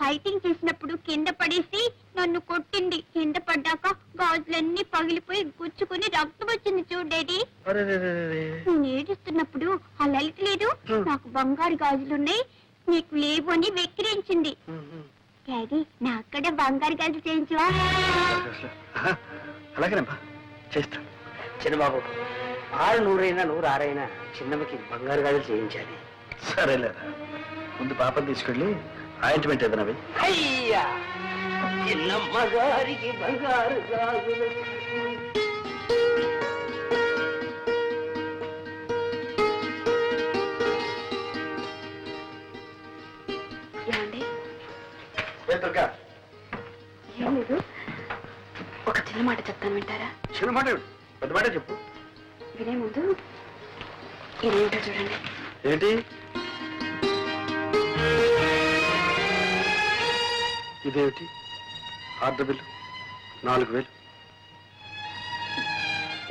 ఫైటింగ్ చేసినప్పుడు కింద పడేసి నన్ను కొట్టింది. కింద పడ్డాక గాజులన్నీ పగిలిపోయి గుచ్చుకుని రక్తం వచ్చింది చూడు డాడీ. నేను ఏడుస్తున్నప్పుడు ఆ లలిత లేదు, నాకు బంగారు గాజులున్నాయి నీకు లేవు అని వెక్కిరించింది. డాడీ, నా అక్కడ బంగారు గాజులు చేయించవా? అలాగేనమ్మా, చేస్తాను. చిన్నబాబు, 600 100 చిన్నమ్మకి బంగారు గాజులు చేయించాలి. సరేలేరా, ముందు పాపం తీసుకెళ్ళి ఆయింట్మెంట్ ఏదైనా వెయ్యి. అయ్యా, చిన్నమ్మ గారికి బంగారు గాజులు. ఏమండి? దుర్గా, ఏం లేదు, ఒక చిన్న మాట చెప్తాను, వింటారా? చిన్న మాట ఏమిటి? పెద్ద మాట చెప్పు. వినే ముందు ఇదేంటో చూడండి. ఏంటి ఇదేమిటి? Order bill 4000.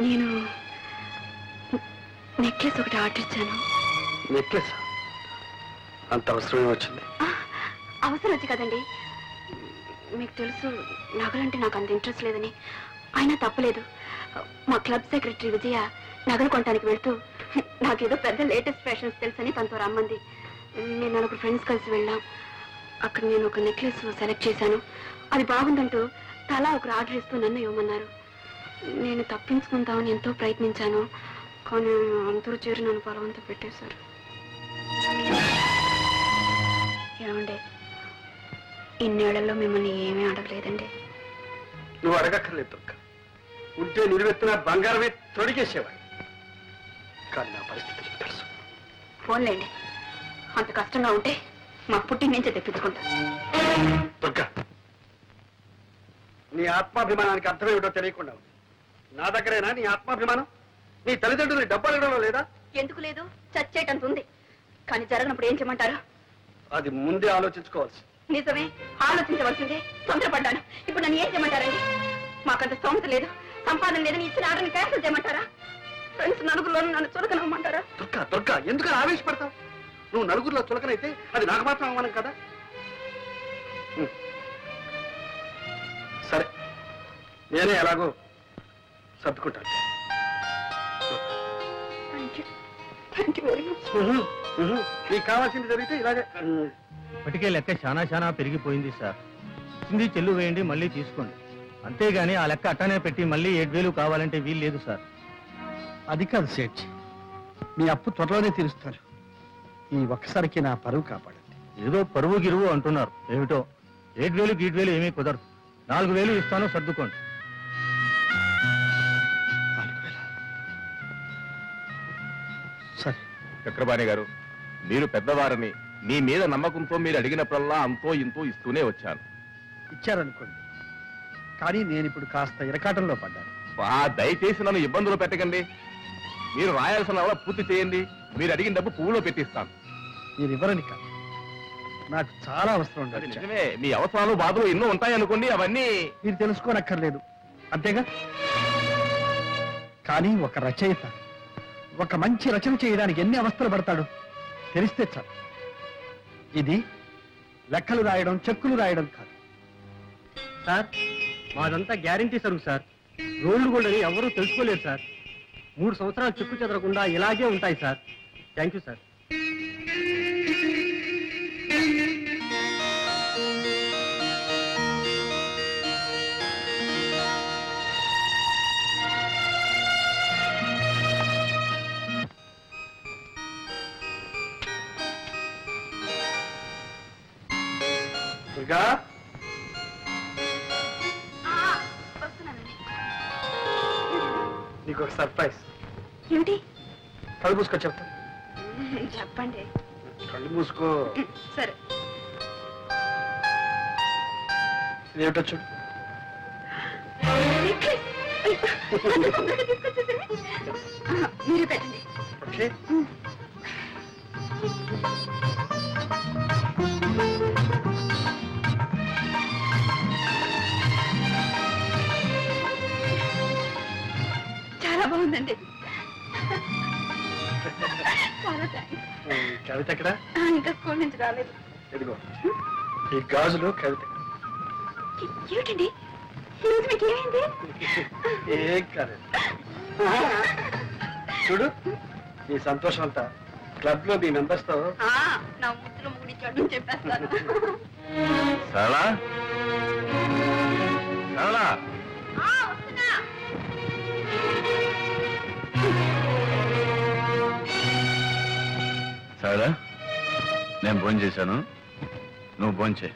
నేను నెక్లెస్ ఒకటి ఆర్డర్ ఇచ్చాను. నెక్లెస్? అంత అవసరమే వచ్చింది? అవసరం వచ్చి కదండి, మీకు తెలుసు నగలంటే నాకు అంత ఇంట్రెస్ట్ లేదని. అయినా తప్పలేదు, మా క్లబ్ సెక్రటరీ విజయ నగలు కొనడానికి వెళ్తూ నాకేదో పెద్ద లేటెస్ట్ ఫ్యాషన్స్ తెలుసని తనతో రమ్మంది. నేను 4 ఫ్రెండ్స్ కలిసి వెళ్ళాం. అక్కడ నేను ఒక నెక్లెస్ సెలెక్ట్ చేశాను. అది బాగుందంటూ తలా ఒకరు ఆర్డర్ ఇస్తూ నన్ను ఇవ్వమన్నారు. నేను తప్పించుకుందామని ఎంతో ప్రయత్నించాను, కానీ అందరూ చేరి నన్ను బలవంతం పెట్టేశారు. ఏమండి, ఇన్నేళ్లలో మిమ్మల్ని ఏమీ అడగలేదండి. నువ్వు అడగక్కర్లేదు దుర్గా, ఉంటే నిలువెత్తున బంగారమే తొడిగేసేవాడి. కానీ నా పరిస్థితి నీకు తెలుసు. ఫోన్లేండి, అంత కష్టంగా ఉంటే మా పుట్టి నుంచే తెప్పించుకుంటా. దుర్గా, నీ ఆత్మాభిమానానికి అర్థమేమిటో తెలియకుండా ఉంది. నా దగ్గరేనా నీ ఆత్మాభిమానం? నీ తల్లిదండ్రులు డబ్బు అడగడంలో లేదా? ఎందుకు లేదు, చచ్చేటంత ఉంది. కానీ జరగనప్పుడు ఏం చేయమంటారు? అది ముందే ఆలోచించుకోవాల్సి. నిజమే, ఆలోచించవలసిందే. తొందరపడ్డాను. ఇప్పుడు నన్ను ఏం చేయమంటారండి? మాకంత స్తోమత లేదు, సంపాదన లేదని ఇచ్చిన ఆర్డర్ని క్యాన్సిల్ చేయమంటారా? ఫ్రెండ్స్ నలుగురిలోనూ నన్ను చులకనమ్మంటారా? దుర్గా దుర్గా, ఎందుకని ఆవేశపడతావు? నువ్వు నలుగురిలో చులకనైతే అది నాకు మాత్రం అవమానం కదా. సరే, నేనే ఎలాగో సర్దుకుంటాను. Thank you very much. నీకు కావాల్సింది జరిగితే ఇలాగే. ఇప్పటికే లెక్క చాలా పెరిగిపోయింది సార్. హిందీ చెల్లు వేయండి, మళ్ళీ తీసుకోండి. అంతేగాని ఆ లెక్క అట్టనే పెట్టి మళ్ళీ 7000 కావాలంటే వీలు లేదు సార్. అది కాదు సేఠ్, మీ అప్పు త్వరలోనే తీరుస్తారు. ఈ ఒక్కసారికి నా పరువు కాపాడండి. ఏదో పరువు గిరువు అంటున్నారు, ఏమిటో 7000 గీట్వేలు ఏమీ కుదరదు. 4000 ఇస్తాను, సర్దుకోండి. 4000. సరే. చక్రపాణి గారు, మీరు పెద్దవారని మీ మీద నమ్మకంతో మీరు అడిగినప్పుడల్లా అంతో ఇంతో ఇస్తూనే వచ్చాను. ఇచ్చారనుకోండి, కానీ నేను ఇప్పుడు కాస్త ఇరకాటంలో పడ్డాను. దయచేసి నన్ను ఇబ్బందులు పెట్టకండి. మీరు రాయాల్సిన అలా పూర్తి చేయండి. మీరు అడిగిన డబ్బు పువ్వులో పెట్టిస్తాను. మీరు ఇవ్వరని కాదు, నాకు చాలా అవసరం అది ఉండదు. నిజమే, మీ అవసరాలు బాధలు ఎన్నో ఉంటాయనుకోండి, అవన్నీ మీరు తెలుసుకోనక్కర్లేదు, అంతేగా. కానీ ఒక రచయిత ఒక మంచి రచన చేయడానికి ఎన్ని అవస్థలు పడతాడు తెలిస్తే చాలు. ఇది లెక్కలు రాయడం, చెక్కులు రాయడం కాదు. సార్, మాదంతా గ్యారంటీ సరుకు సార్. రోడ్లు గోల్డ్ అని ఎవరూ తెలుసుకోలేరు సార్. 3 సంవత్సరాలు చెక్కు చెదరకుండా ఇలాగే ఉంటాయి sir. Thank you sir. Durga, వస్తున్నానండి. నీకు ఒక సర్ప్రైజ్. ఏమిటి? కళ్ళు మూసుకో చెప్తా. చెప్పండి. కళ్ళు మూసుకో. సరే. ఏమిటో చూడు. మీరు పెట్టండి. ఓకే. చాలా బాగుందండి. చాలా థ్యాంక్స్. కవిత ఎక్కడ? ఇంకా స్కూల్ నుంచి రాలేదు. ఇదిగో ఈ గాజులు కవిత. ఏమిటండి ఈరోజు మీకు ఏమైంది? ఏం కాలేదు. చూడు, ఈ సంతోషం అంతా క్లబ్ లో మీ మెంబర్స్ తో. నా ముద్దులో ముగిడిచాడు చెప్పేస్తాను. సరళా, సరళా, వస్తున్నా. సరళా, నేను భోజనం చేశాను, నువ్వు భోజనం చేయి.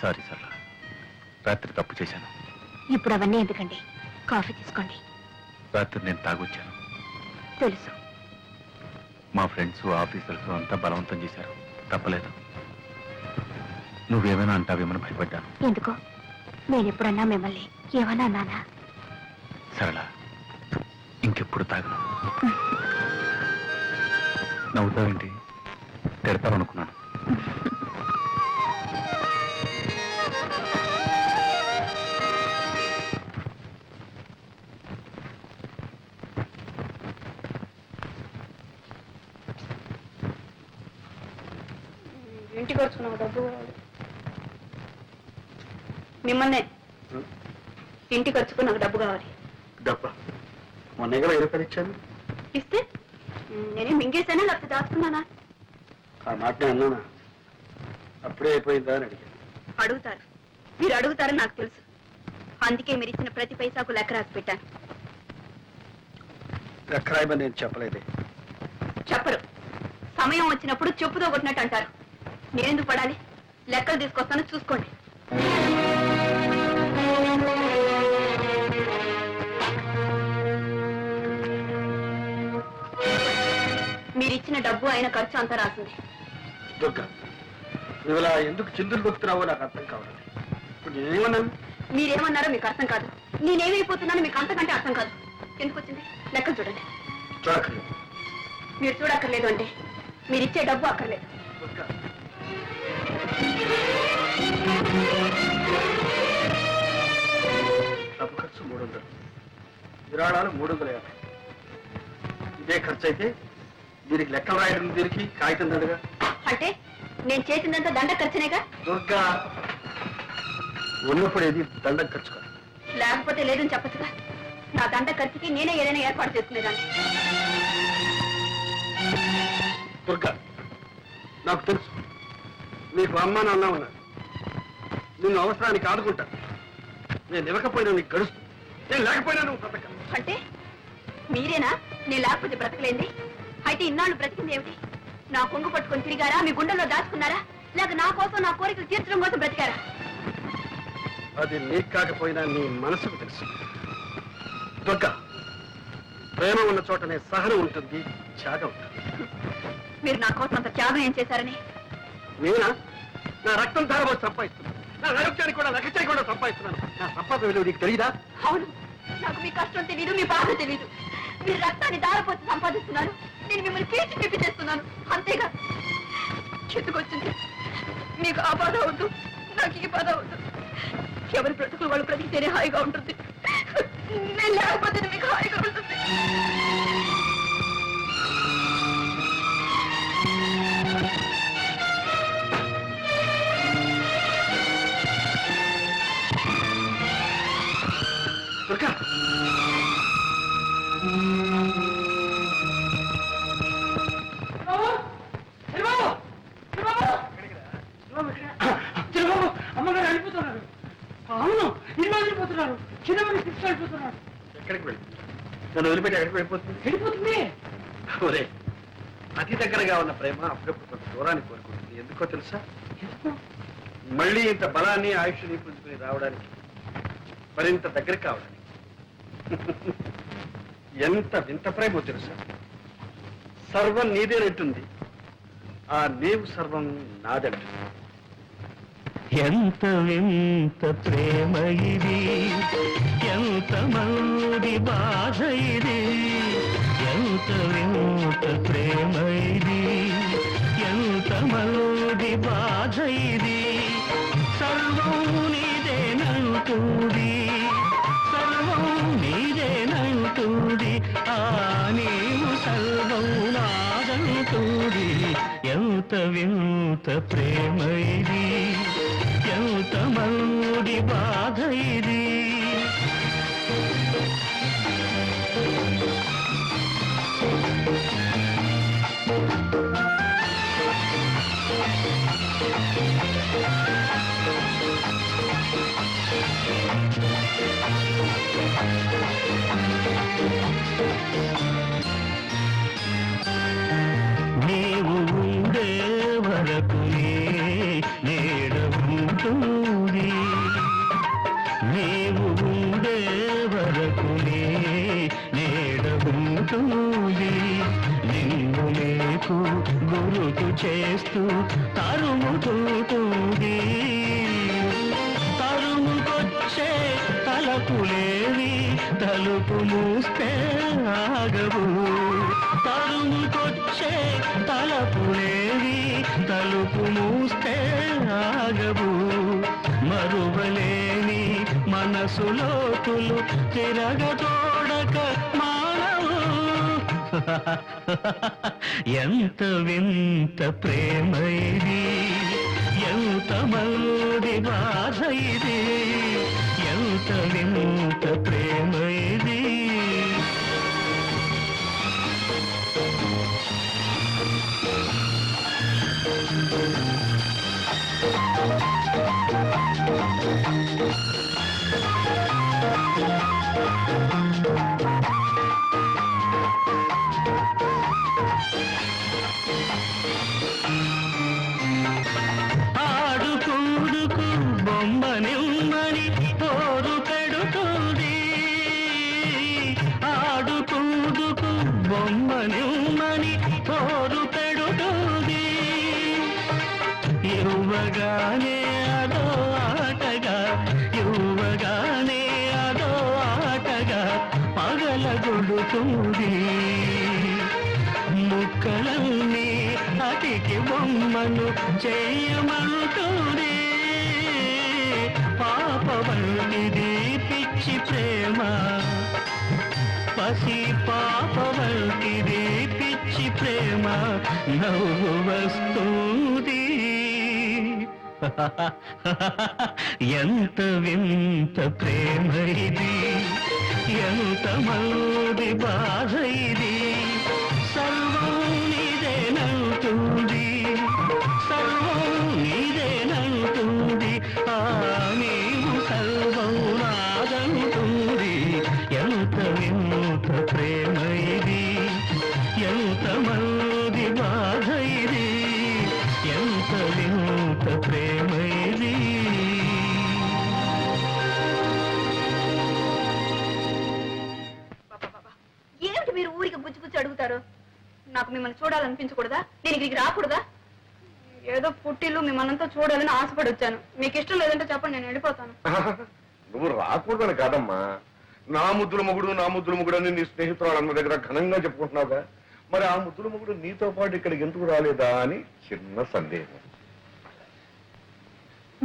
సారీ సరళా, రాత్రి తప్పు చేశాను. ఇప్పుడు అవన్నీ ఎందుకండి? కాఫీ తీసుకోండి. రాత్రి నేను తాగొచ్చాను. తెలుసు. మా ఫ్రెండ్స్ ఆఫీసర్స్ అంతా బలవంతం చేశారు, తప్పలేదు. నువ్వేమైనా అంటావేమని భయపడ్డాను. ఎందుకో నేను ఎప్పుడన్నా మిమ్మల్ని ఏమన్నా అన్నానా? సరళ, ఇంకెప్పుడు తాగను. నవ్వుతావేంటి? తిడతావనుకున్నాను. ఇంటికి వచ్చుకున్నావు డబ్బు మిమ్మల్నే. ఇంటికి వచ్చుకుని నాకు డబ్బు కావాలి. డబ్బా? మొన్న కూడా 20 రూపాయలు ఇచ్చాను. ఇస్తే నేనే మింగేసానా లేకపోతే దాచుకున్నానా? ఆ మాట అన్నానా? అప్పుడే అయిపోయిందా అని అడిగాను. అడుగుతారు, మీరు అడుగుతారని నాకు తెలుసు. అందుకే మీరు ఇచ్చిన ప్రతి పైసాకు లెక్క రాసి పెట్టాను. ఎక్కరాయమని నేను చెప్పలేదే. చెప్పరు. సమయం వచ్చినప్పుడు చెప్పుతో కొట్టినట్టు అంటారు. నేనెందుకు పడాలి? లెక్కలు తీసుకొస్తాను, చూసుకోండి. మీరిచ్చిన డబ్బు అయిన ఖర్చు అంతా రాసింది. దుర్గా, నువ్వు ఇలా ఎందుకు చిందులు దొక్కుతున్నావో నాకు అర్థం కావాలి. ఇప్పుడు నేనేమన్నాను? మీరేమన్నారో మీకు అర్థం కాదు, నేనేమైపోతున్నానో మీకు అంతకంటే అర్థం కాదు. ఎందుకు వచ్చింది? లెక్కలు చూడండి. చూడక్కర్లేదు. మీరు చూడక్కర్లేదు అంటే మీరిచ్చే డబ్బు అక్కర్లేదు. దుర్గా, డబ్బు ఖర్చు 300, విరాళాలు 350. ఇదే ఖర్చు అయితే దీనికి లెక్కలు రాయడం, దీనికి కాగితం దండగా. అంటే నేను చేసిందంతా దండ ఖర్చునేగా? దుర్గా, ఉన్నప్పుడు ఏది దండం ఖర్చు కాదు. లేకపోతే లేదని చెప్పచ్చుగా. నా దండ ఖర్చుకి నేనే ఏదైనా ఏర్పాటు చేసుకునేదాన్ని. దుర్గా, నాకు తెలుసు నీకు అమ్మ నాన్న ఉన్నారు. నిన్ను అవసరానికి ఆదుకుంటాను. నేను ఇవ్వకపోయినా నీకు గడుస్తు, నేను లేకపోయినా నువ్వు బ్రతక. అంటే మీరేనా నేను లేకపోతే బ్రతకలేంది? అయితే ఇన్నాళ్ళు బ్రతికింది ఏమిటి? నా కొంగు పట్టుకొని తిరిగారా? మీ గుండెల్లో దాచుకున్నారా? లేక నా కోసం, నా కోరికలు తీర్చడం కోసం బ్రతికారా? అది నీకు కాకపోయినా నీ మనసుకు తెలుసు. దుర్గా, ప్రేమ ఉన్న చోటనే సహనం ఉంటుంది, త్యాగం ఉంటుంది. మీరు నా కోసం అంత త్యాగం ఏం చేశారని? నేనా? నా రక్తం ధారబోసి సంపాదిస్తున్నాను, నా ఆరోగ్యానికి కూడా లెక్క చేయకుండా సంపాదిస్తున్నాను. నా సంపాదన విలువ నీకు తెలియదా? అవును, నాకు మీ కష్టం తెలీదు, మీ బాధ తెలీదు. మీరు రక్తాన్ని దారపోసి సంపాదిస్తున్నారు, నేను మిమ్మల్ని పీల్చి పిప్పి చేస్తున్నాను, అంతేగా. చెట్టుకొచ్చింది, మీకు ఆ బాధ వద్దు, నాకు ఈ బాధ వద్దు. ఎవరి బ్రతుకులు వాళ్ళు బ్రతికితేనే హాయిగా ఉంటుంది, నేను లేకపోతే మీకు హాయిగా ఉంటుంది. దుర్గా, చిన్నబాబు అమ్మగారు వెళ్ళిపోతున్నారు. అవును, ఇల్లు వెళ్ళిపోతున్నారు. చిన్నబాబు ఫిక్స్ వెళ్ళిపోతున్నారు. ఎక్కడికి వెళ్ళి నన్ను వదిలిపెట్టి ఎక్కడికి వెళ్ళిపోతుంది? వెళ్ళిపోతుంది. ఒరే, అతి దగ్గరగా ఉన్న ప్రేమ అప్పుడప్పుడు కొంత దూరాన్ని కోరుకుంటుంది. ఎందుకో తెలుసా? మళ్ళీ ఇంత బలాన్ని ఆయుష్ని పుంజుకుని రావడానికి, మరింత దగ్గర కావడానికి. ఎంత వింత ప్రేమో తెలుసా? సర్వం నీదేనంటుంది, ఆ నీవు సర్వం నాదంటుంది. ఎంత వింత ప్రేమ ఇది, ఎంత మంది బాధ ఇది, ఎంత వింత ప్రేమ ఇది, ఎంత మంది బాధ ఇది. సర్వం నీదేనంటుంది, సర్వం నీదేనంటుంది, ఆ నీవు సర్వం నాదంటుంది. ఎంత వింత ప్రేమ ఇది, ఎంత మంది బాధ ఇది. నీవు ఉండే వరకు నీడ ఉంటుంది, నీవు ఉండే వరకు నీడ ఉంటుంది. నిన్ను నీకు గురుతు చేస్తూ తరుముతుంటుంది. తరుముకొచ్చే తలపులేవి తలుపు మూస్తే ఆగవు, తరుముకొచ్చే తలపులేవి తలుపు మూస్తే ఆగవు. మరువలేని మనసులోతులు తిరగతోడక మానవు. ఎంత వింత ప్రేమ ఇది, ఎంత మంది బాధ ఇది, ఎంత వింత ప్రేమ ఇది. ఆడుకుందుకు బొమ్మనిమ్మని తోడు పెడుతుంది, ఆడుకుందుకు బొమ్మనిమ్మని తోడు పెడుతుంది. ఇవ్వగానే అదో ఆటగా, ఇవ్వగానే అదో ఆటగా పగలగొడుతుంది. ముక్కలన్నీ అతికి బొమ్మను చేయమంటుంది. పాప వంటిది పిచ్చి ప్రేమ, పసి పాప వంటిది పిచ్చి ప్రేమ, నవ్వు వస్తుంది. ఎంత వింత ప్రేమ ఇది, ఎంత మంది బాధ ఇది. సర్వం నీదేనంటుంది, సర్వం నీదేనంటుంది, ఆ నీవు సర్వం నాదంటుంది. ఎంత వింత ప్రేమ ఇది, ఎంత మంది బాధ ఇది, ఎంత వింత ప్రేమ ఇది. ఏమిటి మీరు ఊరికి గుచ్చి గుచ్చి అడుగుతారు? నాకు మిమ్మల్ని చూడాలనిపించకూడదా? నేను ఇక్కడికి రాకూడదా? ఏదో పుట్టిల్లు మిమ్మల్నంతా చూడాలని ఆశపడి వచ్చాను. మీకు ఇష్టం లేదంటే చెప్పండి, నేను వెళ్ళిపోతాను. నువ్వు రాకూడదని కాదమ్మా, నా ముద్దుల మొగుడు అని నీ స్నేహితురాలన్న దగ్గర ఘనంగా చెప్పుకుంటున్నావుగా, మరి ఆ ముద్దుల మొగుడు నీతో పాటు ఇక్కడికి ఎందుకు రాలేదా అని చిన్న సందేహం.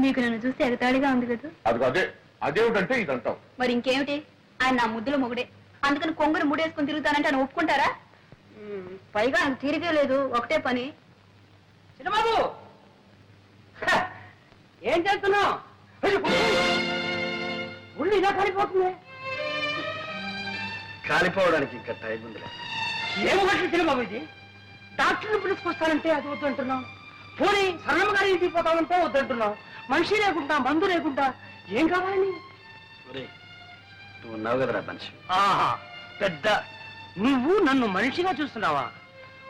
మీకు నన్ను చూస్తే ఎగతాళిగా ఉంది కదా. అదేమిటంటే ఇదంటావు. మరి ఇంకేమిటి, ఆయన నా ముద్దుల మొగుడే, అందుకని కొంగురు ముడేసుకుని తిరుగుతానంటే ఆయన ఒప్పుకుంటారా? పైగా నాకు తీరికే లేదు, ఒకటే పని. చిన్నబాబు ఏం చేస్తున్నావు? ఉళ్ళు ఇలా కాలిపోతుంది. కాలిపోవడానికి ఇంకా టైం ఉందిలే. ఏమన్నట్లు చిన్నబాబు ఇది? డాక్టర్ని పిలుచుకొస్తానంటే అది వద్దంటున్నావు. పోనీ సన్నమ్మ గారి ఇంటికి పోతామంటే వద్దంటున్నావు. మనిషి లేకుండా మందు లేకుండా ఏం కావాలి? నువ్వు ఉన్నావు కదరా మనిషి. ఆహా, పెద్ద నువ్వు నన్ను మనిషిగా చూస్తున్నావా?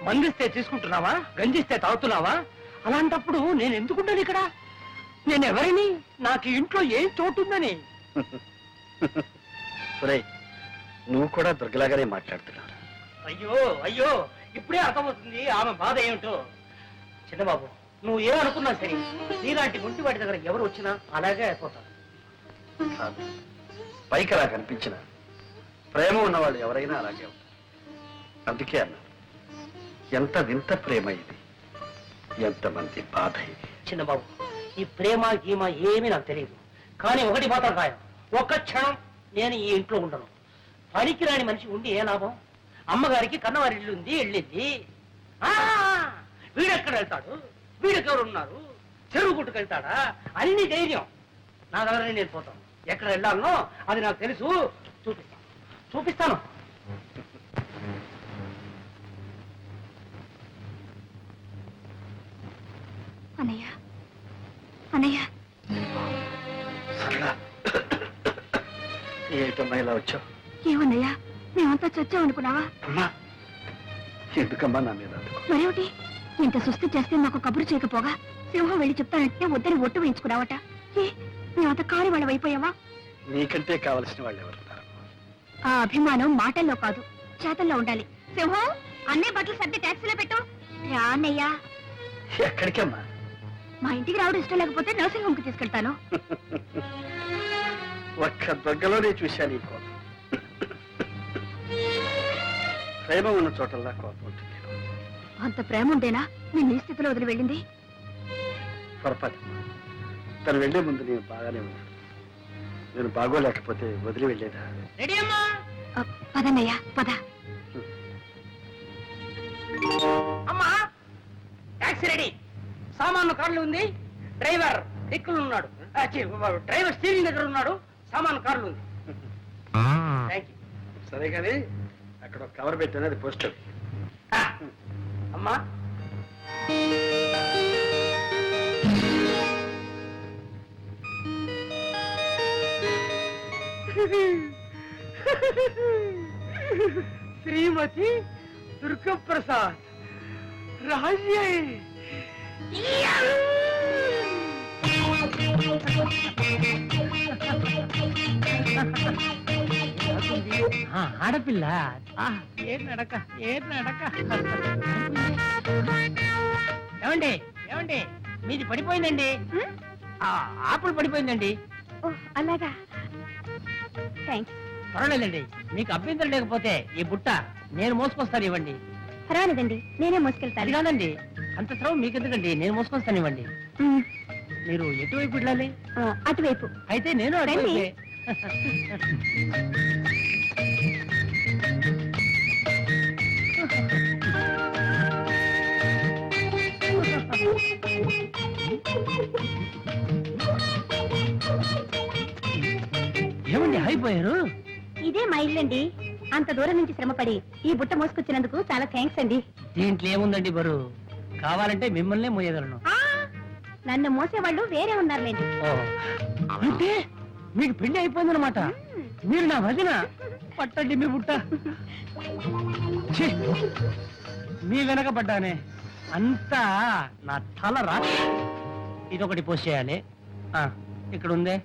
మందిస్తే తీసుకుంటున్నావా? గంజిస్తే తాగుతున్నావా? అలాంటప్పుడు నేను ఎందుకుంటాను ఇక్కడ? నేను ఎవరిని? నాకు ఇంట్లో ఏం చోటుందని? నువ్వు కూడా దుర్గలాగానే మాట్లాడుతున్నావు. అయ్యో అయ్యో, ఇప్పుడే అర్థమవుతుంది ఆమె బాధ ఏమిటో. చిన్నబాబు, నువ్వు ఏమనుకున్నా సరే, నీలాంటి గుంటి వాటి దగ్గర ఎవరు వచ్చినా అలాగే అయిపోతారు. కాదు, పైకి అలా కనిపించిన ప్రేమ ఉన్నవాళ్ళు ఎవరైనా అలాగే ఉంటారు. అందుకే అన్నా, ఎంత వింత ప్రేమ ఇది, ఎంతమంది బాధ ఇది. చిన్నబాబు, ఈ ప్రేమ గీమ ఏమీ నాకు తెలియదు. కానీ ఒకటి మాత్రం ఖాయం, ఒక్క క్షణం నేను ఈ ఇంట్లో ఉండను. పనికిరాని మనిషి ఉండి ఏ లాభం? అమ్మగారికి కన్నవారి ఇల్లు ఉంది, వెళ్ళింది. వీడెక్కడ వెళ్తాడు? వీడెవరు ఉన్నారు? చెరువు గుట్టుకెళ్తాడా? అన్ని ధైర్యం నా దగ్గర. నేను పోతాను, ఎక్కడ వెళ్ళాలనో అది నాకు తెలుసు. చూపిస్తాను. అన్నయ్య, అన్నయ్య, ఏమిటమ్మా ఇలా వచ్చావు? ఏమన్నయ్యా, మేమంతా చచ్చాం అనుకున్నావా? అమ్మా, ఎందుకమ్మా నా మీద? మరేమిటి, ఇంత సుస్థి చేస్తే నాకు కబురు చేయకపోగా సింహం వెళ్ళి చెప్తానంటే వద్దని ఒట్టు వేయించుకున్నావట. మేమంత కాని వాళ్ళం అయిపోయావా? నీకంటే కావలసిన వాళ్ళు ఎవరున్నారు? ఆ అభిమానం మాటల్లో కాదు, చేతల్లో ఉండాలి. సింహం, అన్నీ బట్టలు సర్ది ట్యాక్సీలో పెట్టు. రా అన్నయ్యా. ఎక్కడికమ్మా? మా ఇంటికి రావడం ఇష్టం లేకపోతే నర్సింగ్ హోమ్ కి తీసుకెళ్తాను. ఒక్క దొగ్గలోనే చూశాను ఈ కోపం. ప్రేమ ఉన్న చోటల్లా కోపం ఉంటుంది. అంత ప్రేమ ఉంటేనా నీ స్థితిలో వదిలి వెళ్ళింది? పొరపాటు. తను వెళ్లే ముందు నేను బాగానే ఉన్నాను. నేను బాగోలేకపోతే వదిలి వెళ్ళేదా? రెడీ అమ్మా? పదన్నయ్యా, పద. అమ్మా, టాక్సీ రెడీ. సామాన్లు కార్లు ఉంది, డ్రైవర్ దిక్కులు ఉన్నాడు. డ్రైవర్ స్టీరింగ్ దగ్గర ఉన్నాడు, సామాన్ కార్లు ఉంది. Thank you. సరే కానీ అక్కడ ఒక కవర్ పెట్టాను, అది పోస్టర్. అమ్మా, శ్రీమతి దుర్గప్రసాద్ రాజ్యే. ఆడపిల్ల ఏ నడక, ఏ నడక. ఏమండి, ఏమండి, మీది పడిపోయిందండి. ఆపులు పడిపోయిందండి. అలాగా, థ్యాంక్స్. పర్వాలేదండి, మీకు అభ్యంతరం లేకపోతే ఈ బుట్ట నేను మోసుకొస్తాను, ఇవ్వండి. పర్వాలేదండి, నేనే మోసుకెళ్తాను. అది కాదండి, అంత శ్రమ మీకెందుకండి, నేను మోసుకొస్తాను, ఇవ్వండి. మీరు ఎటువైపు వెళ్ళాలి? అటువైపు. అయితే నేను అటువైపే. ఏమండి అయిపోయారు? ఇదే మా ఇల్లండి. అంత దూరం నుంచి శ్రమపడి ఈ బుట్ట మోసుకొచ్చినందుకు చాలా థ్యాంక్స్ అండి. దీంట్లో ఏముందండి బరువు? కావాలంటే మిమ్మల్నే మోయగలను. నన్ను మోసేవాళ్ళు వేరే ఉన్నారులేండి. అంటే మీకు పెళ్లి అయిపోయిందనమాట. మీరు నా వదిన. పట్టండి మీ బుట్ట. ఛీ, మీ వెనకబడ్డానే, అంతా నా తల రా. ఇదొకటి పోసేయాలి. ఇక్కడ ఉందే.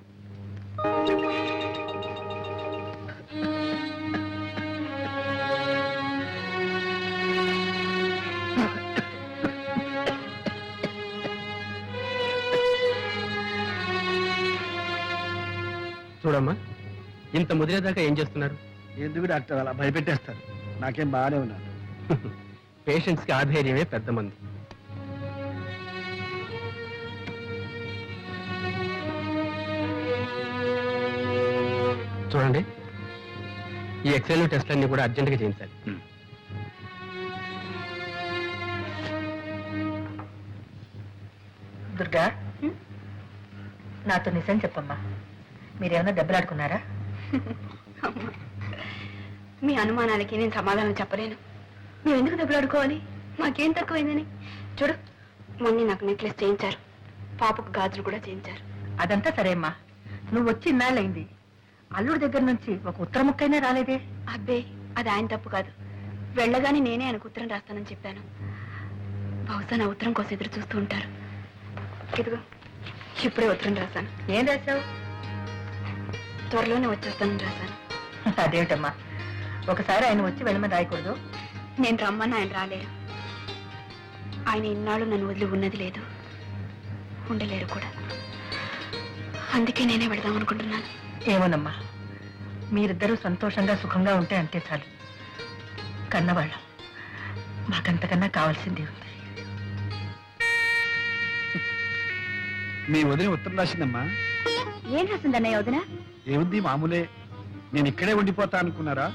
చూడమ్మా, ఇంత ముదిరేదాకా ఏం చేస్తున్నారు? ఎందుకు డాక్టర్ అలా భయపెట్టేస్తారు? నాకేం బాగానే ఉన్నాను. పేషెంట్స్ కి ఆధైర్యమే పెద్ద మంది. చూడండి, ఈ ఎక్స్రేలు టెస్ట్లన్నీ కూడా అర్జెంటుగా చేయించాలి. దుర్గా, నాతో నిజం చెప్పమ్మా, మీరేమన్నా దెబ్బలాడుకున్నారా? మీ అనుమానాలకి నేను సమాధానం చెప్పలేను. మేము ఎందుకు దెబ్బలాడుకోవాలి? మాకేం తక్కువైందని. చూడు, మొన్న నాకు నెక్లెస్ చేయించారు, పాపకు గాజులు కూడా చేయించారు. అదంతా సరే అమ్మా, నువ్వు వచ్చి ఇన్నాళ్ళైంది, అల్లుడి దగ్గర నుంచి ఒక ఉత్తర ముక్కైనా రాలేదే? అబ్బే, అది ఆయన తప్పు కాదు. వెళ్ళగానే నేనే ఆయనకు ఉత్తరం రాస్తానని చెప్పాను. బహుశా నా ఉత్తరం కోసం ఎదురు చూస్తూ ఉంటారు. ఇదిగో, ఇప్పుడే ఉత్తరం రాశాను. ఏం రాశావు? త్వరలోనే వచ్చేస్తానని రాశాను. అదేమిటమ్మా, ఒకసారి ఆయన వచ్చి వెళ్ళమని రాయకూడదు? నేను రమ్మని ఆయన రాలేరు. ఆయన ఇన్నాళ్ళు నన్ను వదిలి ఉన్నది లేదు, ఉండలేరు కూడా. అందుకే నేనే వెళదాం అనుకుంటున్నాను. ఏమోనమ్మా, మీరిద్దరూ సంతోషంగా సుఖంగా ఉంటే అంతే చాలు. కన్నవాళ్ళం, మాకంతకన్నా కావాల్సింది ఉంది. మీ వదిన ఉత్తరం రాసిందమ్మా. ఏం రాసిందన్నయ్య వదిన? ఏముంది, మామూలే. నేను ఇక్కడే ఉండిపోతా అనుకున్నారా?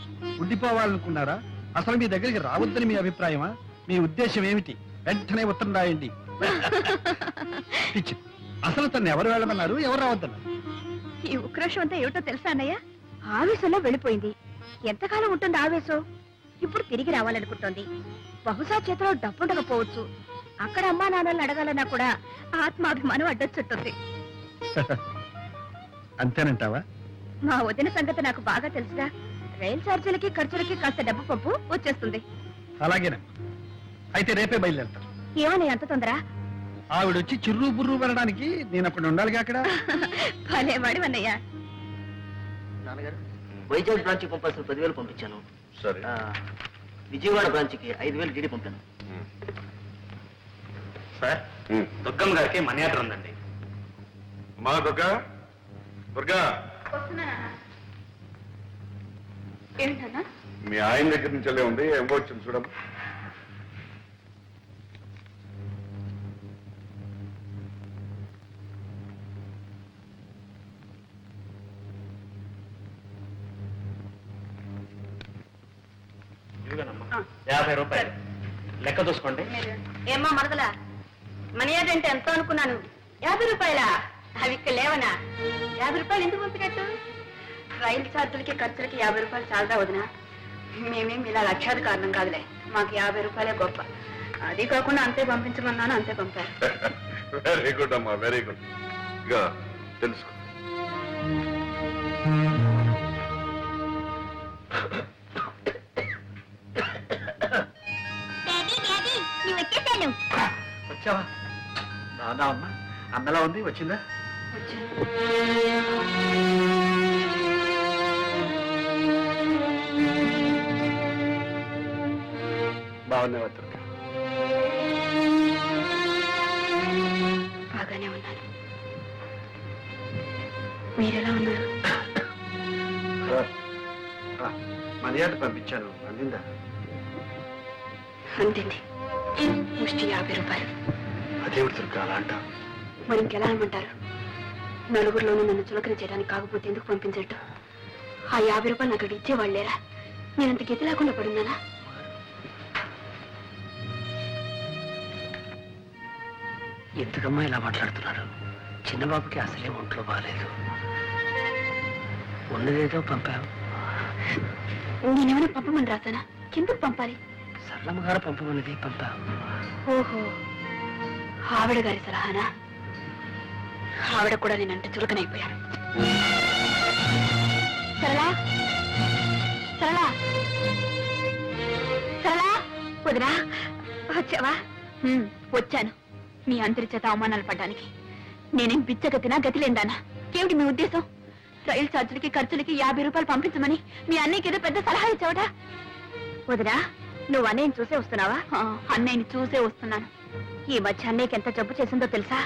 ఉండిపోవాలనుకున్నారా? అసలు మీ దగ్గరికి రావద్దని మీ అభిప్రాయమా? మీ ఉద్దేశం ఏమిటి? వెంటనే ఉత్తరం రాయండి. పిచ్చి. అసలు తను ఎవరు వెళ్ళమన్నారు, ఎవరు రావద్దన్నారు? ఈ ఉక్రోషం అంతా ఏమిటో తెలుసా అన్నయ్య? ఆవేశంలో వెళ్ళిపోయింది. ఎంతకాలం ఉంటుంది ఆవేశం? ఇప్పుడు తిరిగి రావాలనుకుంటోంది. బహుశా చేతిలో డబ్బుండకపోవచ్చు. అక్కడ అమ్మా నాన్నల్ని అడగాలన్నా కూడా ఆత్మాభిమానం అడ్డొచ్చుంటుంది. అంతేనంటావా? మా వదిన సంగతి నాకు బాగా తెలుసుగా. రైలు ఛార్జీలకి ఖర్చులకి కాస్త డబ్బు పంపు వచ్చేస్తుంది. అలాగేనా? అయితే రేపే బయలుదేరుతాను. ఏమని అంత తొందర? ఆవిడొచ్చి చిర్రు బుర్రు పడడానికి నేను అక్కడ ఉండాలిగా. అక్కడ భలేవాడు అన్నయ్య. నాన్నగారు, వైజాగ్ బ్రాంచ్కి పంపాల్సిన 10,000 పంపించాను. సరే. విజయవాడ బ్రాంచ్కి 5,000 డీడీ పంపాను. సార్, దుర్గమ్మ గారికి మనీ ఆర్డర్ ఉందండి. మా దుర్గా, దుర్గా, ఏంటన్నా? మీ ఆయన దగ్గర నుంచి వెళ్ళే ఉంది. ఏం వచ్చింది చూడమ్మా. ఇదిగోనమ్మా, 50 రూపాయలు లెక్క చూసుకోండి. ఏమ్మా మరదలా, మనీ ఆర్డర్ అంటే ఎంత అనుకున్నాను? 50 రూపాయలా? అవి ఇక్కడ లేవనా? 50 రూపాయలు ఎందుకు పంపినట్టు? రైలు ఛార్జీలకి ఖర్చులకి 50 రూపాయలు చాలదా వదినా? మేమేం ఇలా లక్షాది కారణం కాదులే. మాకు 50 రూపాయలే గొప్ప. అది కాకుండా అంతే పంపించమన్నాను, అంతే పంపారు. వెరీ గుడ్ అమ్మా, వెరీ గుడ్. ఇక తెలుసుకో. వచ్చావా? బాగున్నా అమ్మా? అన్నలా ఉంది, వచ్చిందా? బాగున్నావా దుర్గా? బాగానే ఉన్నాను. మీరెలా ఉన్నారు? మర్యాద పంపించాను, అందిందా? అంతింది. ముష్టి 50 రూపాయలు. అదేవిడు దుర్గా అలా అంటావు? మరి ఇంకెలా అనమంటారు? నలుగురిలోనూ నన్ను చులకన చేయడానికి కాకపోతే ఎందుకు పంపించట్టు? ఆ 50 రూపాయలు నాకు అక్కడ ఇచ్చేవాళ్ళేరా? నేనంత గతి లేకుండా పడున్నానా? ఎందుకమ్మా ఇలా మాట్లాడుతున్నారు? చిన్నబాబుకి అసలే ఒంట్లో బాగాలేదు. ఉన్నదేదో పంపావు. నేనేమైనా పంపమని రాసానా? ఎందుకు పంపాలి? సరళమ్మ గారు పంపమన్నది పంపావు. ఓహో, ఆవిడ గారి సలహానా? ఆవిడ కూడా నేనంటే చులకనైపోయాను. సరళా, సరళా, సరళా, వదినా వచ్చావా? వచ్చాను. మీ అందరి చేత అవమానాలు పడ్డానికి. నేనేం బిచ్చగతినా, గతి లేదానా? ఏమిటి మీ ఉద్దేశం? రైలు ఛార్జీలకి ఖర్చులకి 50 రూపాయలు పంపించమని మీ అన్నయ్యకి ఏదో పెద్ద సలహా ఇచ్చావట. వదినా, నువ్వు అన్నయ్యని చూసే వస్తున్నావా? అన్నయ్యని చూసే వస్తున్నాను. ఈ మధ్య అన్నయ్యకి ఎంత జబ్బు చేసిందో తెలుసా?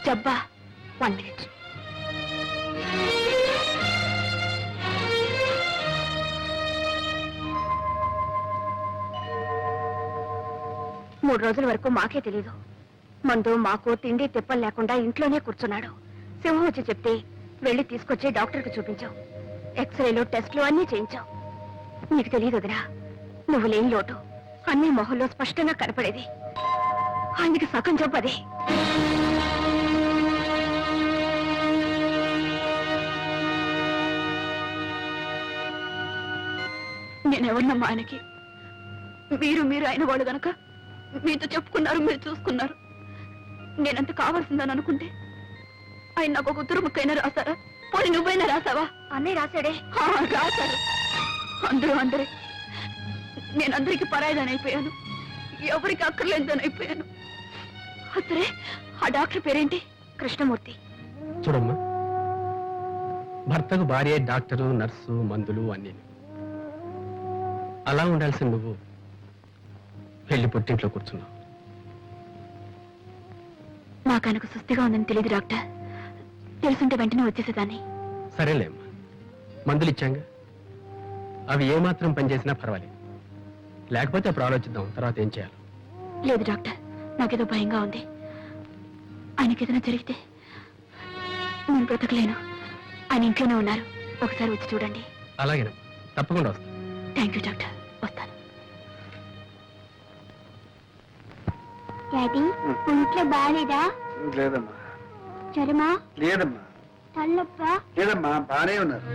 జబ్బా? 1 minute. 3 రోజుల వరకు మాకే తెలీదు. మందు మాకు తిండి తిప్పలు లేకుండా ఇంట్లోనే కూర్చున్నాడు. సింహం వచ్చి చెప్తే వెళ్ళి తీసుకొచ్చి డాక్టర్కి చూపించావు. ఎక్స్రేలు టెస్టులు అన్నీ చేయించావు. నీకు తెలియదు వదినా, నువ్వు లేని లోటు అన్ని మొహంలో స్పష్టంగా కనపడేది. ఆయనకి సగం జబ్బు అదే. నేనెవరినమ్మా ఆయనకి? మీరు అయిన వాళ్ళు గనక మీతో చెప్పుకున్నారు, మీరు చూసుకున్నారు. నేనంత కావాల్సిందని అనుకుంటే ఆయన నాకు ఒక ఉత్తర ముక్కైనా రాశారా? పోనీ నువ్వైనా రాసావా? అన్నీ రాశాడే. రాశాడు. అందరే. నేను అందరికి పరాయిదాని అయిపోయాను, ఎవరికి అక్కర్లేదని అయిపోయాను. సరే, ఆ డాక్టర్ పేరేంటి? కృష్ణమూర్తి. చూడమ్మా, భర్తకు భార్య డాక్టరు, నర్సు, మందులు అన్నీ. అలా ఉండాల్సిన నువ్వు వెళ్ళి పుట్టింట్లో కూర్చున్నావు. నాకు ఆయనకు సుస్థిగా ఉందని తెలియదు డాక్టర్. తెలుసుంటే వెంటనే వచ్చేసేదాన్ని. సరేలేమ్మా, మందులు ఇచ్చాంగా, అవి ఏమాత్రం పనిచేసినా పర్వాలేదు. లేకపోతే అప్పుడు ఆలోచిద్దాం తర్వాత ఏం చేయాలి. లేదు డాక్టర్, నాకేదో భయంగా ఉంది. ఆయనకి ఏదైనా జరిగితే నేను బ్రతకలేను. ఆయన ఇంట్లోనే ఉన్నారు, ఒకసారి వచ్చి చూడండి. అలాగేనమ్మా, తప్పకుండా వస్తాను. థ్యాంక్ యూ డాక్టర్, వస్తాను. డాడీ, ఇంట్లో బాగాలేదా? లేదమ్మా. జ్వరమా? లేదమ్మా. తలనొప్ప? లేదమ్మా, బానే ఉన్నారు.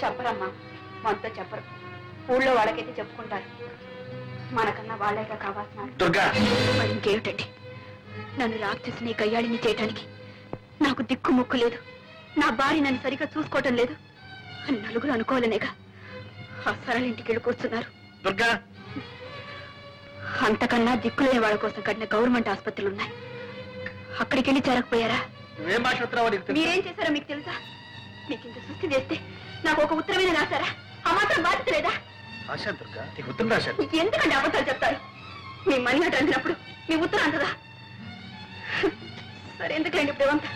చెప్పరమ్మా, మనతో చెప్పరు. ఊళ్ళో వాళ్ళకైతే చెప్పుకుంటారు. మనకన్నా వాళ్ళేగా కావాల్సిన. దుర్గా, మరి ఇంకేమిటండి, నన్ను రాక్షసిని కయ్యాడిని చేయటానికి నాకు దిక్కు ముక్కు లేదు. నా భార్య నన్ను సరిగ్గా చూసుకోవటం లేదు అని నలుగురు అనుకోవాలనేగా ఆ సరళ ఇంటికి వెళ్ళి కూర్చున్నారు. దుర్గా, అంతకన్నా దిక్కులేని వాళ్ళ కోసం కట్టిన గవర్నమెంట్ ఆసుపత్రులు ఉన్నాయి. అక్కడికి వెళ్ళి చేరకపోయారా? నువ్వేం మాట్లాడుతున్నావో నీకు తెలుసా? మీరేం చేశారో మీకు తెలుసా? మీకు ఇంత సృష్టి చేస్తే నాకు ఒక ఉత్తరమైన రాశారా? ఆ మాత్రం బాధ్యత లేదా? ఆశా దుర్గా, నీకు ఉత్తరం రాశాను. మీకు ఎందుకంటే అబద్ధాలు చెప్తారు? మీ మనీ అటు అందినప్పుడు మీ ఉత్తరం అంతదా? సరే, ఎందుకులేండి ఇప్పుడు ఇవంతా.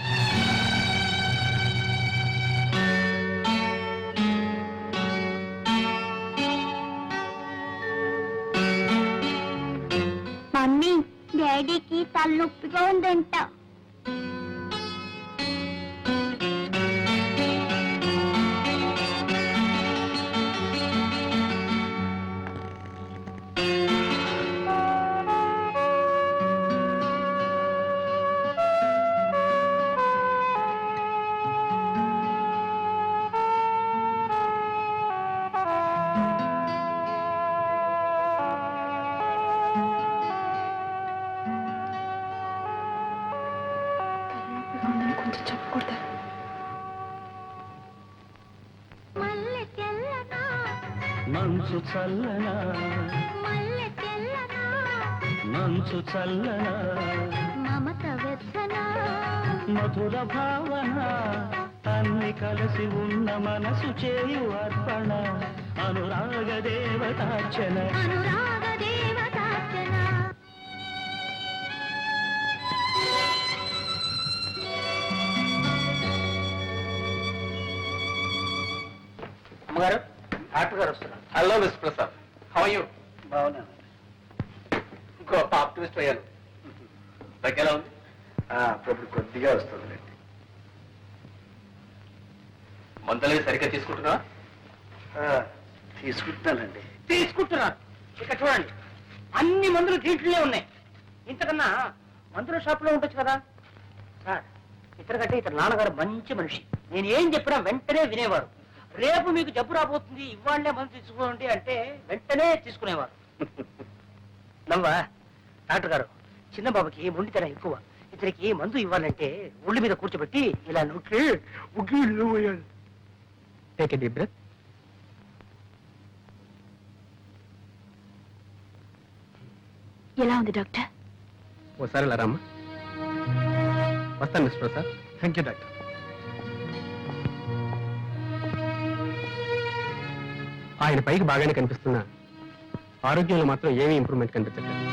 మమ్మీ, డాడీకి తలనొప్పిగా ఉందంట. కొంచెం చెప్పకూడదా? మంచు చల్లనా, మంచు చల్లనా, మమత వెచ్చనా, మధుర భావన, అన్ని కలిసి ఉన్న మనసు చేయు అర్పణ, అనురాగ దేవతార్చన. అనురాగ దేవతార్చన. అమ్మగారు, డాక్టర్ గారు వస్తున్నారు. Hello miss Prasad, how are you? బాగున్నాను. ఇంకో ఆప్టిమిస్ట్ అయ్యాను. దగ్గర ఉంది. అప్పుడు కొద్దిగా వస్తుంది. మందులు సరిగ్గా తీసుకుంటున్నా? తీసుకుంటానండి. తీసుకుంటున్నారు. ఇక చూడండి, అన్ని మందులు దీంట్లోనే ఉన్నాయి. ఇంతకన్నా మందుల షాప్ లో ఉండొచ్చు కదా సార్. ఇతరకంటే ఇతర నాన్నగారు మంచి మనిషి. నేను ఏం చెప్పినా వెంటనే వినేవారు. రేపు మీకు జబ్బు రాబోతుంది, ఇవాళ్లే మందు తీసుకోండి అంటే వెంటనే తీసుకునేవారు. నవ్వా డాక్టర్ గారు, చిన్న బాబుకి మొండితనం ఎక్కువ. ఇతనికి మందు ఇవ్వాలంటే ఒళ్ళు మీద కూర్చోబెట్టి ఇలా నొక్కి ఉగ్గియాలి. Take a deep breath. ఎలా ఉంది డాక్టర్? ఓసారి ఇలా రామ్మా. వస్తాను miss Prasad. Thank you doctor. ఆయన పైకి బాగానే కనిపిస్తున్నా ఆరోగ్యంలో మాత్రం ఏమీ ఇంప్రూవ్మెంట్ కనిపించట్లేదు.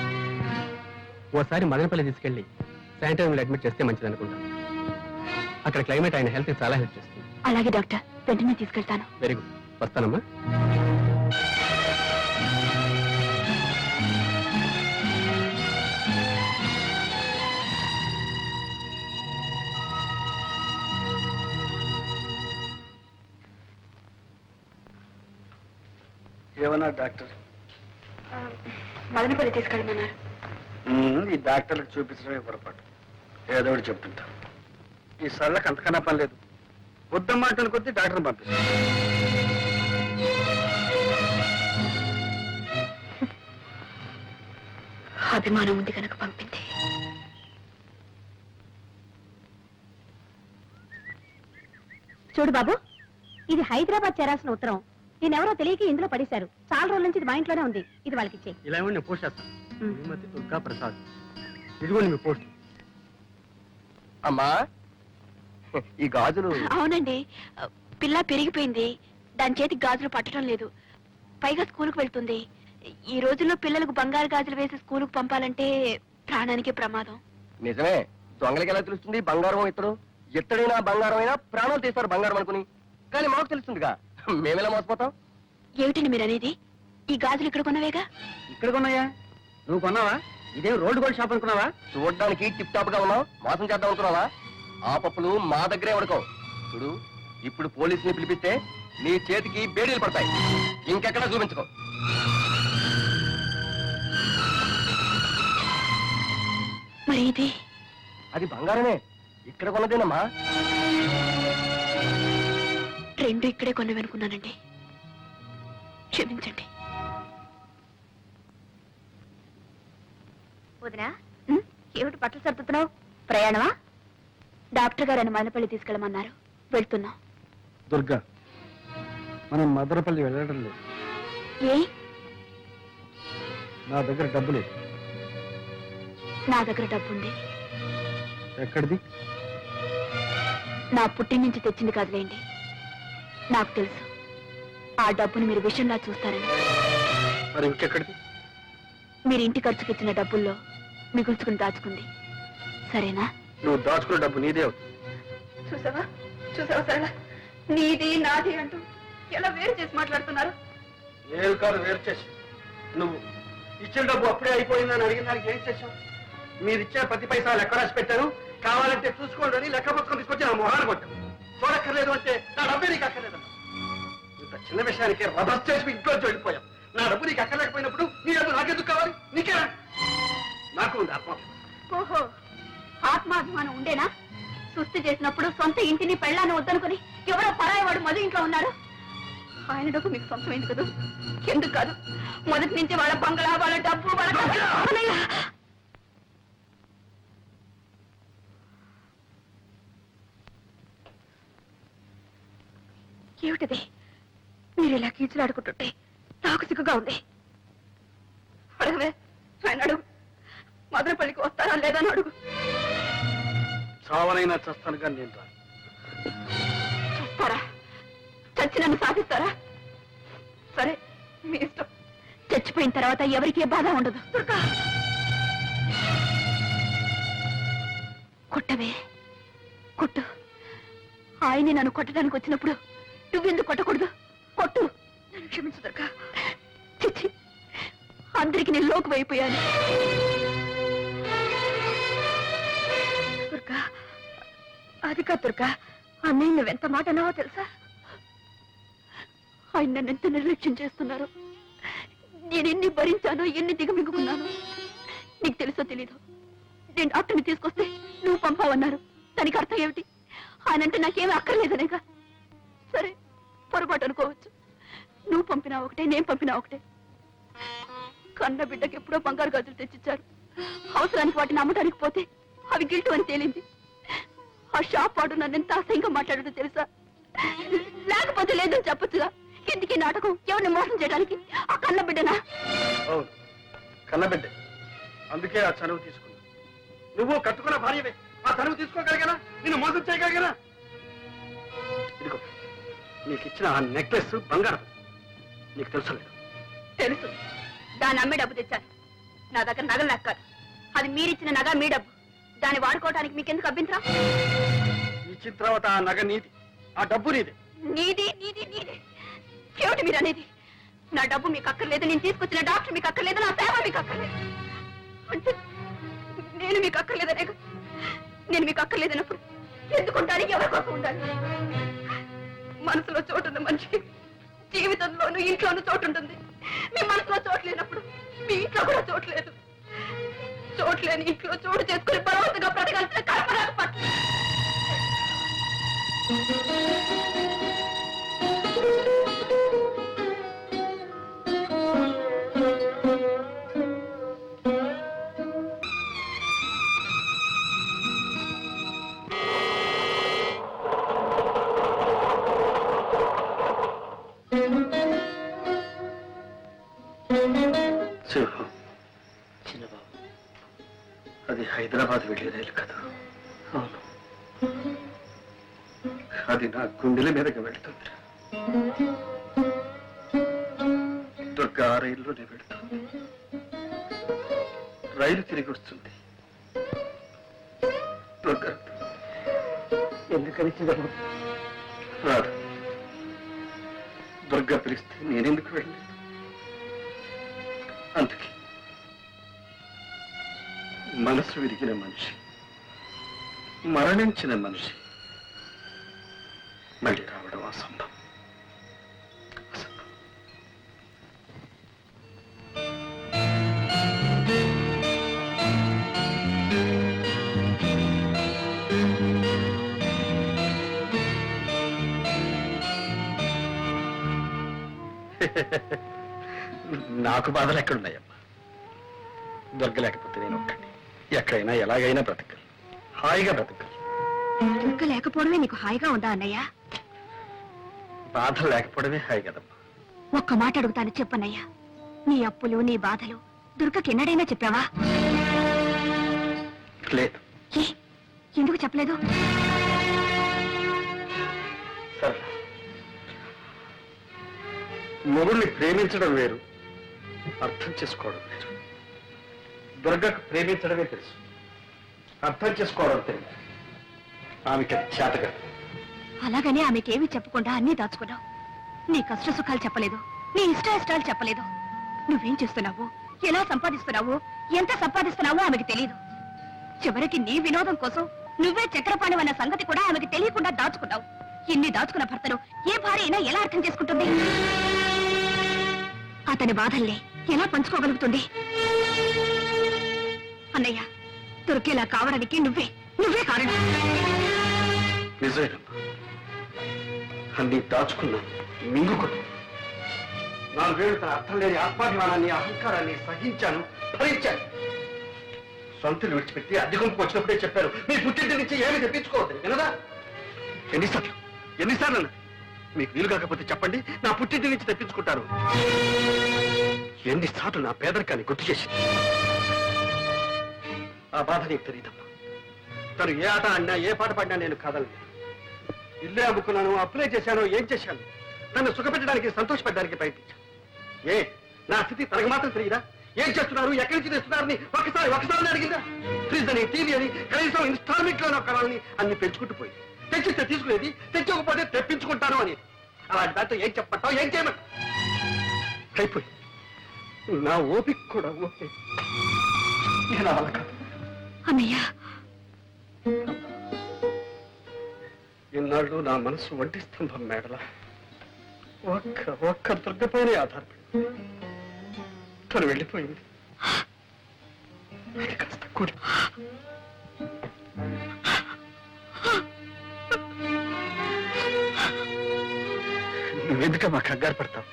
ఓసారి మదనపల్లి తీసుకెళ్లి శానిటోరియంలో అడ్మిట్ చేస్తే మంచిది అనుకుంటా. అక్కడ క్లైమేట్ ఆయన హెల్త్ చాలా హెల్ప్ చేస్తుంది. అలాగే డాక్టర్, వెంటనే తీసుకెళ్తాను. వెరీ గుడ్, వస్తానమ్మా. ఏమన్నా డాక్టర్? మదనపల్లి తీసుకెళ్ళమన్నారు. ఈ డాక్టర్లకు చూపించడమే పొరపాటు. ఏదో ఒకటి చెప్తుంటా. ఈ సళ్ళకి అంతకన్నా పని లేదు. వద్దమ్మాటను కొద్దీ డాక్టర్ని పంపిస్తాను. అభిమానం ఉంది కనుక పంపింది. చూడు బాబు, ఇది హైదరాబాద్ చేరాల్సిన ఉత్తరం. నేనెవరో తెలియక ఇందులో పడేశారు. చాలా రోజుల నుంచి ఇది మా ఇంట్లోనే ఉంది. ఇది వాళ్ళకి ఇచ్చే. ఇలా ఇవ్వండి, నేను పోస్ట్ చేస్తాను. శ్రీమతి దుర్గా ప్రసాద్. ఇదిగోండి మీ పోస్ట్. అమ్మా ఈ గాజులు అవునండి, పిల్ల పెరిగిపోయింది. దాని చేతికి గాజులు పట్టడం లేదు. పైగా స్కూలుకు వెళ్తుంది. ఈ రోజుల్లో పిల్లలకు బంగారు గాజులు వేసి స్కూలుకు పంపాలంటే ప్రాణానికి ప్రమాదం. నిజమే. దొంగలకి ఎలా తెలుస్తుంది బంగారం ఇత్తడు? ఎత్తడైనా బంగారం అయినా ప్రాణాలు తీస్తారు బంగారం అనుకుని. కానీ మాకు తెలుస్తుందిగా, మేమెలా మోసపోతాం? ఏమిటండి మీరు అనేది? ఈ గాజులు ఇక్కడ కొన్నవేగా? ఇక్కడ కొన్నాయా? నువ్వు కొన్నావా? ఇదేం రోడ్డు గోల్డ్ షాప్ అనుకున్నావా? చూడడానికి టిప్ టాప్ గా ఉన్నావు, మోసం చేద్దాం అనుకున్నావా? ఆ పప్పులు మా దగ్గరే ఉడకవు. చూడు, ఇప్పుడు పోలీసుని పిలిపిస్తే నీ చేతికి బేడీలు పడతాయి. ఇంకెక్కడా చూపించుకో. మరి ఇది? అది బంగారమే, ఇక్కడ కొన్నదేనమ్మా. రెండు ఇక్కడే కొన్నవనుకున్నానండి, క్షమించండి. వదినా, ఏమిటి బట్టలు సర్దుతున్నావు? ప్రయాణమా? డాక్టర్ గారు అని మదనపల్లి తీసుకెళ్ళమన్నారు, వెళ్తున్నాం. దుర్గా, మనం మదనపల్లి వెళ్ళడం లేదు. ఏ? నా దగ్గర డబ్బు లేదు. నా దగ్గర డబ్బుంది. ఎక్కడిది? నా పుట్టిన నుంచి తెచ్చింది కాదులేండి. నాకు తెలుసు ఆ డబ్బుని మీరు విషయంలా చూస్తారని. మరి ఇంకెక్కడిది? మీరు ఇంటి ఖర్చుకి ఇచ్చిన డబ్బుల్లో మిగుల్చుకుని దాచుకుంది. సరేనా? నువ్వు దాచుకున్న డబ్బు నీదే అవుతుంది. చూసావా చూసావా సరళ, నీది నాది అంటూ ఎలా వేరు చేసి మాట్లాడుతున్నారు. నేను కాదు వేరు చేసి, నువ్వు ఇచ్చిన డబ్బు అప్పుడే అయిపోయిందని అడిగిన దానికి ఏం చేశావు? మీరు ఇచ్చిన ప్రతి పైసా లెక్క రాసి పెట్టాను. కావాలంటే చూసుకోండి అని లెక్క పుస్తకం తీసుకొచ్చి నా మొహాన్ని కొట్టాను. చూడక్కర్లేదు అంటే నా డబ్బే నీకు అక్కర్లేదన్నా. ఇంత చిన్న విషయానికి రభస్ చేసి ఇంట్లో వెళ్ళిపోయాం. నా డబ్బు నీకు అక్కర్లేకపోయినప్పుడు నీ డబ్బు నాకెందుకు కావాలి? నీకే నాకు ఉంది ఆత్మాభిమానం. ఓహో, ఆత్మాభిమానం ఉండేనా? సుస్థి చేసినప్పుడు సొంత ఇంటిని పెళ్ళాన్ని వద్దనుకుని ఎవరో పరాయవాడు మధు ఇంట్లో ఉన్నారు. ఆయన డబ్బు మీకు సొంతమైంది కదా? ఎందుకు కాదు? మొదటి నుంచి వాళ్ళ బంగళా, వాళ్ళ డబ్బు, వాళ్ళ ఏమిటది? మీరు ఇలా కీచులాడుకుంటుంటే నాకు సిగ్గుగా ఉంది. అడగవే, ఆయన అడుగు. మదనపల్లికి వస్తారా లేదా అని అడుగు. చావనైనా చస్తాను కానీ నేను రాను. చూస్తారా? చచ్చి నన్ను సాధిస్తారా? సరే, మీ ఇష్టం. చచ్చిపోయిన తర్వాత ఎవరికి ఏ బాధ ఉండదు. దుర్గా, కొట్టవే, కొట్టు. ఆయన్ని నన్ను కొట్టడానికి వచ్చినప్పుడు నువ్వెందుకు కొట్టకూడదు? కొట్టు. నన్ను క్షమించు దుర్గా. చిచ్చి, అందరికి నేను లోకు అయిపోయాను. దుర్గా, అది కాదు దుర్గా. అన్నయ్య నువ్వెంత మాట అన్నావో తెలుసా? ఆయన నన్ను ఎంత నిర్లక్ష్యం చేస్తున్నారు. నేను ఎన్ని భరించానో, ఎన్ని దిగమింగుకున్నాను. నీకు తెలుసో తెలీదు, నేను డాక్టర్ని తీసుకొస్తే నువ్వు పంపావన్నారు. దానికి అర్థం ఏమిటి? ఆయనంటే నాకేమీ అక్కర్లేదనేగా. సరే, పొరపాటు అనుకోవచ్చు. నువ్వు పంపినా ఒకటే, నేను పంపినా ఒకటే. కన్న బిడ్డకి ఎప్పుడో బంగారు గాజులు తెచ్చిచ్చారు. అవసరానికి వాటిని అమ్మడానికి పోతే అవి గిల్టు అని తేలింది. ఆ షాప్ వాడు నన్ను ఎంత అసహ్యంగా మాట్లాడటో తెలుసా? లేకపోతే లేదని చెప్పొచ్చుగా. ఎందుకీ నాటకం? ఎవరిని మోసం చేయడానికి? ఆ కన్న బిడ్డనా? అవును, కన్నబిడ్డే. అందుకే ఆ చనువు తీసుకున్నా. నువ్వు కట్టుకున్న భార్యవే. ఆ చనువు తీసుకోగలిగానా? నిన్ను మోసం చేయగలిగానా? ఇదిగో, నీకు ఇచ్చిన ఆ నెక్లెస్ బంగారం. నీకు తెలుసలేదు? తెలుసు. దాన్ని అమ్మే డబ్బు తెచ్చాను. నా దగ్గర నగలు లెక్కారు. అది మీరిచ్చిన నగ, మీ డబ్బు. దాన్ని వాడుకోవడానికి మీకెందుకు అభ్యంతరం? ఇచ్చిన తర్వాత ఆ నగ నీది, ఆ డబ్బు నీది. నీది నీది నీది ఏమిటి మీరు అనేది? నా డబ్బు మీకు అక్కర్లేదు, నేను తీసుకొచ్చిన డాక్టర్ మీకు అక్కర్లేదు, నా సేవ మీకు అక్కర్లేదు అంటే నేను మీకు అక్కర్లేదనే? నేను మీకు అక్కర్లేదన్నప్పుడు ఎందుకుంటాను? ఎవరి కోసం ఉండాలి? మనసులో చోటున్న మనిషికి జీవితంలోనూ ఇంట్లోనూ చోటు ఉంటుంది. మీ మనసులో చోట్లేనప్పుడు మీ ఇంట్లో కూడా చోట్లేదు. చోట్లేని ఇంట్లో చోటు చేసుకుని బలవంతంగా బ్రతకాల్సిన కల్పన పట్ల చిన్నబాబు, అది హైదరాబాద్ వెళ్ళే రైలు కదా? అవును, అది నా గుండెల మీదకి వెళ్తుంది. దుర్గా ఆ రైల్లోనే వెళ్తుంది. రైలు తిరిగి వస్తుంది. దుర్గా ఎందుకని చిన్నబాబు రాదు. దుర్గా పిలిస్తే నేనెందుకు వెళ్ళలేదు? అందుకే మనసు విరిగిన మనిషి, మరణించిన మనిషి మళ్ళీ రావడం అసంభవం. నాకు బాధలు ఎక్కడున్నాయమ్మా? దొరకలేకపోతే నేను ఒక్కడిని ఎక్కడైనా ఎలాగైనా బ్రతకాలి, హాయిగా బ్రతకాలి. దుర్గ లేకపోవడమే నీకు హాయిగా ఉందా అన్నయ్య? బాధలు లేకపోవడమే హాయి కదమ్మా. ఒక్క మాట అడుగుతాను, చెప్పన్నయ్యా. నీ అప్పులు, నీ బాధలు దుర్గకి ఎన్నడైనా చెప్పావా? లేదు. ఏ, ఎందుకు చెప్పలేదు? సరే, మొగుడిని ప్రేమించడం వేరు, అర్థం చేసుకోవడం వేరు. దుర్గకు ప్రేమించడమే తెలుసు, అర్థం చేసుకోవడం తెలియదు. ఆమెకి అది చేతగా. అలాగని ఆమెకేమీ చెప్పకుండా అన్నీ దాచుకున్నావు. నీ కష్ట సుఖాలు చెప్పలేదు, నీ ఇష్టాయిష్టాలు చెప్పలేదు. నువ్వేం చేస్తున్నావు, ఎలా సంపాదిస్తున్నావు, ఎంత సంపాదిస్తున్నావో ఆమెకి తెలియదు. చివరికి నీ వినోదం కోసం నువ్వే చక్రపాణి అన్న సంగతి కూడా ఆమెకి తెలియకుండా దాచుకున్నావు. ఇన్ని దాచుకున్న భర్తను ఏ భార్య అయినా ఎలా అర్థం చేసుకుంటుంది? అతని బాధల్ని ఎలా పంచుకోగలుగుతుంది? అన్నయ్య, దుర్గేలా కావడానికి నువ్వే కారణం. నిజమేనమ్మా, అన్ని దాచుకున్నాను, మింగుకున్నాను. 4 ఏళ్ళు తన అర్థం లేని ఆత్మాభిమానాన్ని, అహంకారాన్ని సహించాను, భరించాను. సొంతలు విడిచిపెట్టి అద్దెకొంపుకు వచ్చినప్పుడే చెప్పారు, మీ పుట్టింటి నుంచి ఏమి తెప్పించుకోవద్దు. వినదా? ఎన్నిసార్లు మీకు వీలు కాకపోతే చెప్పండి, నా పుట్టింటి నుంచి తెప్పించుకుంటారు. ఎన్నిసార్లు నా పేదరికాన్ని గుర్తు చేసింది. ఆ బాధ నీకు తెలియదమ్మా. తను ఏ ఆట ఆడినా, ఏ పాట పాడినా నేను కాదలేదు. ఇల్లే అమ్ముకున్నాను, అప్లై చేశాను, ఏం చేశాను? నన్ను సుఖపెట్టడానికి, సంతోషపెట్టడానికి ప్రయత్నించాను. నా స్థితి తనకు మాత్రం తెలియదా? ఏం చేస్తున్నారు, ఎక్కడి నుంచి తెస్తున్నారని ఒకసారి అడిగిందా? ఫ్రిడ్జ్ అని, టీవీ అని, కనీసం ఇన్స్టాల్మెంట్ లో కొనాలని అన్ని పెంచుకుంటూ పోయింది. తెచ్చిస్తే తీసుకునేది, తెచ్చకపోతే తెప్పించుకుంటాను అని. అలాంటి దాంతో ఏం చెప్పమంటావు, ఏం చేయమంటావు? అయిపోయి నా ఓపిక కూడా ఓకే. నేను అలా కాదు. అన్నయ్య, ఇన్నాళ్ళు నా మనసు ఒంటి స్తంభం మేడలా ఒక్క దుర్గపైనే ఆధారపడి తను వెళ్ళిపోయింది. అది కాస్త కూలి. నువ్వెందుకమ్మా కంగారు పడతావు?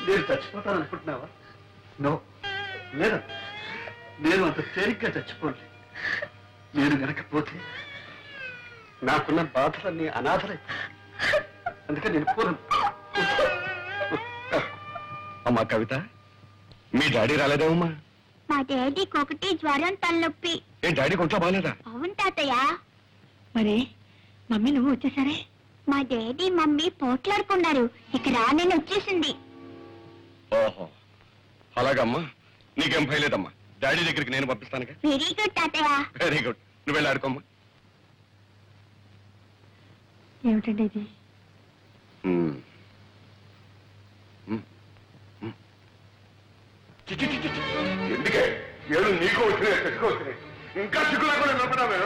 నేను చచ్చిపోతాను అనుకుంటున్నావా? నో, లేదా, నేను అంత తేలిగ్గా చచ్చిపోలే. నేను గనకపోతే నాకున్న బాధలన్నీ అనాథలైపోయి. అందుకని నేను పోను. అమ్మా కవిత, మీ డాడీ రాలేదేమమ్మా? మా డాడీకి ఒకటి జ్వరం, తలనొప్పి. ఏ డాడీ కొంచెం బాగాలేదా? అవును తాతయ్య. మరి మమ్మీ నువ్వు వచ్చేసరే? మా డాడీ మమ్మీ పోట్లాడుకున్నారు, ఇక రానని వచ్చేసింది. ఓహో, అలాగమ్మా, నీకేం భయలేదమ్మా. డాడీ దగ్గరికి నేను పంపిస్తానుగా. వెరీ గుడ్ తాతయ్య. వెరీ గుడ్, నువ్వు వెళ్ళి ఆడుకోమ్మా. ఏమిటండి ఇది? ఎందుకే ఏడు నీకు వచ్చినాయి, చెట్టుకు వచ్చినాయి. ఇంకా చిక్కులా కూడా నిలబడామే.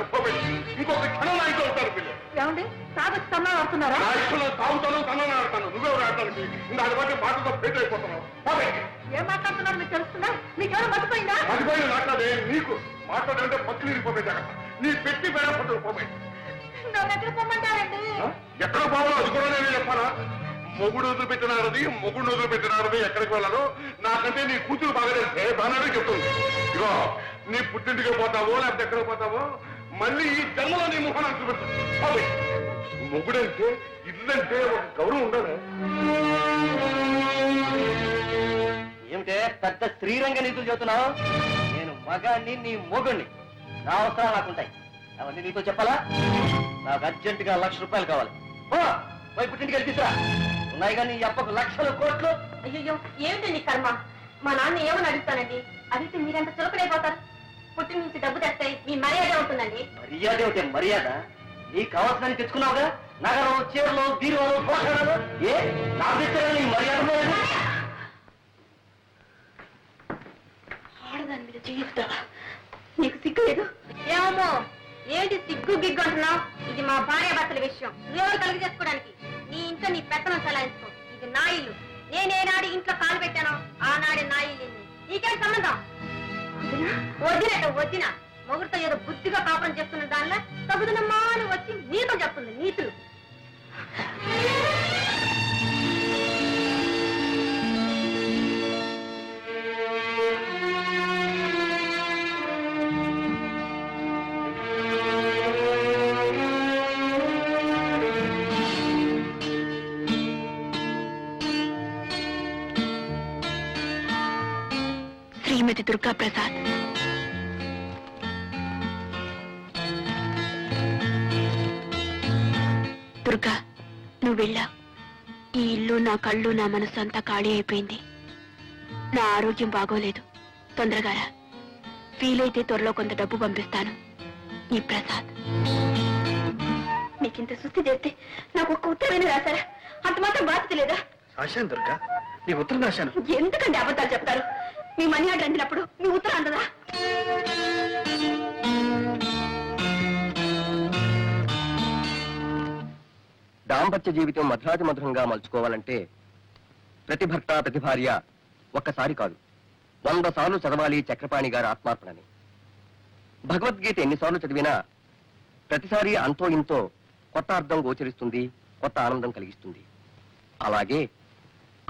ఇంకొక క్షణం నా ఇంట్లో ఉంటారు పిల్లలు. ఏమండి తాగొచ్చి తమ్మ ఆడుతున్నారా? నా ఇష్టంలో తాగుతాను తనని ఆడతాను నువ్వెవరు ఆడటానికి దాని బట్టి పాటతో ఫెయిల్ అయిపోతున్నావు ఏం మాట్లాడుతున్నారు మీకు తెలుస్తుందా? మీకేమైనా మర్చిపోయిందా? మర్చిపోయి మాట్లాడే నీకు మాట్లాడంటే పచ్చి నీరిపోయి జాగ్రత్త నీ పెట్టి పేడ పట్టు పోయి నన్ను ఎక్కడ పొమ్మంటారండి? ఎక్కడ పోవాలో అది కూడా నేను చెప్పాలా మొగుడు వదిలిపెట్టినారది మొగుడు వదిలిపెట్టినారది ఎక్కడికి వెళ్ళాలో నాకంటే నీ కూతురు బాగా తెలిసే దానివే చెప్తుంది ఇగో నీ పుట్టింటికి పోతావో లేకపోతే ఎక్కడికి పోతావో మళ్ళీ ఈ జన్మలో నీ ముఖాన్ని చూపెట్టు మొగుడంటే ఇల్లంటే ఒక గౌరవం ఉండాలి. ఏమిటే పెద్ద శ్రీరంగ నీతులు చెబుతున్నావు? నేను మగాన్ని నీ మొగుణ్ణి నా అవసరాలు నాకుంటాయి అవన్నీ నీతో చెప్పాలా? నాకు అర్జెంటుగా ₹1,00,000 కావాలి. పోయి పుట్టింటికి వెళ్ళి తీసురా. ఉన్నాయి కానీ ఈ అప్పకు లక్షలు కోట్లు. అయ్యో ఏమిటి నీ కర్మ? మా నాన్న ఏమని అడుగుతానండి? అడిగితే మీరంత చులకడైపోతారు. పుట్టి నుంచి డబ్బు తెస్తే మీ మర్యాద ఉంటుందండి. మర్యాద ఏమిటే మర్యాద? నీకు కావాల్సిన తెచ్చుకున్నావుగా నగరం చీరలు బీరువాలు పోషణలు. ఏ నాకు తెచ్చారా నీ మర్యాద? ఆడదాని మీద చేయిస్తావా? నీకు సిగ్గు లేదు? ఏమో ఏంటి సిగ్గు గిగ్గు అంటున్నావు? ఇది మా భార్య భర్తల విషయం. నువ్వెవరు కలిగి చేసుకోవడానికి? నీ ఇంట్లో నీ పెత్తనం చలాయించుకో. ఇది నా ఇల్లు. నేనేనాడు ఇంట్లో కాలు పెట్టాను ఆనాడే నా ఇల్లు. నీకేం సంబంధం? వదిన మొగుడితో ఏదో బుద్ధిగా కాపురం చేస్తున్న దానిలో తగుదనమ్మా అని వచ్చి నీతో చెప్తుంది నీతులు. శ్రీమతి దుర్గా ప్రసాద్. దుర్గా నువ్వు వెళ్ళా. ఈ ఇల్లు నా కళ్ళు నా మనసు అంతా ఖాళీ అయిపోయింది. నా ఆరోగ్యం బాగోలేదు. తొందరగా రా. వీలైతే త్వరలో కొంత డబ్బు పంపిస్తాను. ఈ ప్రసాద్. మీకింత సుస్థి చేస్తే నాకు ఒక్క ఉత్తరమైన రాశారా? అంత మాత్రం బాధ్యత లేదా? రాశాను దుర్గా, నీ ఉత్తరం రాశాను. ఎందుకంటే అబద్ధాలు చెప్తారు? మీ మనీ ఆర్డర్ అందినప్పుడు మీ ఉత్తరం అందదా? దాంపత్య జీవితం మధురాతి మధురంగా మలుచుకోవాలంటే ప్రతి భర్త ప్రతి భార్య ఒక్కసారి కాదు 100 సార్లు చదవాలి చక్రపాణి గారి ఆత్మార్పణని. భగవద్గీత ఎన్నిసార్లు చదివినా ప్రతిసారి అంతో ఇంతో కొత్త అర్థం గోచరిస్తుంది, కొత్త ఆనందం కలిగిస్తుంది. అలాగే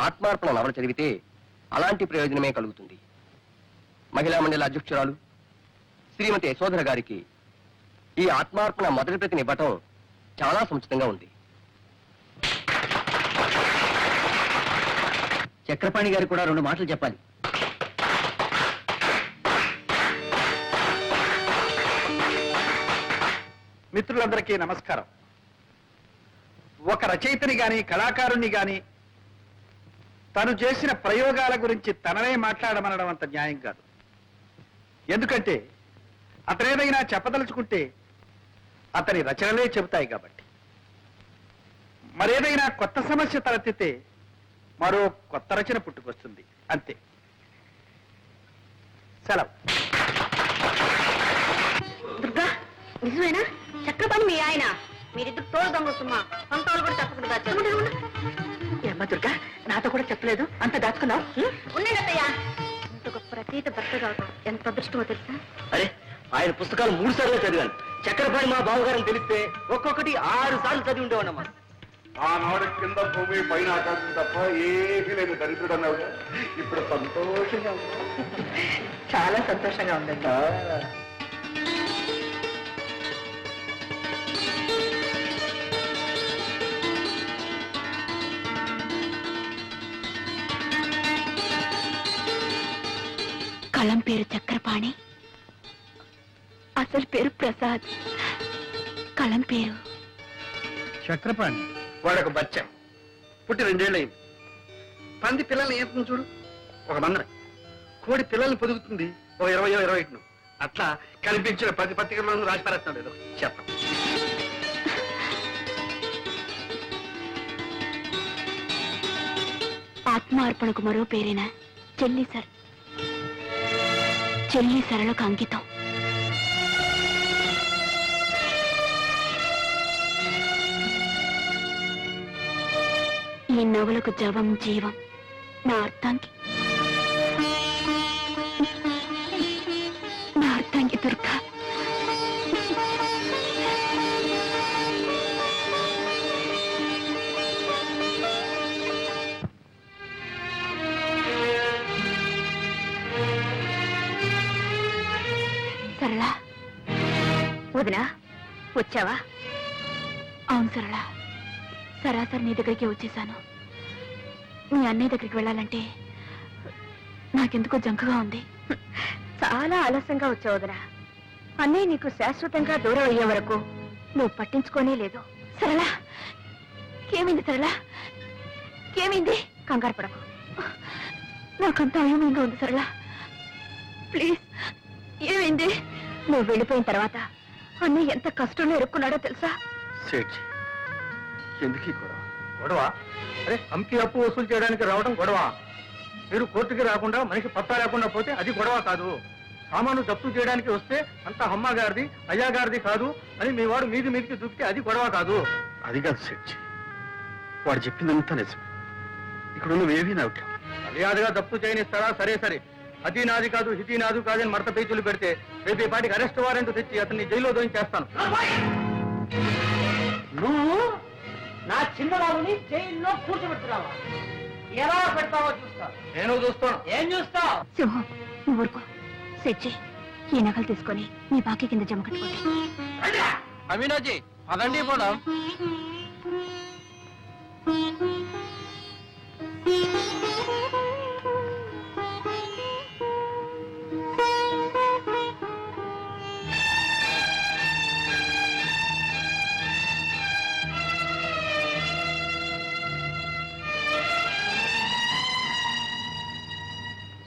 ఆత్మార్పణ నవల చదివితే అలాంటి ప్రయోజనమే కలుగుతుంది. మహిళా మండలి అధ్యక్షురాలు శ్రీమతి యశోధర గారికి ఈ ఆత్మార్పణ మొదటి ప్రతిని ఇవ్వటం చాలా సముచితంగా ఉంది. చక్రపాణి గారికి కూడా 2 మాటలు చెప్పాలి. మిత్రులందరికీ నమస్కారం. ఒక రచయితని గాని కళాకారుణ్ణి గాని తను చేసిన ప్రయోగాల గురించి తననే మాట్లాడమనడం అంత న్యాయం కాదు. ఎందుకంటే అతనేదైనా చెప్పదలుచుకుంటే అతని రచనలే చెబుతాయి కాబట్టి. మరేదైనా కొత్త సమస్య తలెత్తితే మరో కొత్త రచన పుట్టుకొస్తుంది, అంతే. సెలవు. దుర్గా నిజమేనా? చక్రపాణి మీ ఆయన మీరిద్దరు తోడు దొంగ సుమ్మా. సొంతలు కూడా తప్పకుండా ఏమ్మా దుర్గా నాతో కూడా చెప్పలేదు, అంత దాచుకున్నావు? ఉన్నాడయ్యా. ఇంత గొప్ప రచయిత భర్త కావటం ఎంత అదృష్టమో తెలుసా? అరే ఆయన పుస్తకాలు 3 సార్లు చదివాను. చక్రపాణి మా బావగారని తెలిస్తే ఒక్కొక్కటి 6 సార్లు చదివి ఉండేవాడమ్మా. ఆనాడు కింద భూమి పైన ఆకాశం తప్ప ఏమీ లేని దరిద్రుడు అన్నావుగా, ఇప్పుడు సంతోషంగా చాలా సంతోషంగా ఉందండి. కలం పేరు చక్రపాణి, అసలు పేరు ప్రసాద్. కలం పేరు చక్రపాణి వాడొక బచ్చ పుట్టి 2 ఏళ్ళయింది. పంది పిల్లల్ని ఏం చూడు, ఒక మందర. కోడి పిల్లల్ని పొదుగుతుంది ఒక 20-21. అట్లా కనిపించిన 10 పత్రికలను రాసి పారేస్తున్నాడు ఏదో చెప్పం. ఆత్మార్పణకు మరో పేరేనా? చెల్లి సర్. చెల్లి సరళకు అంకితం. ఈ నవలకు జవం జీవం నా అర్థానికి దుర్గా. సరళా, వదినా వచ్చావా? అవును సరళ, సరాసరి నీ దగ్గరికి వచ్చేసాను. మీ అన్నయ్య దగ్గరికి వెళ్ళాలంటే నాకెందుకో జంకగా ఉంది. చాలా ఆలస్యంగా వచ్చావు వదినా. అన్నయ్య నీకు శాశ్వతంగా దూరం అయ్యే వరకు నువ్వు పట్టించుకోనే లేదు. సరళ, ఏమైంది సరళ? ఏమైంది? కంగారు పడకు, నాకంతా అయోమయంగా ఉంది సరళ. ప్లీజ్, ఏమైంది? నువ్వు వెళ్ళిపోయిన తర్వాత అన్నయ్య ఎంత కష్టంలో ఇరుక్కున్నాడో తెలుసా? సేఠ్, ఎందుకు ఈ గొడవ? గొడవ? అరే, అమ్కి అప్పు వసూలు చేయడానికి రావడం గొడవ. మీరు కోర్టుకి రాకుండా మనిషి పత్తా లేకుండా పోతే అది గొడవ కాదు. సామాను జప్తు చేయడానికి వస్తే అంతా అమ్మ గారిది అయ్యా గారిది కాదు అని మీ వాడు మీదికి దూకితే అది గొడవ కాదు. అది కాదు సేఠ్, వాడు చెప్పిందంతా నిజం. ఇక్కడ నువ్వేమీ నవ్వు మర్యాదగా జప్తు చేయనిస్తారా? సరే సరే, అది నాది కాదు ఇది నాది కాదని మడత పేచీలు పెడితే రేపు ఈ పాటికి అరెస్ట్ వారెంట్ తెచ్చి అతన్ని జైల్లో దోయించేస్తాను. నువ్వు నా చిన్నబాబుని జైల్లో కూర్చోబెట్టున్నావా? ఎలా పెడతావో చూస్తా. నేను చూస్తాను. ఏం చూస్తావు? సింహం, నువ్వు ఊరుకో. సెచ్చి, ఈ నగలు తీసుకొని నీ బాకీ కింద జమ కట్టుకోండి. అమీనాజీ, అదండి పోదాం.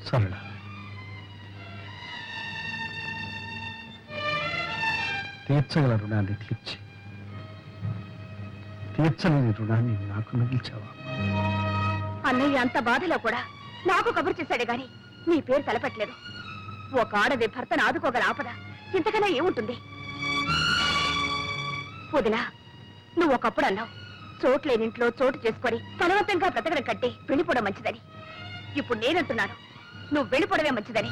సరళ, తీర్చగల రుణాన్ని తీర్చి తీర్చలేని రుణాన్ని నాకు మిగిల్చావా? అన్నయ్య అంత బాధలో కూడా నాకు కబురు చేశాడే గాని నీ పేరు తలపెట్టలేదు. ఒక ఆడది భర్తను ఆదుకోగల ఆపద ఇంతకన్నా ఏముంటుంది? వదినా, నువ్వు ఒకప్పుడు అన్నావు చోట్లేనింట్లో చోటు చేసుకొని బలవంతంగా బ్రతకడం కంటే వెళ్ళిపోవడం మంచిదని. ఇప్పుడు నేనంటున్నాను నువ్వు వెళ్ళిపోవడమే మంచిదని.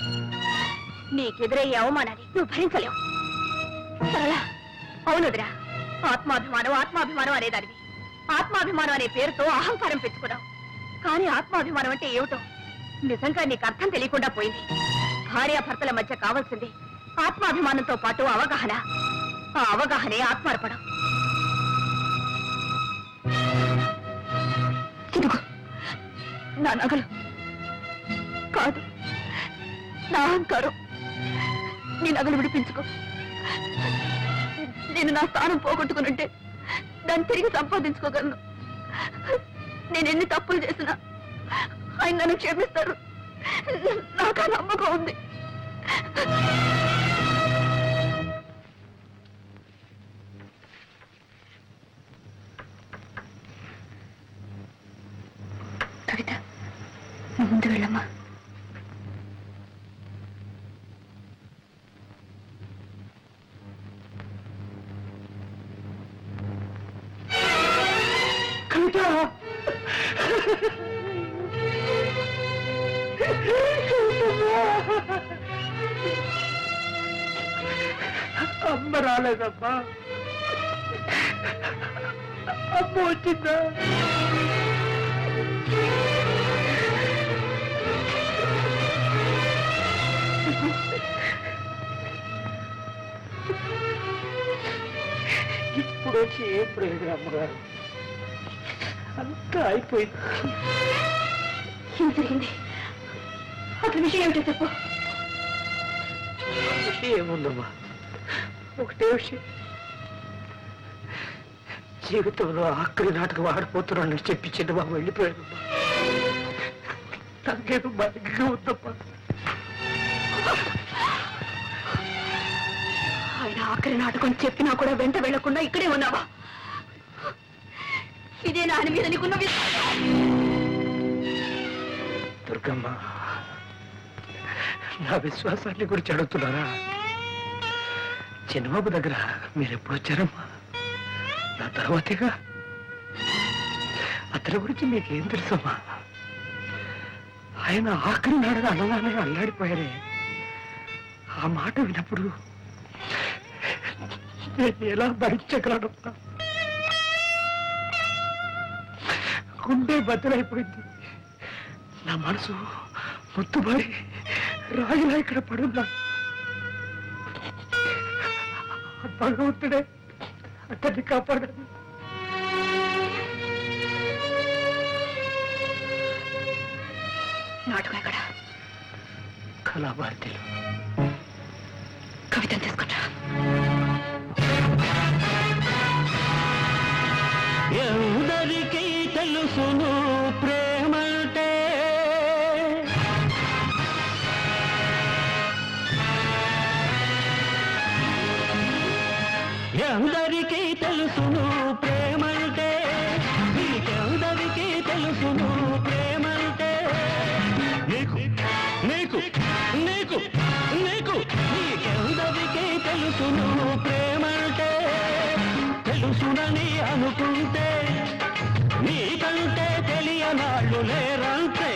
నీకెదురయ్యే అవమానాన్ని నువ్వు భరించలేవు. సరళ, అవును వదినా, ఆత్మాభిమానం అనేదానివి. ఆత్మాభిమానం అనే పేరుతో అహంకారం పెంచుకున్నావు. కానీ ఆత్మాభిమానం అంటే ఏమిటో నిజంగా నీకు అర్థం తెలియకుండా పోయింది. భార్యాభర్తల మధ్య కావాల్సింది ఆత్మాభిమానంతో పాటు అవగాహన. ఆ అవగాహనే ఆత్మార్పణం. ఇదిగో నా నగలు కాదు, నా అహంకారం. నీ నగలు విడిపించుకో. నేను నా స్థానం పోగొట్టుకునుంటే దాన్ని తిరిగి సంపాదించుకోగలను. నేను ఎన్ని తప్పులు చేసినా ఆయన నన్ను క్షమిస్తారు. నాకు ఆ నమ్మకం ఉంది. కవిత, నువ్వు ముందు వెళ్ళమ్మా. అమ్మ రాలేదమ్మా. అమ్మ వచ్చిందా? ఇప్పుడు వచ్చి ఏం ప్రయోజనం అమ్మగారు? అంతా అయిపోయింది. ఏం జరిగింది? అసలు విషయం ఏమిటో చెప్పు. విషయం ఏముందమ్మా, ఒకటే విషయం. జీవితంలో ఆఖరి నాటకం ఆడిపోతున్నానని చెప్పి చిన్నబాబు వెళ్ళిపోయాడమ్మా. నాకేదో బాగా ఉందమ్మా. ఆయన ఆఖరి నాటకం చెప్పినా కూడా వెంట వెళ్లకుండా ఇక్కడే ఉన్నావా? ఇదే నా ఆయన మీద నీకున్న విశ్వాసం. దుర్గమ్మ, నా విశ్వాసాన్ని గురించి అడుగుతున్నారా? చిన్నబాబు దగ్గర మీరు ఎప్పుడు వచ్చారమ్మా? నా తర్వాతేగా అతని గురించి మీకేం తెలుసమ్మా? ఆయన ఆఖరి నాడగా అన్నదాన్ని అల్లాడిపోయారే. ఆ మాట విన్నప్పుడు నేను ఎలా భరించగలనమ్మా? గుండె బద్దలైపోయింది. నా మనసు ముద్దుబారి రాగిలా ఇక్కడ పడున్నా. భగవంతుడే అతన్ని కాపాడాలి. నాటకం ఎక్కడ? కళాభారతిలో. కవితను తీసుకుంటా. ఎందరికీ తెలుసును ప్రేమంటే, ఎందరికీ తెలుసును ప్రేమంటే, నీకెందరికీ తెలుసును ప్రేమంటే, నీకు నీకు నీకు నీకు నీకెందరికీ తెలుసును ప్రేమంటే, తెలుసునని అనుకుంటే నీకంటే తెలియనాళ్ళు లేరంతే.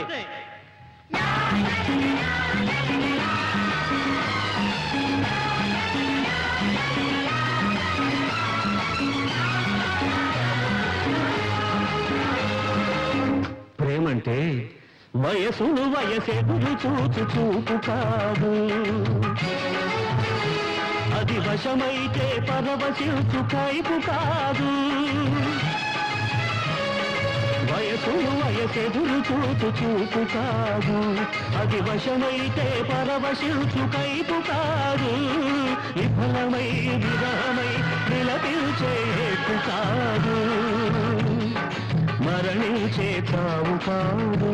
ప్రేమంటే వయసును వయసెదురు చూచు చూపు కాదు, అది వశమైతే పరవశించు కైపు కాదు. వయసును వయసెదురు చూచు చూపు కాదు, అది వశమైతే పరవశించు కైపు కాదు. విఫలమై విరహమై నిలపిల్చే కాదు, మరణించే చావు కాదు.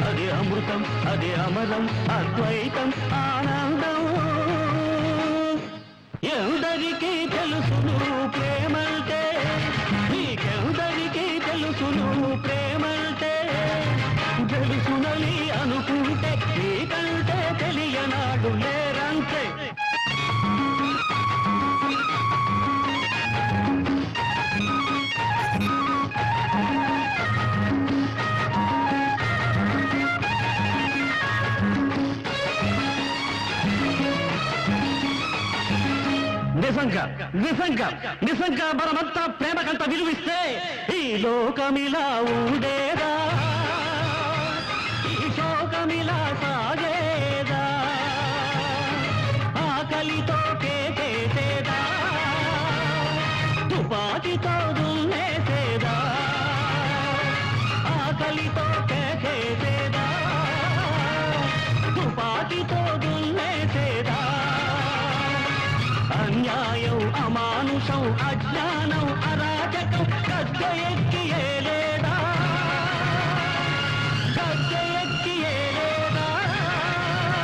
అది అమృతం, అది అమరం, అద్వైతం, ఆనందం. ఎందరికీ తెలుసును ప్రేమంటే, నీకెందరికీ తెలుసును ప్రేమంటే, తెలుసునని అనుకుంటే నీకంటే తెలియనాడు లేరంతే. నిజంగా నిజంగా నిజంగా మనమంతా ప్రేమకంత విలువిస్తే ఈ లోకమిలా ఉండేదా, ఈ శోకమిలా సాగేదా, ఆకలితో కేసేదా, తుపాకితో దున్నేసేదా, ఆకలితో కేసేదా, తుపాకితో దున్నేసేదా. అన్యాయం అమానుషం అజ్ఞానం అరాచకం గద్దె ఎక్కి